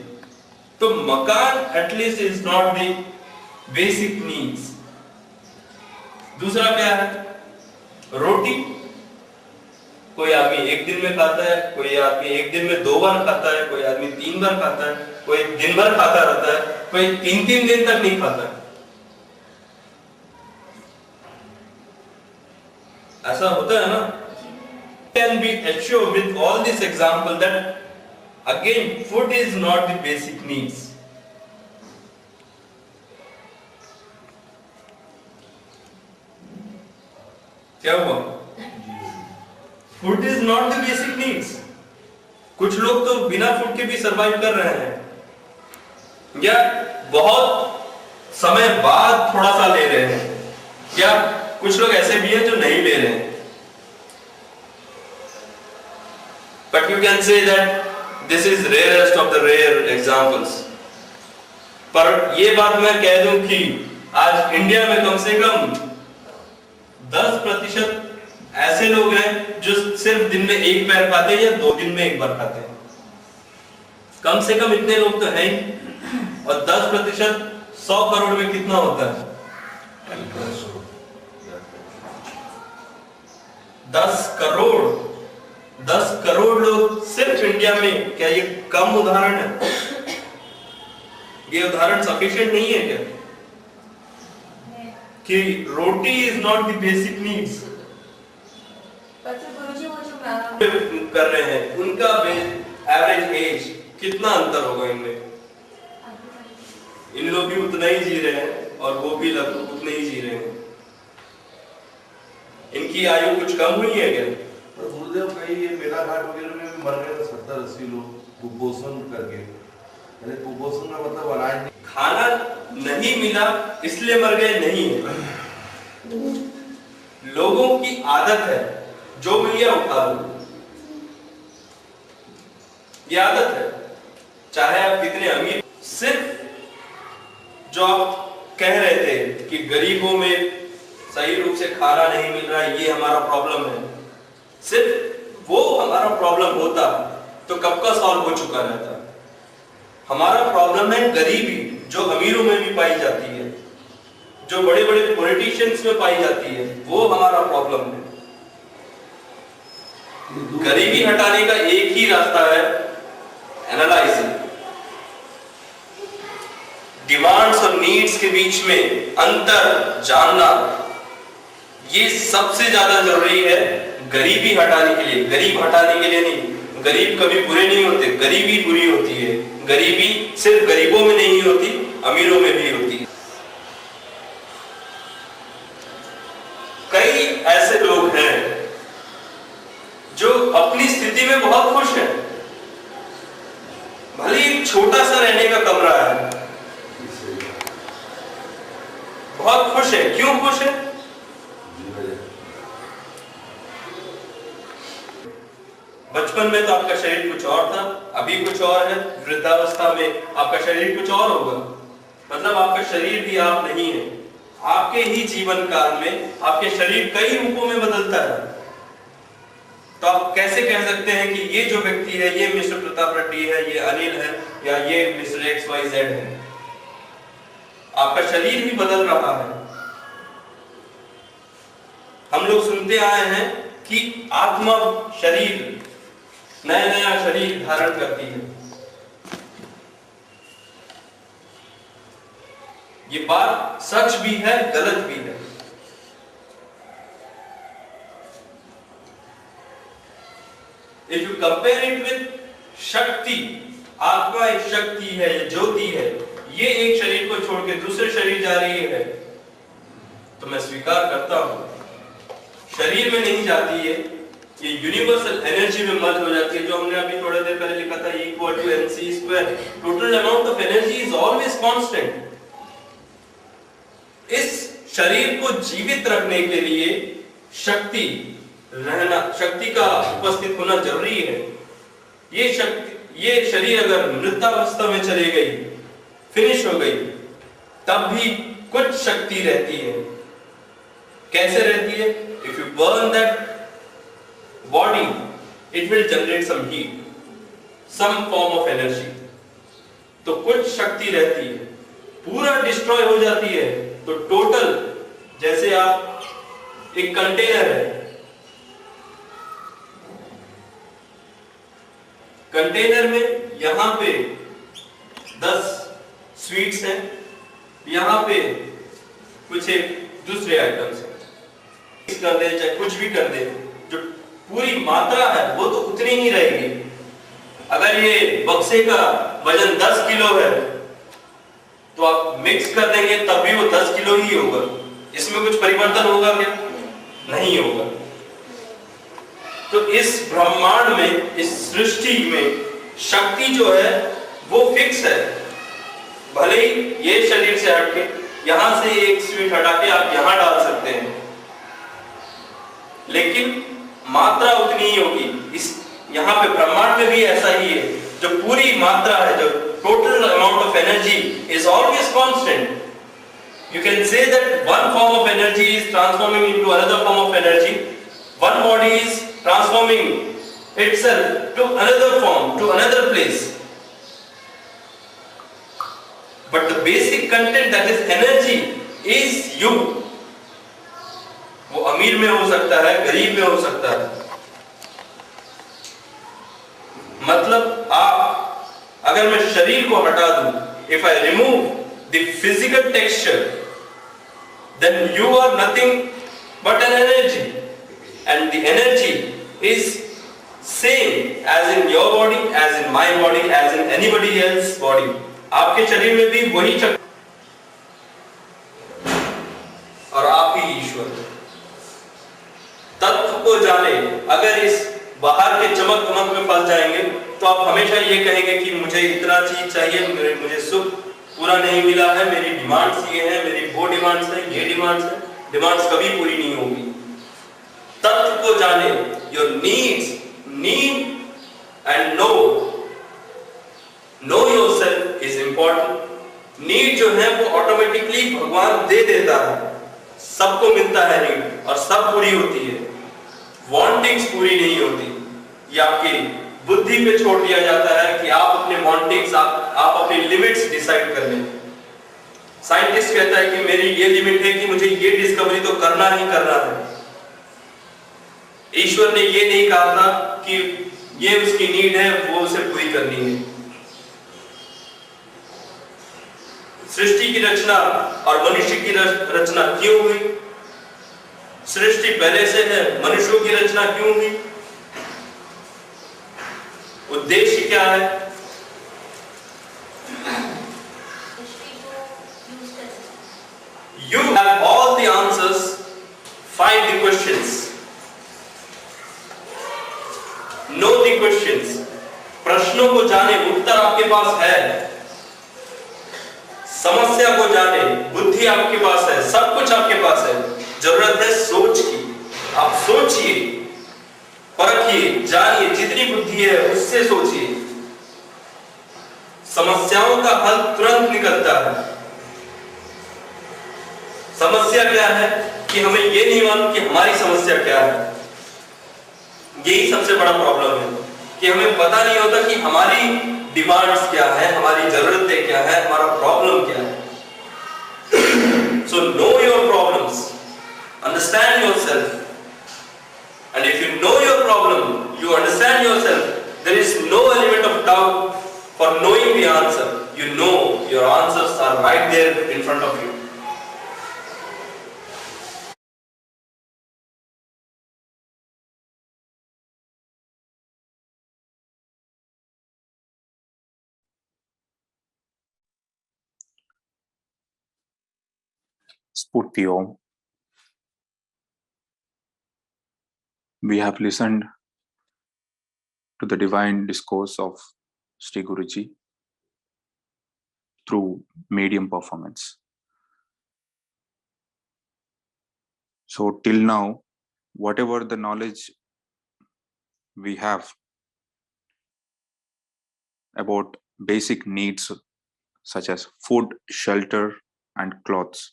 तो मकान at least is not the basic needs. दूसरा क्या है? रोटी। कोई आदमी 1 दिन में खाता है, कोई आदमी 1 दिन में 2 बार खाता है, कोई आदमी 3 बार खाता है, कोई दिन भर खाता रहता है, कोई 3-3 दिन तक नहीं खाता है। ऐसा होता है ना? Can be assured with all this example that again food is not the basic needs. क्या हुआ? Food is not the basic needs. कुछ लोग तो बिना फूड के भी सरवाइव कर रहे हैं, या बहुत समय बाद थोड़ा सा ले रहे हैं, या कुछ लोग ऐसे भी हैं जो नहीं ले रहे हैं। But you can say that this is rarest of the rare examples. पर ये बात मैं कह दूं कि आज इंडिया में कम से कम 10% ऐसे लोग हैं जो सिर्फ दिन में 1 बार खाते हैं या 2 दिन में 1 बार खाते हैं। कम से कम इतने लोग तो हैं ही। और 10% 100 करोड़ में कितना होता है? 10 करोड़ लोग सिर्फ इंडिया में। क्या ये कम उदाहरण है? ये उदाहरण सफिशिएंट नहीं है क्या कि roti is not the basic needs? कर रहे हैं, उनका एवरेज एज कितना अंतर होगा इनमें? इन लोग भी उतना ही जी रहे हैं और वो भी लगभग उतने ही जी रहे हैं। इनकी आयु कुछ कम हुई है क्या? गुरुदेव कई ये मेलाघाट वगैरह में भी मर गए 70-80 लोग कुपोषण करके। अरे कुपोषण का मतलब अनाज खाना नहीं मिला इसलिए मर गए नहीं है। लोगों की आदत है जो मिल गया उठा लो, ये आदत है। चाहे आप कितने अमीर, सिर्फ जो आप कह रहे थे कि गरीबों में सही रूप से खाना नहीं मिल रहा है, ये हमारा प्रॉब्लम है, सिर्फ वो हमारा प्रॉब्लम होता तो कब का सॉल्व हो चुका रहता। हमारा प्रॉब्लम है गरीबी, जो अमीरों में भी पाई जाती है, जो बड़े बड़े पॉलिटिशियंस में पाई जाती है, वो हमारा प्रॉब्लम है। गरीबी हटाने का एक ही रास्ता है, एनालाइजिंग। डिमांड्स और नीड्स के बीच में अंतर जानना, ये सबसे ज्यादा जरूरी है गरीबी हटाने के लिए। गरीब हटाने के लिए नहीं, गरीब कभी बुरे नहीं होते, गरीबी बुरी होती है। गरीबी सिर्फ गरीबों में नहीं होती, अमीरों में भी होती है। कई ऐसे लोग हैं जो अपनी स्थिति में बहुत खुश हैं, भले एक छोटा सा रहने का कमरा है, बहुत खुश है। क्यों खुश है? बचपन में तो आपका शरीर कुछ और था, अभी कुछ और है, वृद्धावस्था में आपका शरीर कुछ और होगा। मतलब आपका शरीर भी आप नहीं है। आपके ही जीवन काल में आपके शरीर कई रूपों में बदलता है। तो आप कैसे कह सकते हैं कि ये जो व्यक्ति है ये मिस्टर प्रताप रेड्डी है, ये अनिल है, या ये मिस्टर XYZ है? आपका शरीर भी बदल रहा है। हम लोग सुनते आए हैं कि आत्मा शरीर नया नया शरीर धारण करती है। ये बात सच भी है, गलत भी है। If you compare it with शक्ति, आत्मा एक शक्ति है, ये ज्योति है, ये एक शरीर को छोड़ के दूसरे शरीर जा रही है, तो मैं स्वीकार करता हूं शरीर में नहीं जाती है, ये यूनिवर्सल एनर्जी में मर्ज हो जाती है, जो हमने अभी थोड़ी देर पहले लिखा था equal to mc square. Total amount of energy is always constant. इस शरीर को जीवित रखने के लिए शक्ति रहना, शक्ति का उपस्थित होना जरूरी है। ये शरीर अगर मृतावस्था में चली गई, फिनिश हो गई, तब भी कुछ शक्ति रहती है। कैसे रहती है? If you burn that body, it will generate some heat, some form of energy. तो कुछ शक्ति रहती है। पूरा डिस्ट्रॉय हो जाती है तो टोटल, जैसे आप एक कंटेनर है, कंटेनर में यहां पे 10 स्वीट्स हैं, यहां पे कुछ एक दूसरे आइटम्स हैं, मिक्स कर दे चाहे कुछ भी कर दे, जो पूरी मात्रा है वो तो उतनी ही रहेगी। अगर ये बक्से का वजन 10 किलो है तो आप मिक्स कर देंगे तब भी वो 10 किलो ही होगा। इसमें कुछ परिवर्तन होगा क्या? नहीं होगा। तो इस ब्रह्मांड में, इस सृष्टि में शक्ति जो है वो फिक्स है। भले ही ये शरीर से हटके यहां से एक स्वीट हटा के आप यहां डाल सकते हैं, लेकिन मात्रा उतनी ही होगी। इस यहाँ पे ब्रह्मांड में भी ऐसा ही है, जो पूरी मात्रा है, जो total amount of energy is always constant. You can say that one form of energy is transforming into another form of energy, one body is transforming itself to another form, to another place, but the basic content that is energy is you. वो अमीर में हो सकता है, गरीब में हो सकता है। मतलब अगर मैं शरीर को हटा दूं, if I remove the physical texture, then you are nothing but an energy, and the energy is same as in your body, as in my body, as in anybody else body. आपके शरीर में भी वही शक्ति, और आप ही ईश्वर। तत्व को जाने, अगर इस बाहर के चमक धमक में फंस जाएंगे तो आप हमेशा ये कहेंगे कि मुझे इतना चीज चाहिए, मुझे सुख पूरा नहीं मिला है, मेरी डिमांड्स ये है, मेरी वो डिमांड्स है, ये डिमांड्स है। डिमांड्स कभी पूरी नहीं होगी। तत्व को जाने, your needs, need and no yourself is important. Need जो है वो ऑटोमेटिकली भगवान दे देता है, सबको मिलता है नीड, और सब पूरी होती है। वांटिंग्स पूरी नहीं होती, ये आपकी बुद्धि पे छोड़ दिया जाता है कि आप अपने वांटिंग्स, आप अपनी लिमिट्स डिसाइड कर लें। साइंटिस्ट कहता है कि मेरी ये लिमिट है कि मुझे ये डिस्कवरी तो करना ही करना है। ईश्वर ने ये नहीं कहा था कि ये उसकी नीड है, वो उसे पूरी करनी है। सृष्टि की रचना और मनुष्य की रचना क्यों हुई? सृष्टि पहले से है, मनुष्यों की रचना क्यों हुई? उद्देश्य क्या है? You have all the answers, find the questions. Know the questions. प्रश्नों को जाने, उत्तर आपके पास है। समस्या को जाने, बुद्धि आपके पास है, सब कुछ आपके पास है। जरूरत है सोच की। आप सोचिए, परखिए, जानिए, जितनी बुद्धि है उससे सोचिए। समस्याओं का हल तुरंत निकलता है। समस्या क्या है कि हमें ये नहीं मालूम कि हमारी समस्या क्या है। यही सबसे बड़ा प्रॉब्लम है कि हमें पता नहीं होता कि हमारी डिमांड्स क्या है, हमारी जरूरतें क्या है, हमारा प्रॉब्लम क्या है। So know your problems, understand yourself, and if you know your problem, you understand yourself, there is no element of doubt for knowing the answer. You know your answers are right there in front of you. Sphoorthi Oum. We have listened to the divine discourse of Sri Guruji through medium performance. So till now, whatever the knowledge we have about basic needs such as food, shelter, and clothes,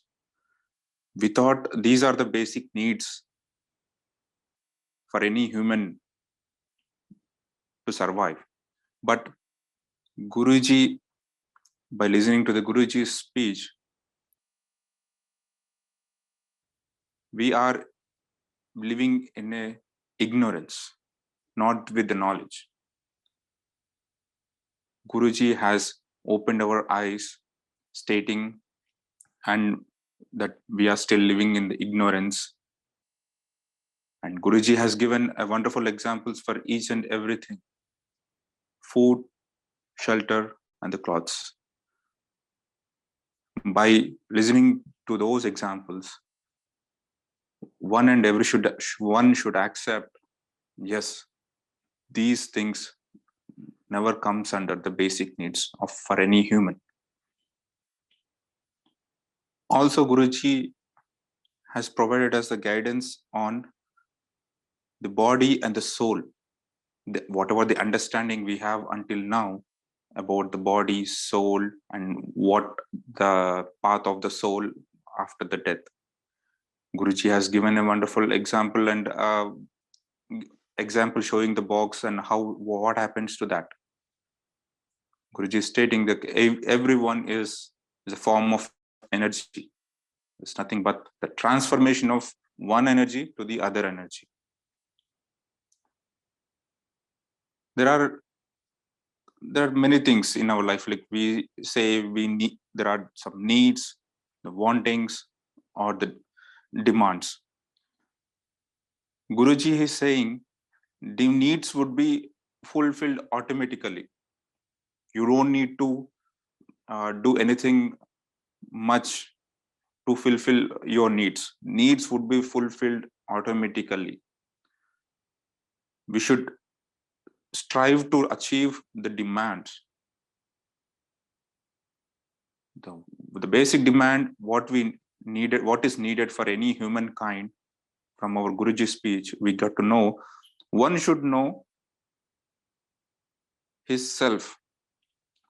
we thought these are the basic needs for any human to survive. But Guruji, by listening to the Guruji's speech, we are living in a ignorance, not with the knowledge. Guruji has opened our eyes, stating and that we are still living in the ignorance. And Guruji has given a wonderful examples for each and everything: food, shelter, and the clothes. By listening to those examples, one should accept, yes, these things never comes under the basic needs of for any human. Also, Guruji has provided us the guidance on the body and the soul. Whatever the understanding we have until now about the body, soul, and what the path of the soul after the death, Guruji has given a wonderful example and example showing the box and what happens to that. Guruji is stating that everyone is a form of energy. It's nothing but the transformation of one energy to the other energy. There are many things in our life, like we say we need, there are some needs, the wantings, or the demands. Guruji is saying the needs would be fulfilled automatically. You don't need to do anything much to fulfill your needs. Needs would be fulfilled automatically. We should strive to achieve the demands. The basic demand, what is needed for any humankind, from our Guruji speech, we got to know, one should know his self.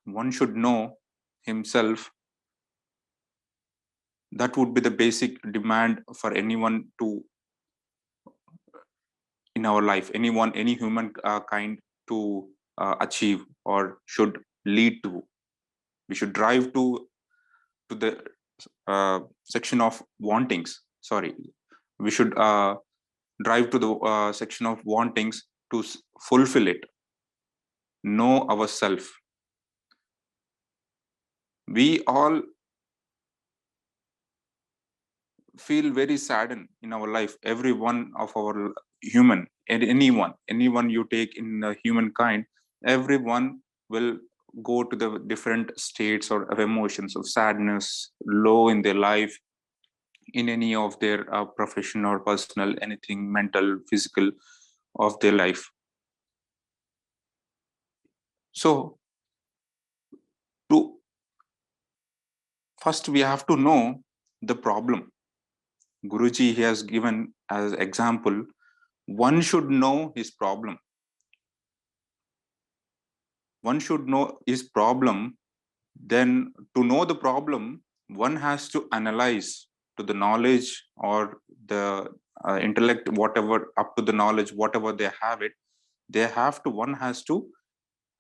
One should know himself. That would be the basic demand for anyone to, in our life, any human kind to achieve or should lead to. We should drive to the section of wantings. Sorry, we should drive to the section of wantings to fulfill it. Know ourself. We all feel very saddened in our life. Every one of our human, and anyone you take in the humankind, everyone will go to the different states or of emotions of sadness, low in their life, in any of their profession or personal, anything mental, physical of their life. So first we have to know the problem. Guruji has given as example, one should know his problem. One should know his problem. Then to know the problem, one has to analyze to the knowledge or the intellect, whatever, up to the knowledge, whatever they have it, one has to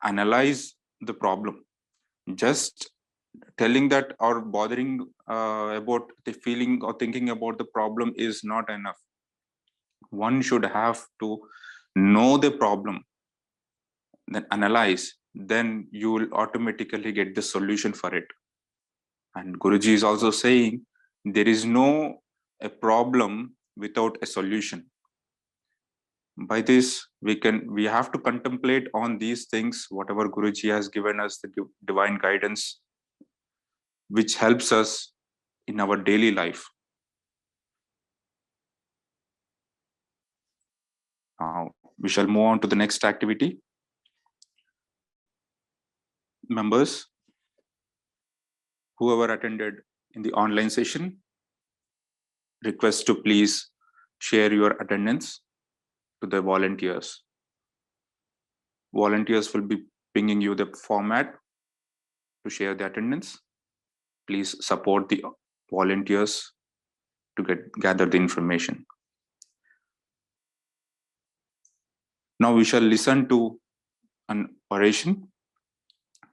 analyze the problem. Just telling that or bothering about the feeling or thinking about the problem is not enough. One should have to know the problem, then analyze, then you will automatically get the solution for it. And Guruji is also saying there is no a problem without a solution. By this, we have to contemplate on these things, whatever Guruji has given us, the divine guidance, which helps us in our daily life. Now we shall move on to the next activity. Members, whoever attended in the online session, request to please share your attendance to the volunteers. Volunteers will be pinging you the format to share the attendance. Please support the volunteers to gather the information. Now we shall listen to an oration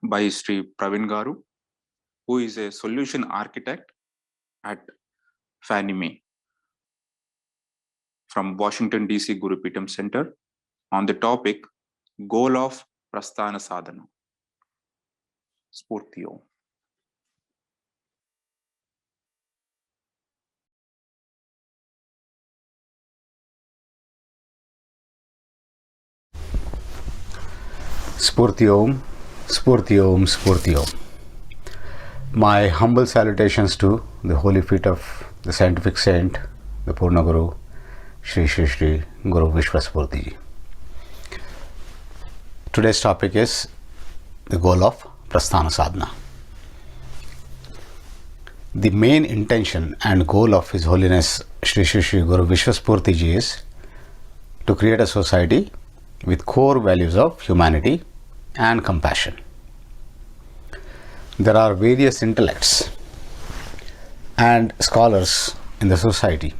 by Sri Pravin Garu, who is a solution architect at Fannie Mae from Washington DC Guru Peetham Center on the topic Goal of Prasthana Sadhana. Sphoorthi Oum. Sphoorthi Oum, Sphoorthi Oum, Sphoorthi Oum. My humble salutations to the holy feet of the scientific saint, the Purna Guru, Shri Shri Shri Guru ViswaSphoorthi. Today's topic is the goal of Prasthana Sadhana. The main intention and goal of His Holiness Shri Shri Shri Guru ViswaSphoorthi Ji is to create a society with core values of humanity and compassion. There are various intellects and scholars in the society,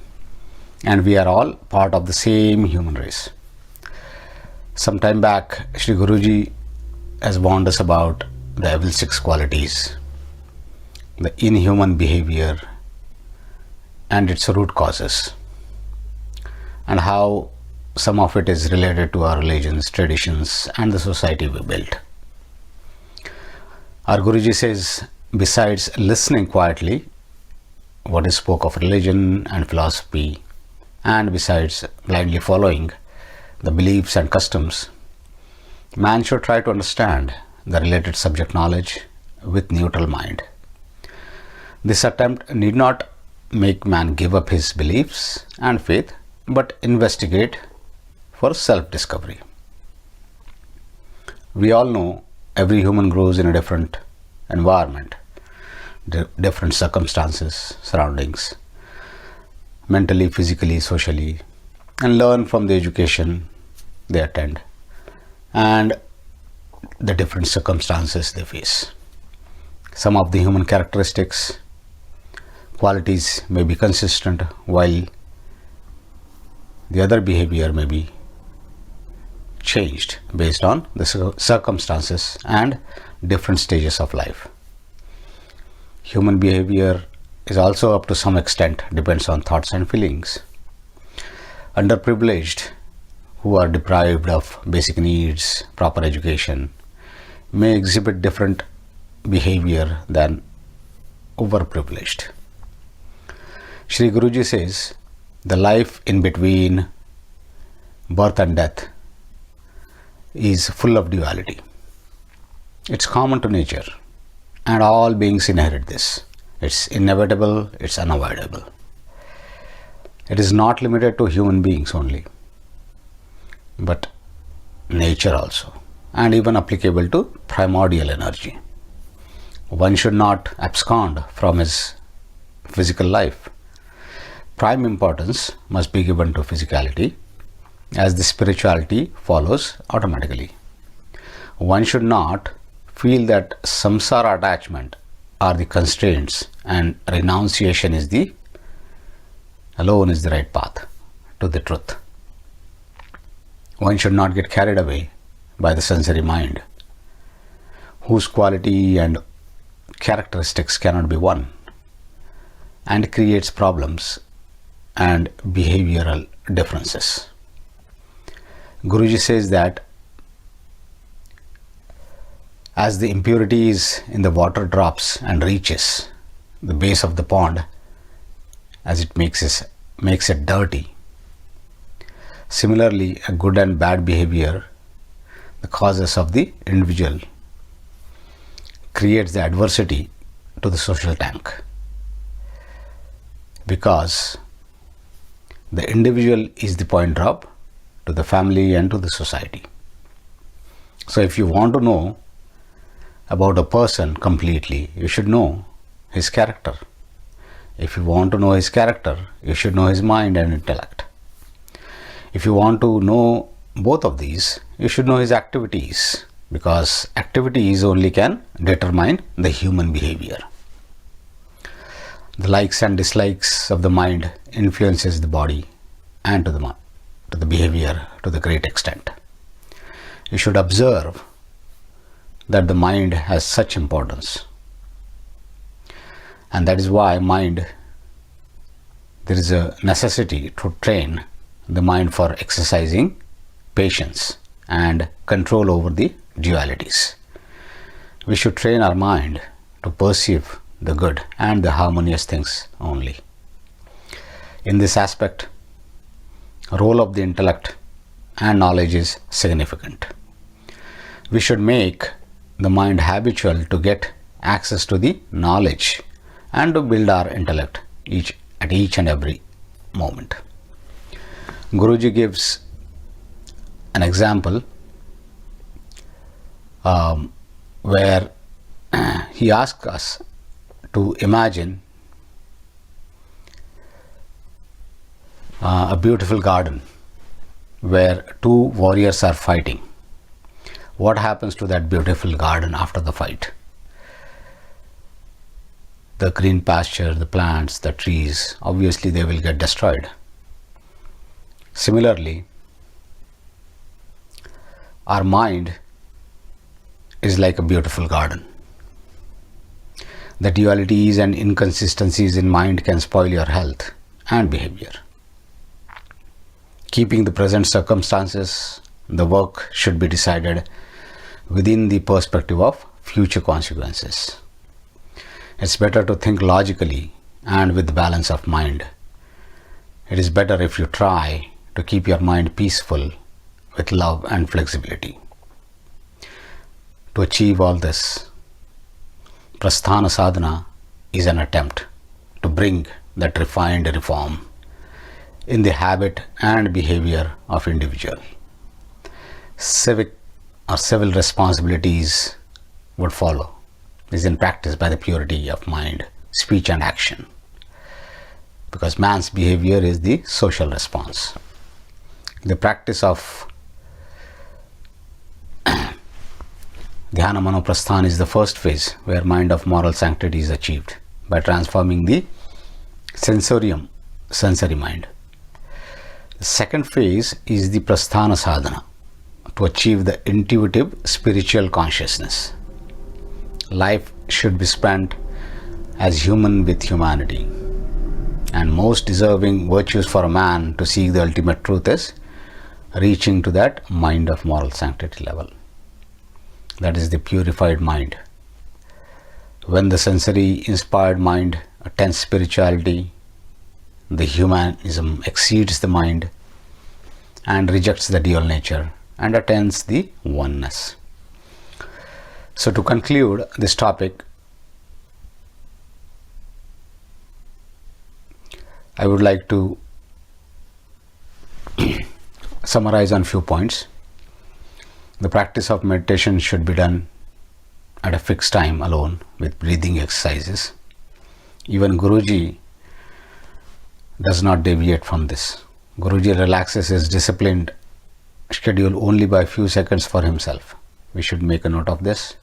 and we are all part of the same human race. Some time back, Shri Guruji has warned us about the evil six qualities, the inhuman behavior and its root causes, and how some of it is related to our religions, traditions, and the society we built. Our Guruji says, besides listening quietly what is spoke of religion and philosophy, and besides blindly following the beliefs and customs, man should try to understand the related subject knowledge with neutral mind. This attempt need not make man give up his beliefs and faith, but investigate for self-discovery. We all know every human grows in a different environment, different circumstances, surroundings, mentally, physically, socially, and learn from the education they attend and the different circumstances they face. Some of the human characteristics, qualities may be consistent, while the other behavior may be changed based on the circumstances and different stages of life. Human behavior is also up to some extent depends on thoughts and feelings. Underprivileged, who are deprived of basic needs, proper education, may exhibit different behavior than overprivileged. Shri Guruji says, the life in between birth and death is full of duality. It's common to nature, and all beings inherit this. It's inevitable, it's unavoidable. It is not limited to human beings only, but nature also, and even applicable to primordial energy. One should not abscond from his physical life. Prime importance must be given to physicality, as the spirituality follows automatically. One should not feel that samsara attachment are the constraints and renunciation alone is the right path to the truth. One should not get carried away by the sensory mind, whose quality and characteristics cannot be won, and creates problems and behavioral differences. Guruji says that as the impurities in the water drops and reaches the base of the pond, as it makes it dirty, similarly a good and bad behavior, the causes of the individual, creates the adversity to the social tank, because the individual is the point drop to the family, and to the society. So if you want to know about a person completely, you should know his character. If you want to know his character, you should know his mind and intellect. If you want to know both of these, you should know his activities, because activities only can determine the human behavior. The likes and dislikes of the mind influences the body and to the behavior to the great extent. You should observe that the mind has such importance. And that is why there is a necessity to train the mind for exercising patience and control over the dualities. We should train our mind to perceive the good and the harmonious things only. In this aspect, role of the intellect and knowledge is significant. We should make the mind habitual to get access to the knowledge and to build our intellect at each and every moment. Guruji gives an example where he asks us to imagine a beautiful garden where two warriors are fighting. What happens to that beautiful garden after the fight? The green pasture, the plants, the trees, obviously they will get destroyed. Similarly, our mind is like a beautiful garden. The dualities and inconsistencies in mind can spoil your health and behavior. Keeping the present circumstances, the work should be decided within the perspective of future consequences. It's better to think logically and with balance of mind. It is better if you try to keep your mind peaceful with love and flexibility. To achieve all this, Prasthana Sadhana is an attempt to bring that refined reform in the habit and behavior of individual. Civic or civil responsibilities would follow. Is in practice by the purity of mind, speech and action. Because man's behavior is the social response. The practice of Dhyana Manoprasthan is the first phase where mind of moral sanctity is achieved by transforming the sensory mind. The second phase is the Prasthana Sadhana to achieve the intuitive spiritual consciousness. Life should be spent as human with humanity. And most deserving virtues for a man to seek the ultimate truth is reaching to that mind of moral sanctity level. That is the purified mind. When the sensory inspired mind attains spirituality, the humanism exceeds the mind and rejects the dual nature and attains the oneness. So to conclude this topic, I would like to summarize on few points. The practice of meditation should be done at a fixed time alone with breathing exercises. Even Guruji does not deviate from this. Guruji relaxes his disciplined schedule only by a few seconds for himself. We should make a note of this.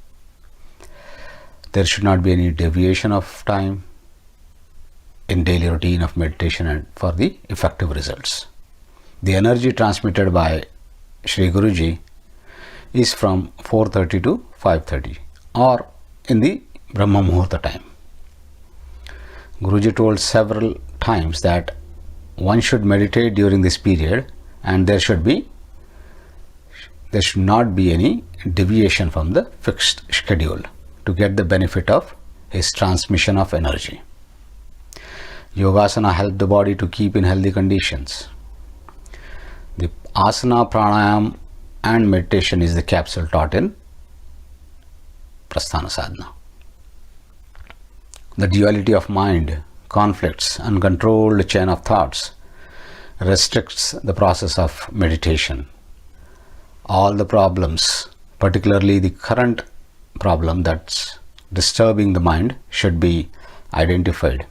There should not be any deviation of time in daily routine of meditation and for the effective results. The energy transmitted by Sri Guruji is from 4:30 to 5:30 or in the Brahma Muhurta time. Guruji told several times that one should meditate during this period and there should not be any deviation from the fixed schedule to get the benefit of his transmission of energy. Yogasana help the body to keep in healthy conditions. The asana, pranayama and meditation is the capsule taught in Prasthana Sadhana. The duality of mind, conflicts, uncontrolled chain of thoughts restricts the process of meditation. All the problems, particularly the current problem that's disturbing the mind, should be identified.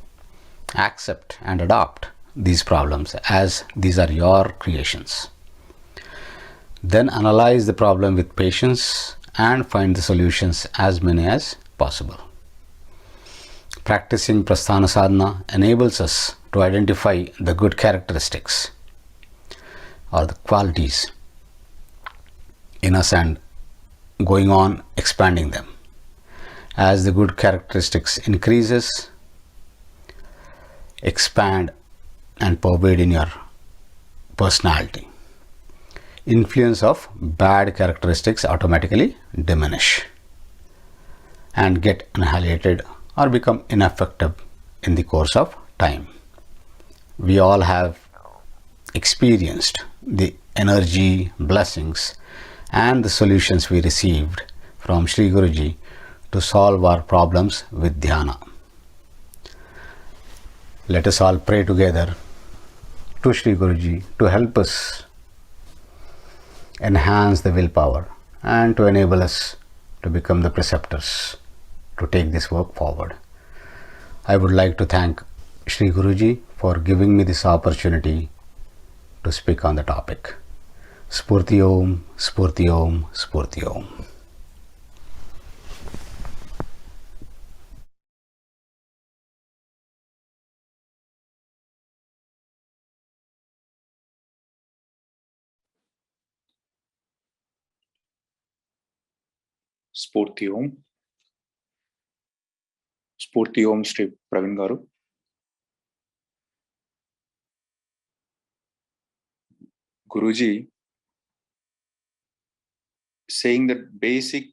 Accept and adopt these problems as these are your creations. Then analyze the problem with patience and find the solutions, as many as possible. Practicing Prasthana Sadhana enables us to identify the good characteristics or the qualities in us and going on expanding them. As the good characteristics increases, expand and pervade in your personality. Influence of bad characteristics automatically diminish and get annihilated or become ineffective in the course of time. We all have experienced the energy, blessings and the solutions we received from Sri Guruji to solve our problems with dhyana. Let us all pray together to Sri Guruji to help us enhance the willpower and to enable us to become the preceptors to take this work forward. I would like to thank Sri Guruji for giving me this opportunity to speak on the topic. Sphoorthi Oum, Sphoorthi Oum, Sphoorthi Oum. Sphoorthi Oum. Sphoorthi Oum, Sri Pravin Garu. Guruji saying that basic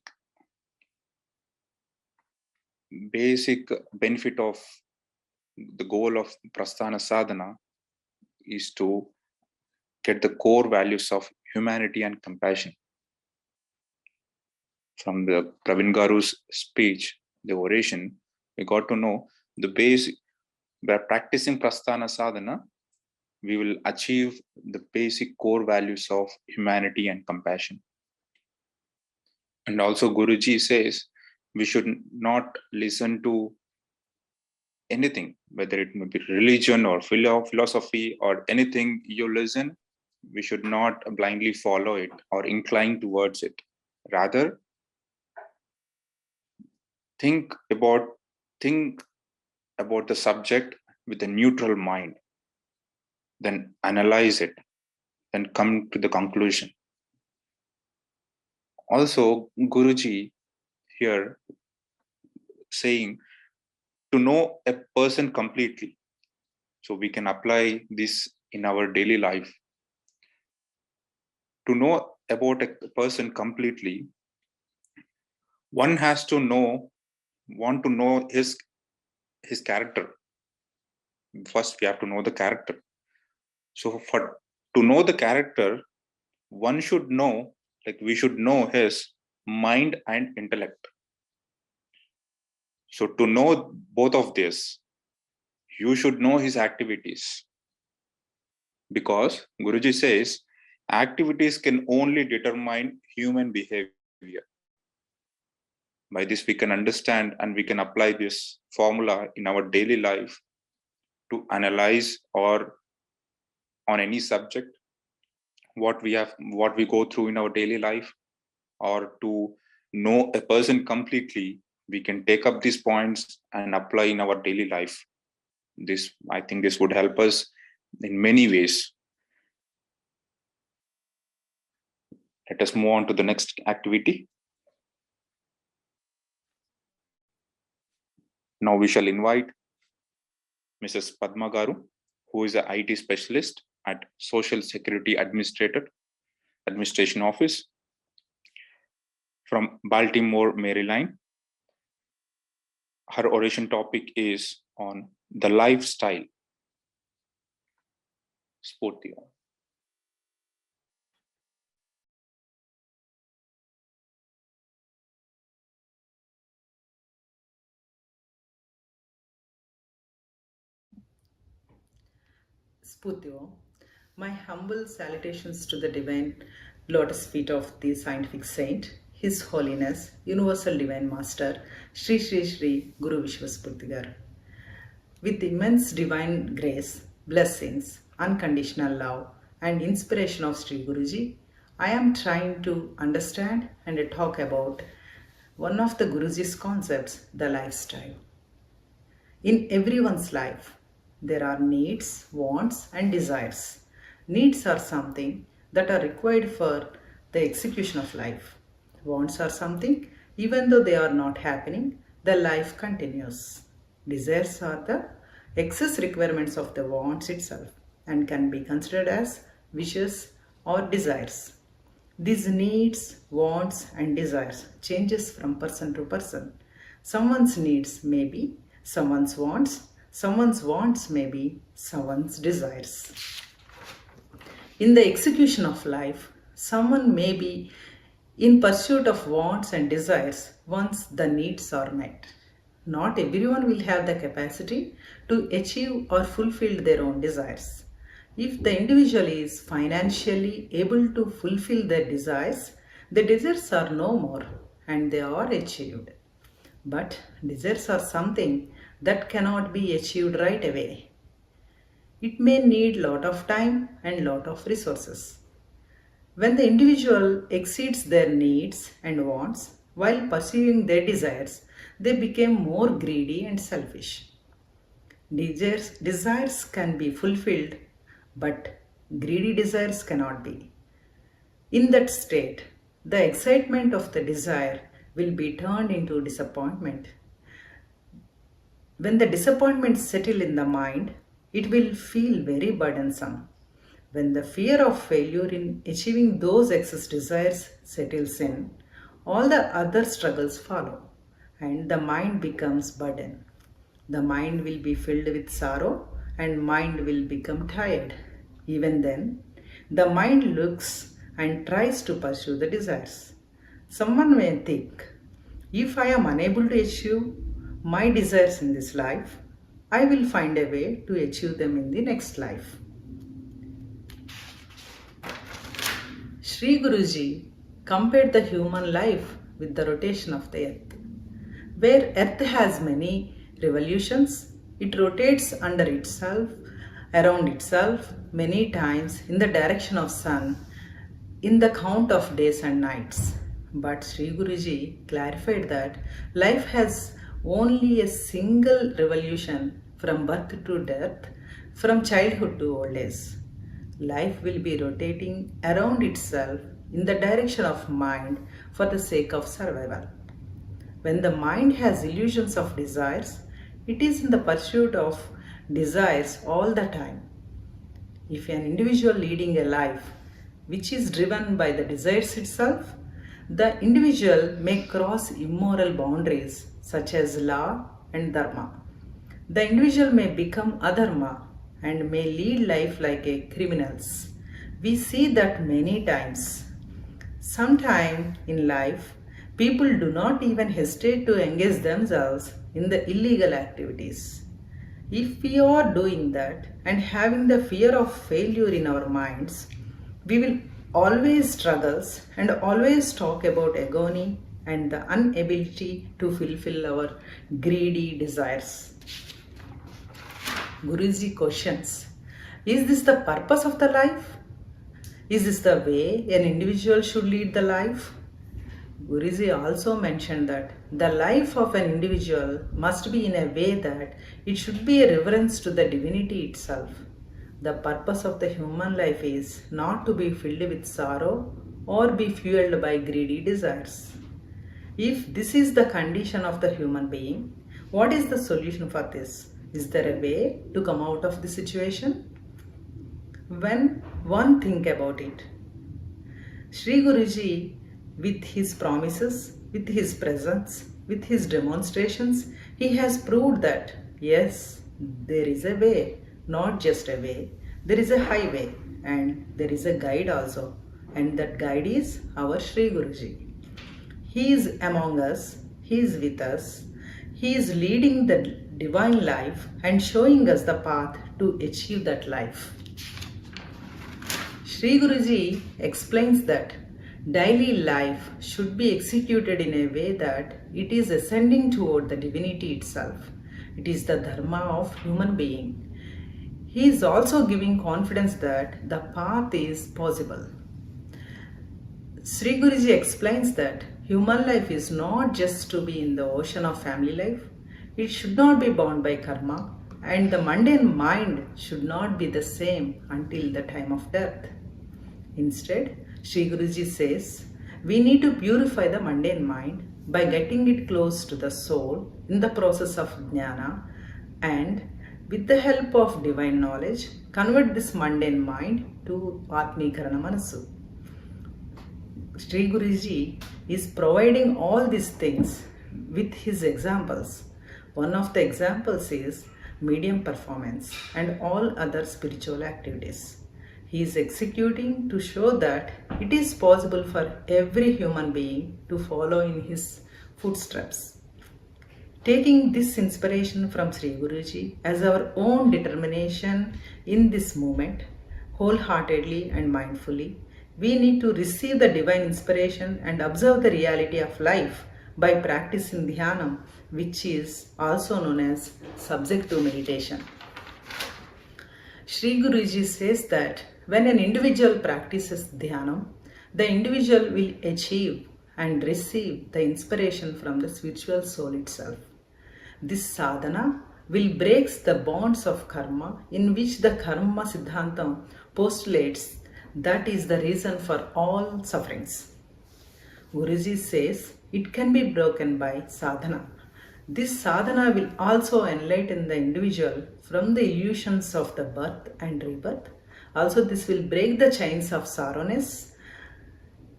benefit of the goal of Prasthana Sadhana is to get the core values of humanity and compassion. From the Pravin Garu's speech, the oration, we got to know the basic. By practicing Prasthana Sadhana, we will achieve the basic core values of humanity and compassion. And also Guruji says we should not listen to anything, whether it may be religion or philosophy or anything you listen, we should not blindly follow it or incline towards it. Rather, think about the subject with a neutral mind, then analyze it, then come to the conclusion. Also, Guruji here saying to know a person completely. So we can apply this in our daily life. To know about a person completely, one has to want to know his character. First, we have to know the character. So to know the character, one should know, we should know his mind and intellect. So to know both of this, you should know his activities. Because Guruji says, activities can only determine human behavior. By this, we can understand and we can apply this formula in our daily life to analyze or on any subject, what we go through in our daily life, or to know a person completely, we can take up these points and apply in our daily life. I think this would help us in many ways. Let us move on to the next activity. Now we shall invite Mrs. Padma Garu, who is an IT specialist at Social Security Administration Office from Baltimore, Maryland. Her oration topic is on the lifestyle. Sphoorthi Oum. Sphoorthi Oum. My humble salutations to the divine lotus feet of the scientific saint, His Holiness, Universal Divine Master, Sri Sri Sri Guru ViswaSphoorthi garu. With immense divine grace, blessings, unconditional love, and inspiration of Sri Guruji, I am trying to understand and talk about one of the Guruji's concepts, the lifestyle. In everyone's life, there are needs, wants, and desires. Needs are something that are required for the execution of life. Wants are something, even though they are not happening, the life continues. Desires are the excess requirements of the wants itself and can be considered as wishes or desires. These needs, wants, and desires changes from person to person. Someone's needs may be someone's wants may be someone's desires. In the execution of life, someone may be in pursuit of wants and desires once the needs are met. Not everyone will have the capacity to achieve or fulfill their own desires. If the individual is financially able to fulfill their desires, the desires are no more and they are achieved. But desires are something that cannot be achieved right away. It may need lot of time and lot of resources. When the individual exceeds their needs and wants while pursuing their desires, they become more greedy and selfish. Desires can be fulfilled, but greedy desires cannot be. In that state, the excitement of the desire will be turned into disappointment. When the disappointment settles in the mind, it will feel very burdensome. When the fear of failure in achieving those excess desires settles in, all the other struggles follow and the mind becomes burdened. The mind will be filled with sorrow and mind will become tired. Even then, the mind looks and tries to pursue the desires. Someone may think, if I am unable to achieve my desires in this life, I will find a way to achieve them in the next life. Sri Guruji compared the human life with the rotation of the earth. Where earth has many revolutions, it rotates under itself, around itself many times in the direction of sun, in the count of days and nights. But Sri Guruji clarified that life has only a single revolution from birth to death, from childhood to old age. Life will be rotating around itself in the direction of mind for the sake of survival. When the mind has illusions of desires, it is in the pursuit of desires all the time. If an individual leading a life which is driven by the desires itself, the individual may cross immoral boundaries such as law and dharma. The individual may become adharma and may lead life like a criminals. We see that many times. Sometime in life, people do not even hesitate to engage themselves in the illegal activities. If we are doing that and having the fear of failure in our minds, we will always struggle and always talk about agony and the inability to fulfill our greedy desires. Guruji questions, is this the purpose of the life? Is this the way an individual should lead the life? Guruji also mentioned that the life of an individual must be in a way that it should be a reverence to the divinity itself. The purpose of the human life is not to be filled with sorrow or be fueled by greedy desires. If this is the condition of the human being, what is the solution for this? Is there a way to come out of the situation? When one think about it, Sri Guruji, with his promises, with his presence, with his demonstrations, he has proved that yes, there is a way, not just a way, there is a highway and there is a guide also, and that guide is our Sri Guruji. He is among us, he is with us, he is leading the divine life and showing us the path to achieve that life. Sri Guruji explains that daily life should be executed in a way that it is ascending toward the divinity itself. It is the dharma of human being. He is also giving confidence that the path is possible. Sri Guruji explains that human life is not just to be in the ocean of family life. It should not be bound by karma, and the mundane mind should not be the same until the time of death. Instead, Sri Guruji says, we need to purify the mundane mind by getting it close to the soul in the process of jnana, and with the help of divine knowledge, convert this mundane mind to Atmikarana Manasu. Sri Guruji is providing all these things with his examples. One of the examples is medium performance and all other spiritual activities. He is executing to show that it is possible for every human being to follow in his footsteps. Taking this inspiration from Sri Guruji as our own determination in this moment, wholeheartedly and mindfully, we need to receive the divine inspiration and observe the reality of life by practicing dhyana, which is also known as subjective meditation. Sri Guruji says that when an individual practices dhyana, the individual will achieve and receive the inspiration from the spiritual soul itself. This sadhana will break the bonds of karma, in which the karma siddhanta postulates that is the reason for all sufferings. Guruji says it can be broken by sadhana. This sadhana will also enlighten the individual from the illusions of the birth and rebirth. Also, this will break the chains of sorrowness,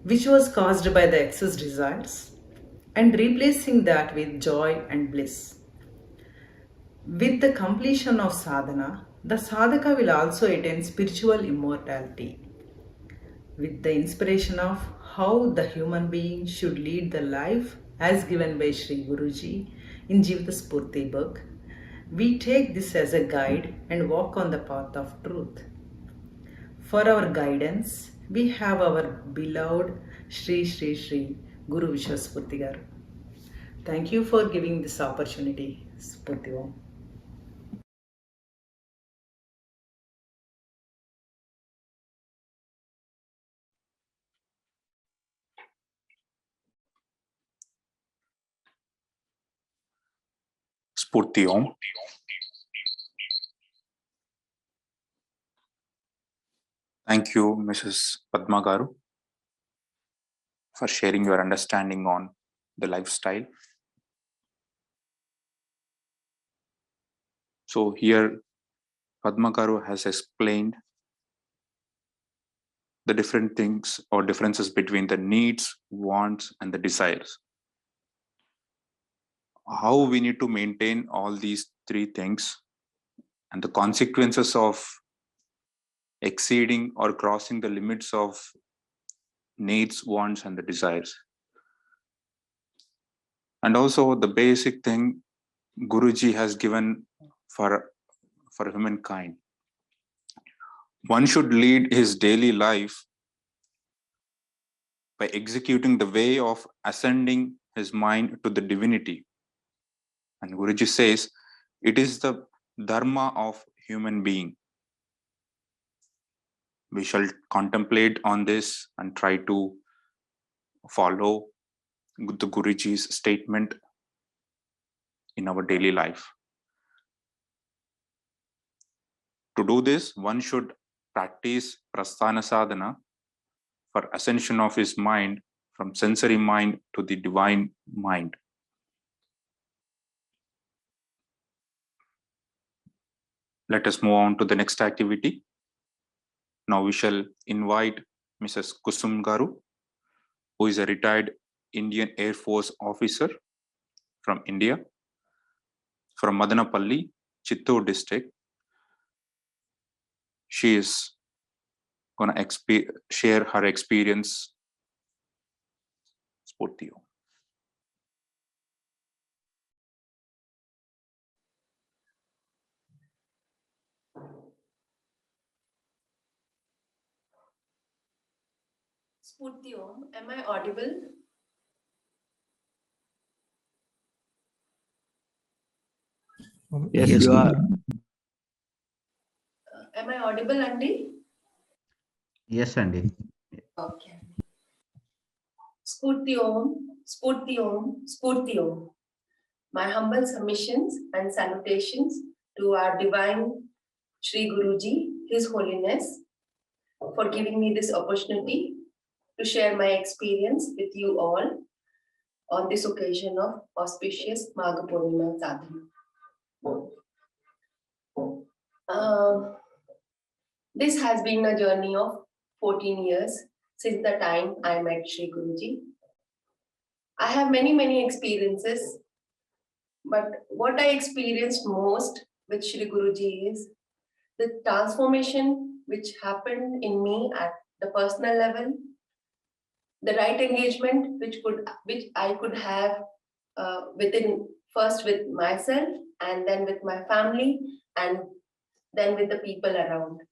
which was caused by the excess desires, and replacing that with joy and bliss. With the completion of sadhana, the sadhaka will also attain spiritual immortality. With the inspiration of how the human being should lead the life as given by Sri Guruji in ViswaSphoorthi book, we take this as a guide and walk on the path of truth. For our guidance, we have our beloved Sri Sri Sri Guru ViswaSphoorthi Garu. Thank you for giving this opportunity. Sphoorthi Oum. Sphoorthi Oum. Thank you, Mrs. Padma Garu, for sharing your understanding on the lifestyle. So here, Padma Garu has explained the different things or differences between the needs, wants, and the desires. How we need to maintain all these three things and the consequences of exceeding or crossing the limits of needs, wants, and the desires. And also the basic thing Guruji has given for humankind. One should lead his daily life by executing the way of ascending his mind to the divinity. And Guruji says, it is the dharma of human being. We shall contemplate on this and try to follow the Guruji's statement in our daily life. To do this, one should practice Prasthana Sadhana for ascension of his mind from sensory mind to the divine mind. Let us move on to the next activity. Now we shall invite Mrs. Kusum Garu, who is a retired Indian Air Force officer from India, from Madanapalli, Chittoor district. She is going to share her experience. Sphoorthi Oum. Sphoorthi Oum, am I audible? Yes, you are. Am I audible, Andy? Yes, Andy. Okay. Sphoorthi Oum, Sphoorthi Oum, Sphoorthi Oum. My humble submissions and salutations to our divine Sri Guruji, His Holiness, for giving me this opportunity to share my experience with you all on this occasion of auspicious Magha Poornima-2022. This has been a journey of 14 years since the time I met Sri Guruji. I have many experiences, but what I experienced most with Sri Guruji is the transformation which happened in me at the personal level, the right engagement which I could have within, first with myself and then with my family and then with the people around.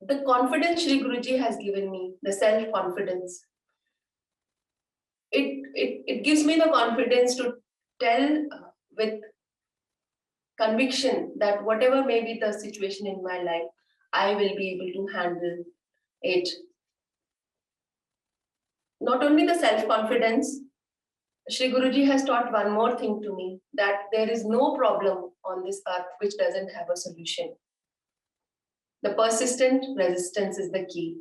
The confidence Sri Guruji has given me, the self-confidence, it gives me the confidence to tell with conviction that whatever may be the situation in my life, I will be able to handle it. Not only the self-confidence, Sri Guruji has taught one more thing to me, that there is no problem on this earth which doesn't have a solution. The persistent resistance is the key.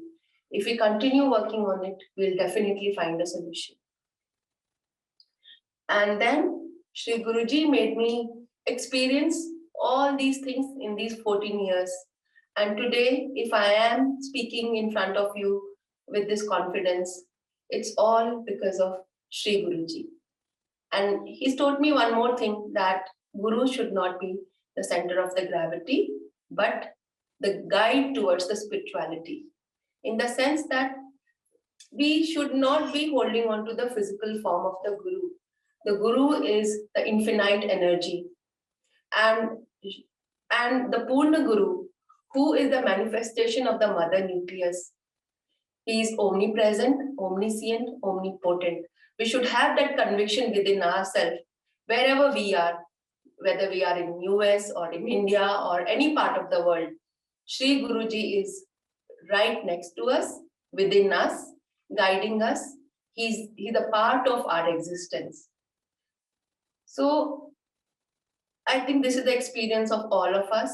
If we continue working on it, we'll definitely find a solution. And then Sri Guruji made me experience all these things in these 14 years. And today, if I am speaking in front of you with this confidence, it's all because of Sri Guruji. And he's taught me one more thing, that Guru should not be the center of the gravity, but the guide towards the spirituality. In the sense that we should not be holding on to the physical form of the Guru. The Guru is the infinite energy. And the Purna Guru, who is the manifestation of the mother nucleus. He is omnipresent, omniscient, omnipotent. We should have that conviction within ourselves, wherever we are, whether we are in US or in India or any part of the world. Sri Guruji is right next to us, within us, guiding us. He's a part of our existence. So I think this is the experience of all of us.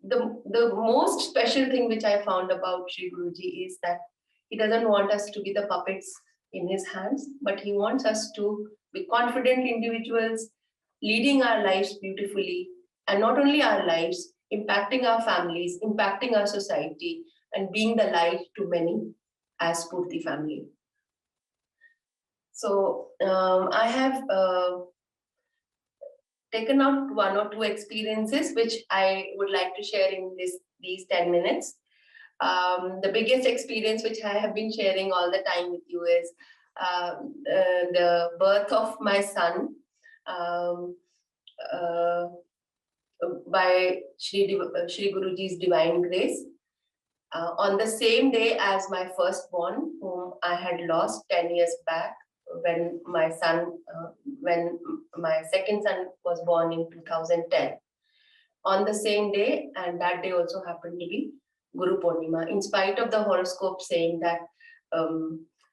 The most special thing which I found about Sri Guruji is that he doesn't want us to be the puppets in his hands, but he wants us to be confident individuals, leading our lives beautifully, and not only our lives, impacting our families, impacting our society, and being the light to many as Sphoorthi family. So I have taken out one or two experiences which I would like to share in these 10 minutes. The biggest experience which I have been sharing all the time with you is the birth of my son by Sri Guruji's divine grace. On the same day as my firstborn, whom I had lost 10 years back, when my second son was born in 2010. On the same day, and that day also happened to be Guru Poornima, in spite of the horoscope saying that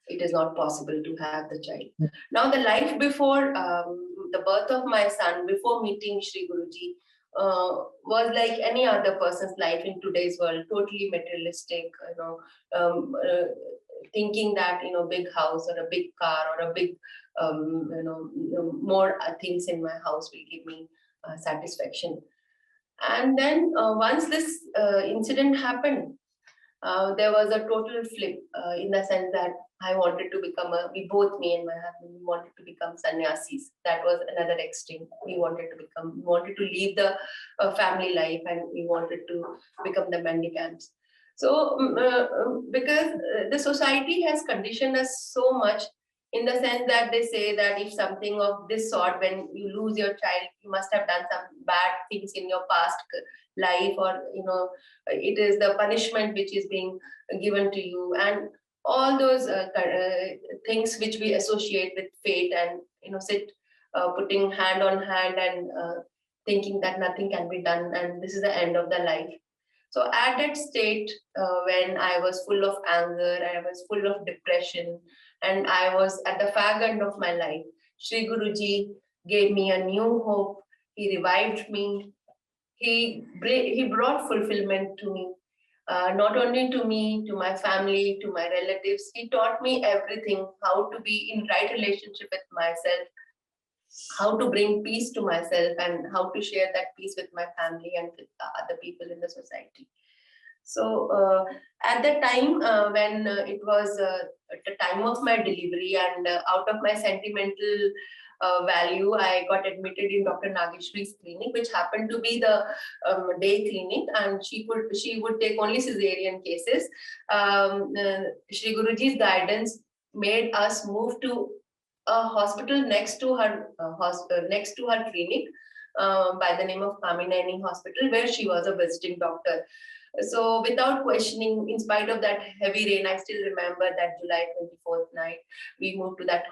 it is not possible to have the child. Now, the life before the birth of my son, before meeting Sri Guruji, was like any other person's life in today's world, totally materialistic, thinking that, big house or a big car or a big, more things in my house will give me satisfaction. And then once this incident happened, there was a total flip in the sense that I wanted to become me and my husband, we wanted to become sannyasis. That was another extreme. We wanted to leave the family life, and we wanted to become the mendicants. So because the society has conditioned us so much in the sense that they say that if something of this sort, when you lose your child, you must have done some bad things in your past life, or it is the punishment which is being given to you, and all those things which we associate with fate, and sit putting hand on hand and thinking that nothing can be done and this is the end of the life. So at that state, when I was full of anger, I was full of depression, and I was at the fag end of my life, Sri Guruji gave me a new hope. He revived me. He brought fulfillment to me, not only to me, to my family, to my relatives. He taught me everything, how to be in right relationship with myself, how to bring peace to myself, and how to share that peace with my family and with other people in the society. So at that time, when it was at the time of my delivery, and out of my sentimental value, I got admitted in Dr. Nageshwari's clinic, which happened to be the day clinic, and she would take only cesarean cases. Shri Guruji's guidance made us move to a hospital next to her clinic, by the name of Kamineni Hospital, where she was a visiting doctor. So without questioning, in spite of that heavy rain, I still remember that July 24th night, we moved to that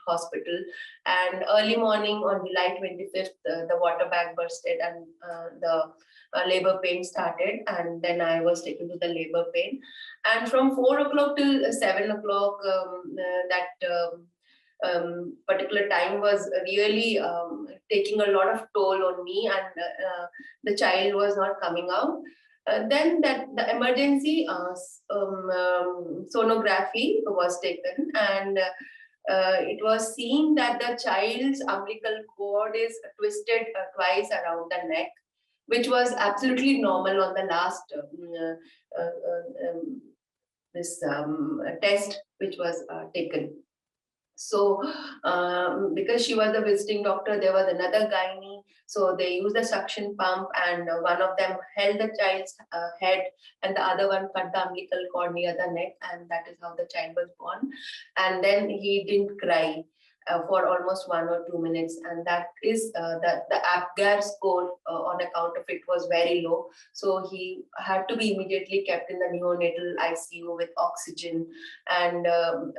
hospital. And early morning on July 25th, the water bag bursted, and the labor pain started. And then I was taken to the labor pain. And from 4 o'clock till 7 o'clock, particular time was really taking a lot of toll on me, and the child was not coming out. Then the emergency sonography was taken, and it was seen that the child's umbilical cord is twisted twice around the neck, which was absolutely normal on the last test which was taken. So because she was the visiting doctor, there was another gynae. So they used a suction pump, and one of them held the child's head, and the other one cut the umbilical cord near the neck, and that is how the child was born. And then he didn't cry for almost 1 or 2 minutes, and that is the Apgar score on account of it was very low. So he had to be immediately kept in the neonatal ICU with oxygen and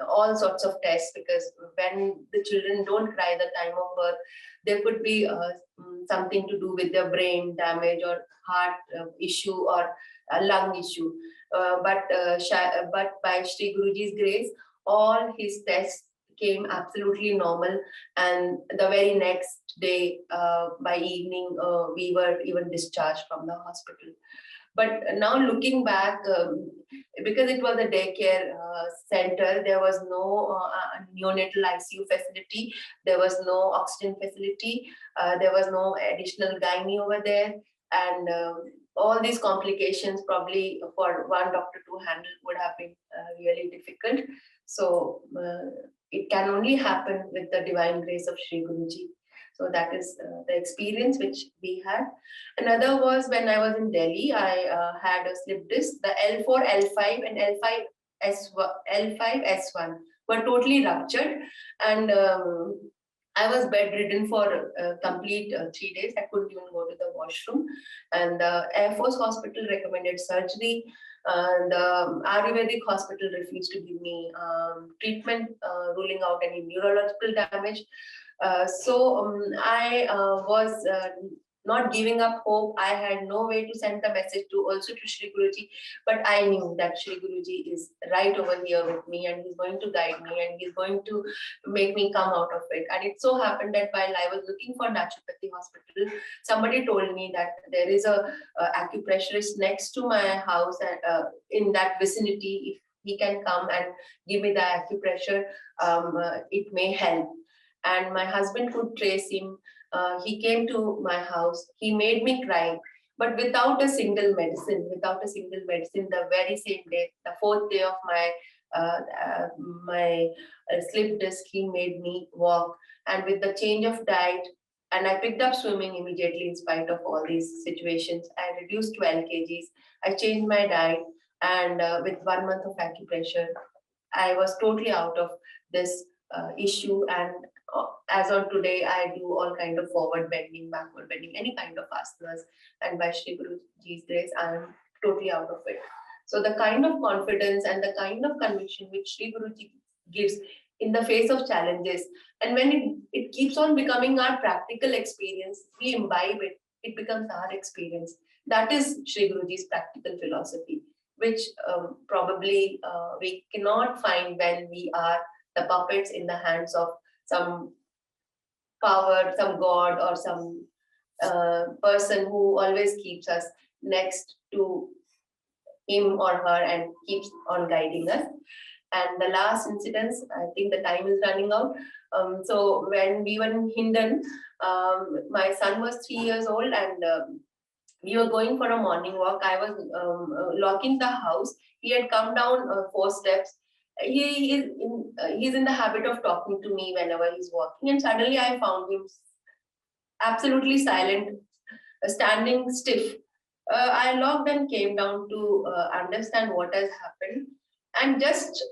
all sorts of tests, because when the children don't cry at the time of birth, there could be something to do with their brain damage or heart issue or a lung issue. But by Sri Guruji's grace, all his tests came absolutely normal, and the very next day by evening we were even discharged from the hospital. But now looking back, because it was a daycare center, there was no neonatal ICU facility, there was no oxygen facility, there was no additional gynae over there, and all these complications probably for one doctor to handle would have been really difficult. So it can only happen with the divine grace of Sri Guruji. So that is the experience which we had. Another was when I was in Delhi, I had a slip disc. The L4, L5 and L5S1 were totally ruptured, and I was bedridden for complete 3 days. I couldn't even go to the washroom, and the Air Force Hospital recommended surgery. The Ayurvedic hospital refused to give me treatment, ruling out any neurological damage. So I was not giving up hope. I had no way to send the message to Sri Guruji, but I knew that Sri Guruji is right over here with me, and he's going to guide me, and he's going to make me come out of it. And it so happened that while I was looking for naturopathy hospital, somebody told me that there is a acupressurist next to my house, and in that vicinity, if he can come and give me the acupressure, it may help. And my husband could trace him. He came to my house. He made me cry, but without a single medicine. The very same day, the 4th day of my slip disc, he made me walk. And with the change of diet, and I picked up swimming immediately in spite of all these situations. I reduced 12 kgs. I changed my diet, and with 1 month of acupressure, I was totally out of this issue, and as on today, I do all kind of forward bending, backward bending, any kind of asanas, and by Shri Guruji's grace, I am totally out of it. So the kind of confidence and the kind of conviction which Shri Guruji gives in the face of challenges, and when it keeps on becoming our practical experience, we imbibe it, it becomes our experience. That is Shri Guruji's practical philosophy, which probably we cannot find when we are the puppets in the hands of some power, some god, or some person who always keeps us next to him or her and keeps on guiding us. And the last incident, I think the time is running out. So when we were in Hindon, my son was 3 years old, and we were going for a morning walk. I was locking the house. He had come down 4 steps. He's in the habit of talking to me whenever he's walking, and suddenly I found him absolutely silent, standing stiff. I locked and came down to understand what has happened, and just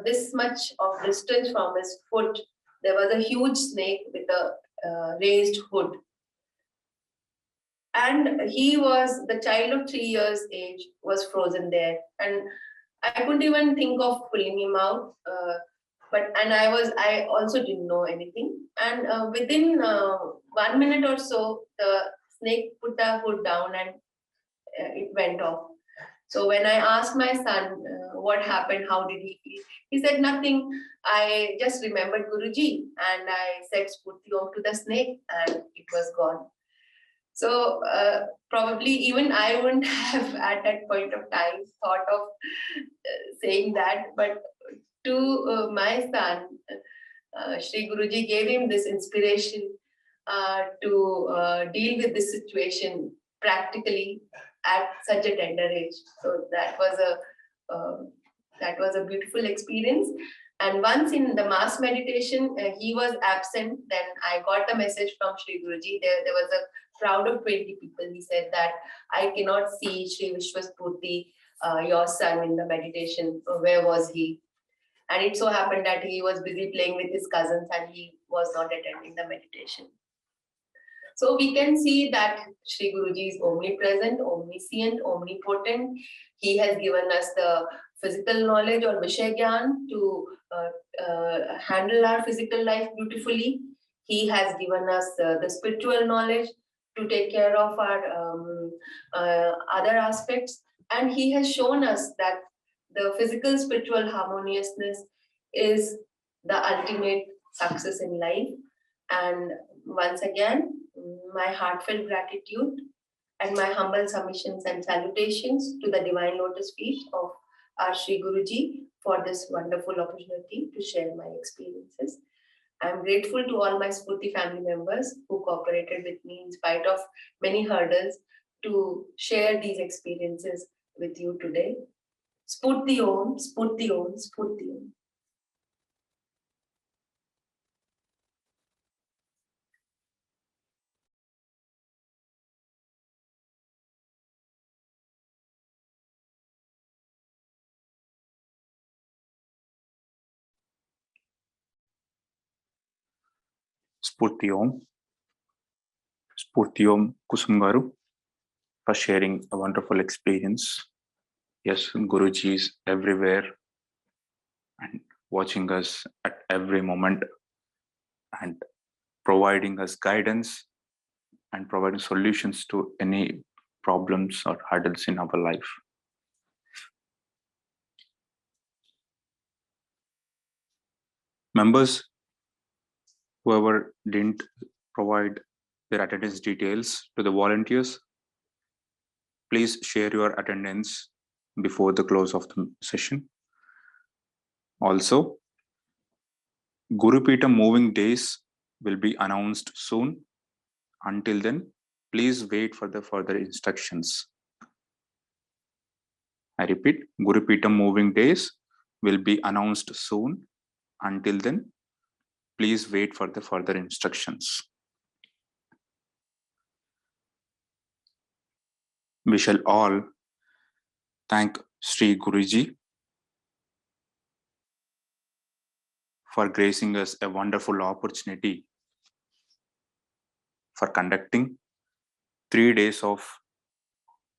this much of distance from his foot, there was a huge snake with a raised hood. And he was, the child of 3 years age was frozen there, and I couldn't even think of pulling him out. I also didn't know anything. And within 1 minute or so, the snake put the hood down and it went off. So when I asked my son what happened, how did he feel, he said nothing. I just remembered Guruji and I said Sphoorthi Oum to the snake and it was gone. So probably even I wouldn't have at that point of time thought of saying that, but to my son, Shri Guruji gave him this inspiration to deal with this situation practically at such a tender age. So that was a beautiful experience. And once in the mass meditation, he was absent. Then I got a message from Shri Guruji. There was a crowd of 20 people. He said that I cannot see Shri ViswaSphoorthi, your son, in the meditation. Where was he? And it so happened that he was busy playing with his cousins and he was not attending the meditation. So we can see that Shri Guruji is omnipresent, omniscient, omnipotent. He has given us the physical knowledge or Vishay Gyan to handle our physical life beautifully. He has given us the spiritual knowledge to take care of our other aspects. And he has shown us that the physical spiritual harmoniousness is the ultimate success in life. And once again, my heartfelt gratitude and my humble submissions and salutations to the Divine Lotus Feet of our Shri Guruji for this wonderful opportunity to share my experiences. I am grateful to all my Sphoorthi family members who cooperated with me in spite of many hurdles to share these experiences with you today. Sphoorthi Oum, Sphoorthi Oum, Sphoorthi Oum. Sphoorthi Oum. Sphoorthi Oum Kusum Garu for sharing a wonderful experience. Yes, Guruji is everywhere and watching us at every moment and providing us guidance and providing solutions to any problems or hurdles in our life. Members, whoever didn't provide their attendance details to the volunteers, please share your attendance before the close of the session. Also, Guru Peetham moving days will be announced soon. Until then, please wait for the further instructions. I repeat, Guru Peetham moving days will be announced soon. Until then, please wait for the further instructions. We shall all thank Sri Guruji for gracing us a wonderful opportunity for conducting 3 days of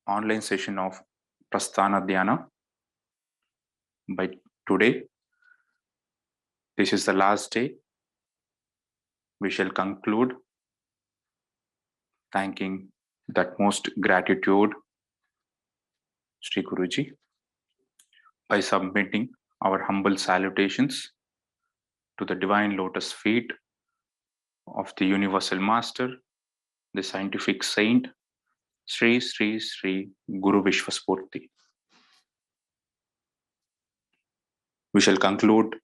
online session of Prasthana Dhyana. By today, this is the last day. We shall conclude thanking that most gratitude Sri Guruji by submitting our humble salutations to the divine lotus feet of the universal master, the scientific saint, Sri Sri Sri Guru ViswaSphoorthi. We shall conclude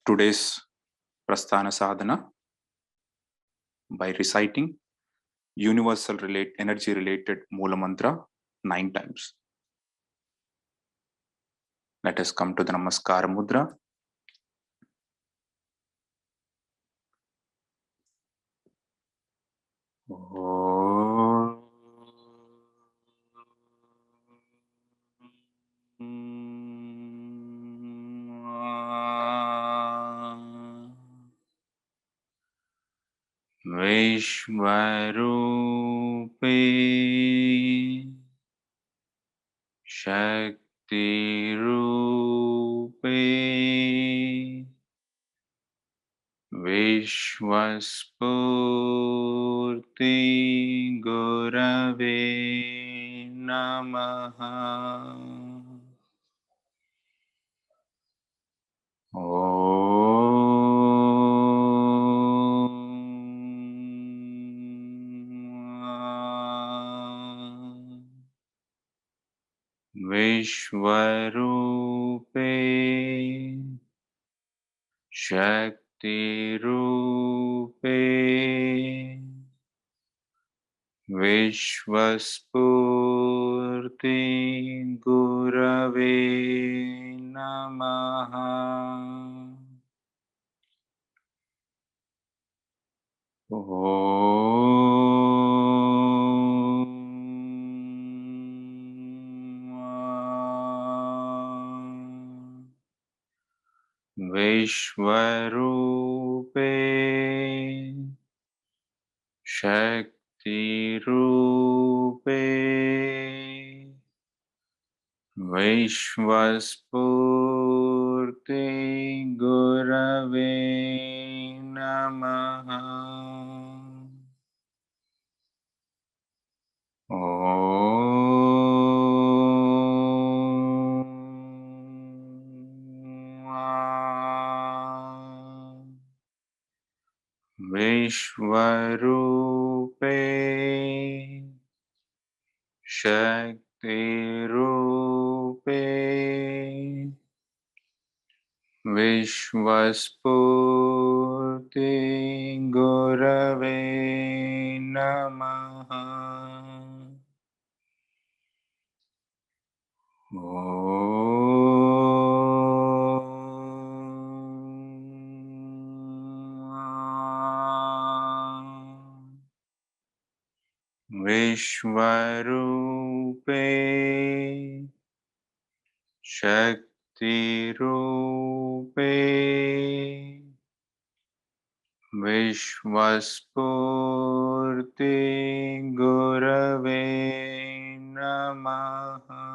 today's Prasthana Sadhana by reciting universal energy related Mula Mantra 9 times. Let us come to the Namaskar Mudra. Vishwarupe Shakti Rupe ViswaSphoorthi Gurave Namaha. Vishwarupe Shakti Rupe ViswaSphoorthi Gurave Namaha. Vishwarupe Shakti Rupe ViswaSphoorthi Gurave Namaha. Vishwarupe Shakti Rupe ViswaSphoorthi Gurave Namaha. Vishwarupe Shakti Rupe ViswaSphoorthi Gurave Namaha.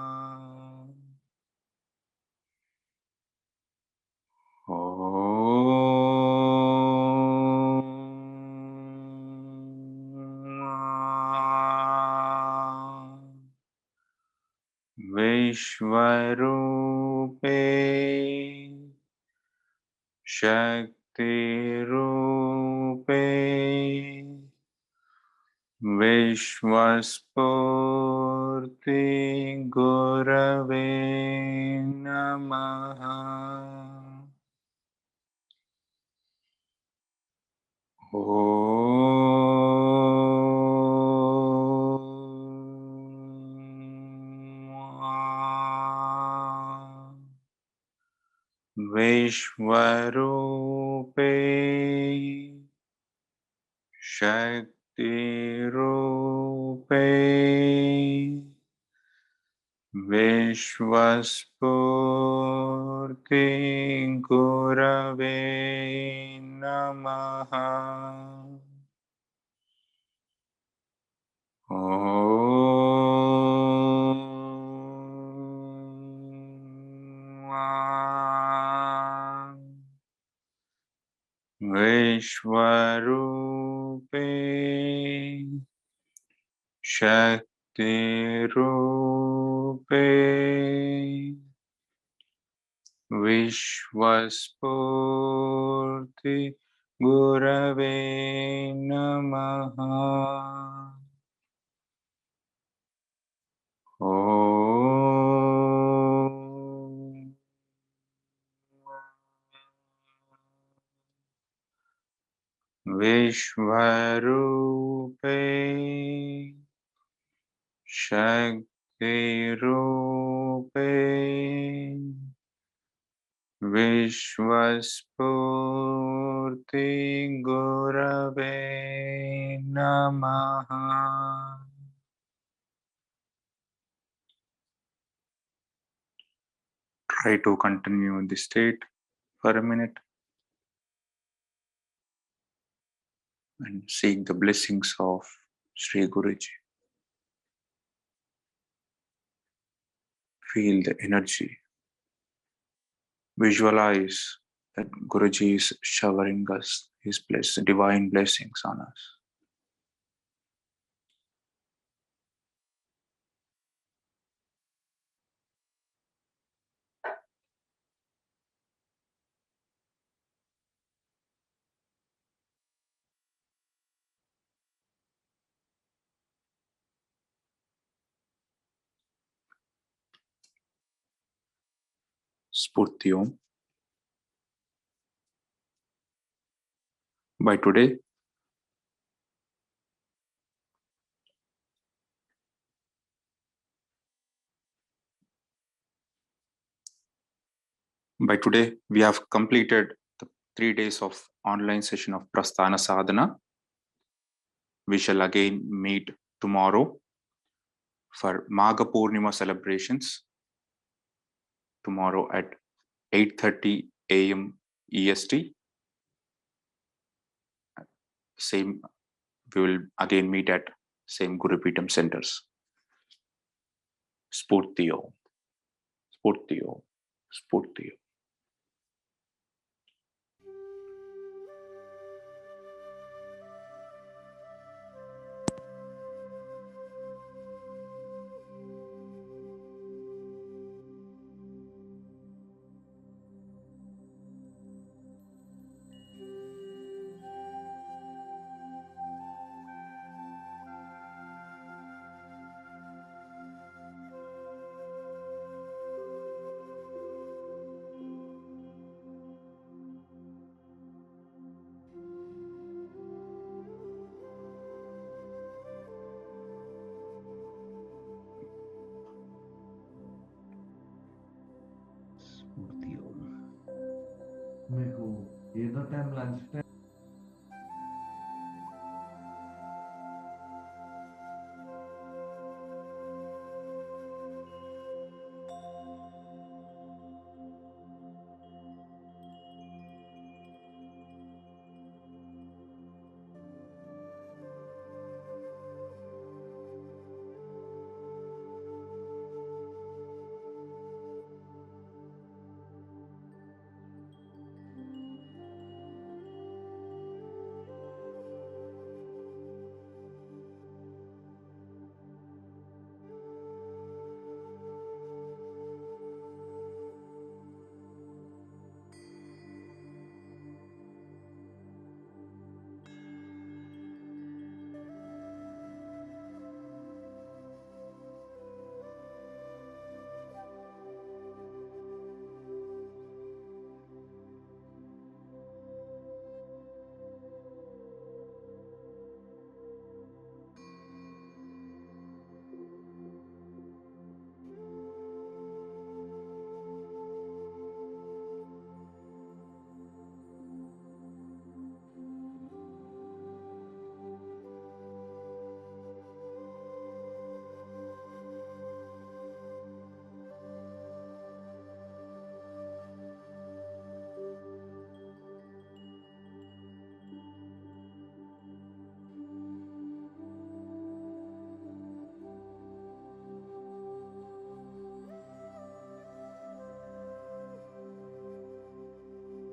Vishwarupe Shakti Rupe ViswaSphoorthi Gurave Namaha. Vishwarupe Shakti Rupe ViswaSphoorthi Gurave Namaha. Vishwarupe Shakti Rupe ViswaSphoorthi Gurave Namaha. Om Vishwarupe Shakti Rupe ViswaSphoorthi Gurave Namaha. Try to continue in this state for a minute and seek the blessings of Sri Guruji. Feel the energy. Visualize that Guruji is showering us his divine blessings on us. Sphoorthi Oum. By today, we have completed the 3 days of online session of Prasthana Sadhana. We shall again meet tomorrow for Magha Poornima celebrations. Tomorrow at 8:30 a.m. EST. Same, we will again meet at same Guru Peetam centers. Sphoorthi Oum. Sphoorthi Oum. Sphoorthi Oum. Sphoorthi Oum. मेरे को ये तो time lunch time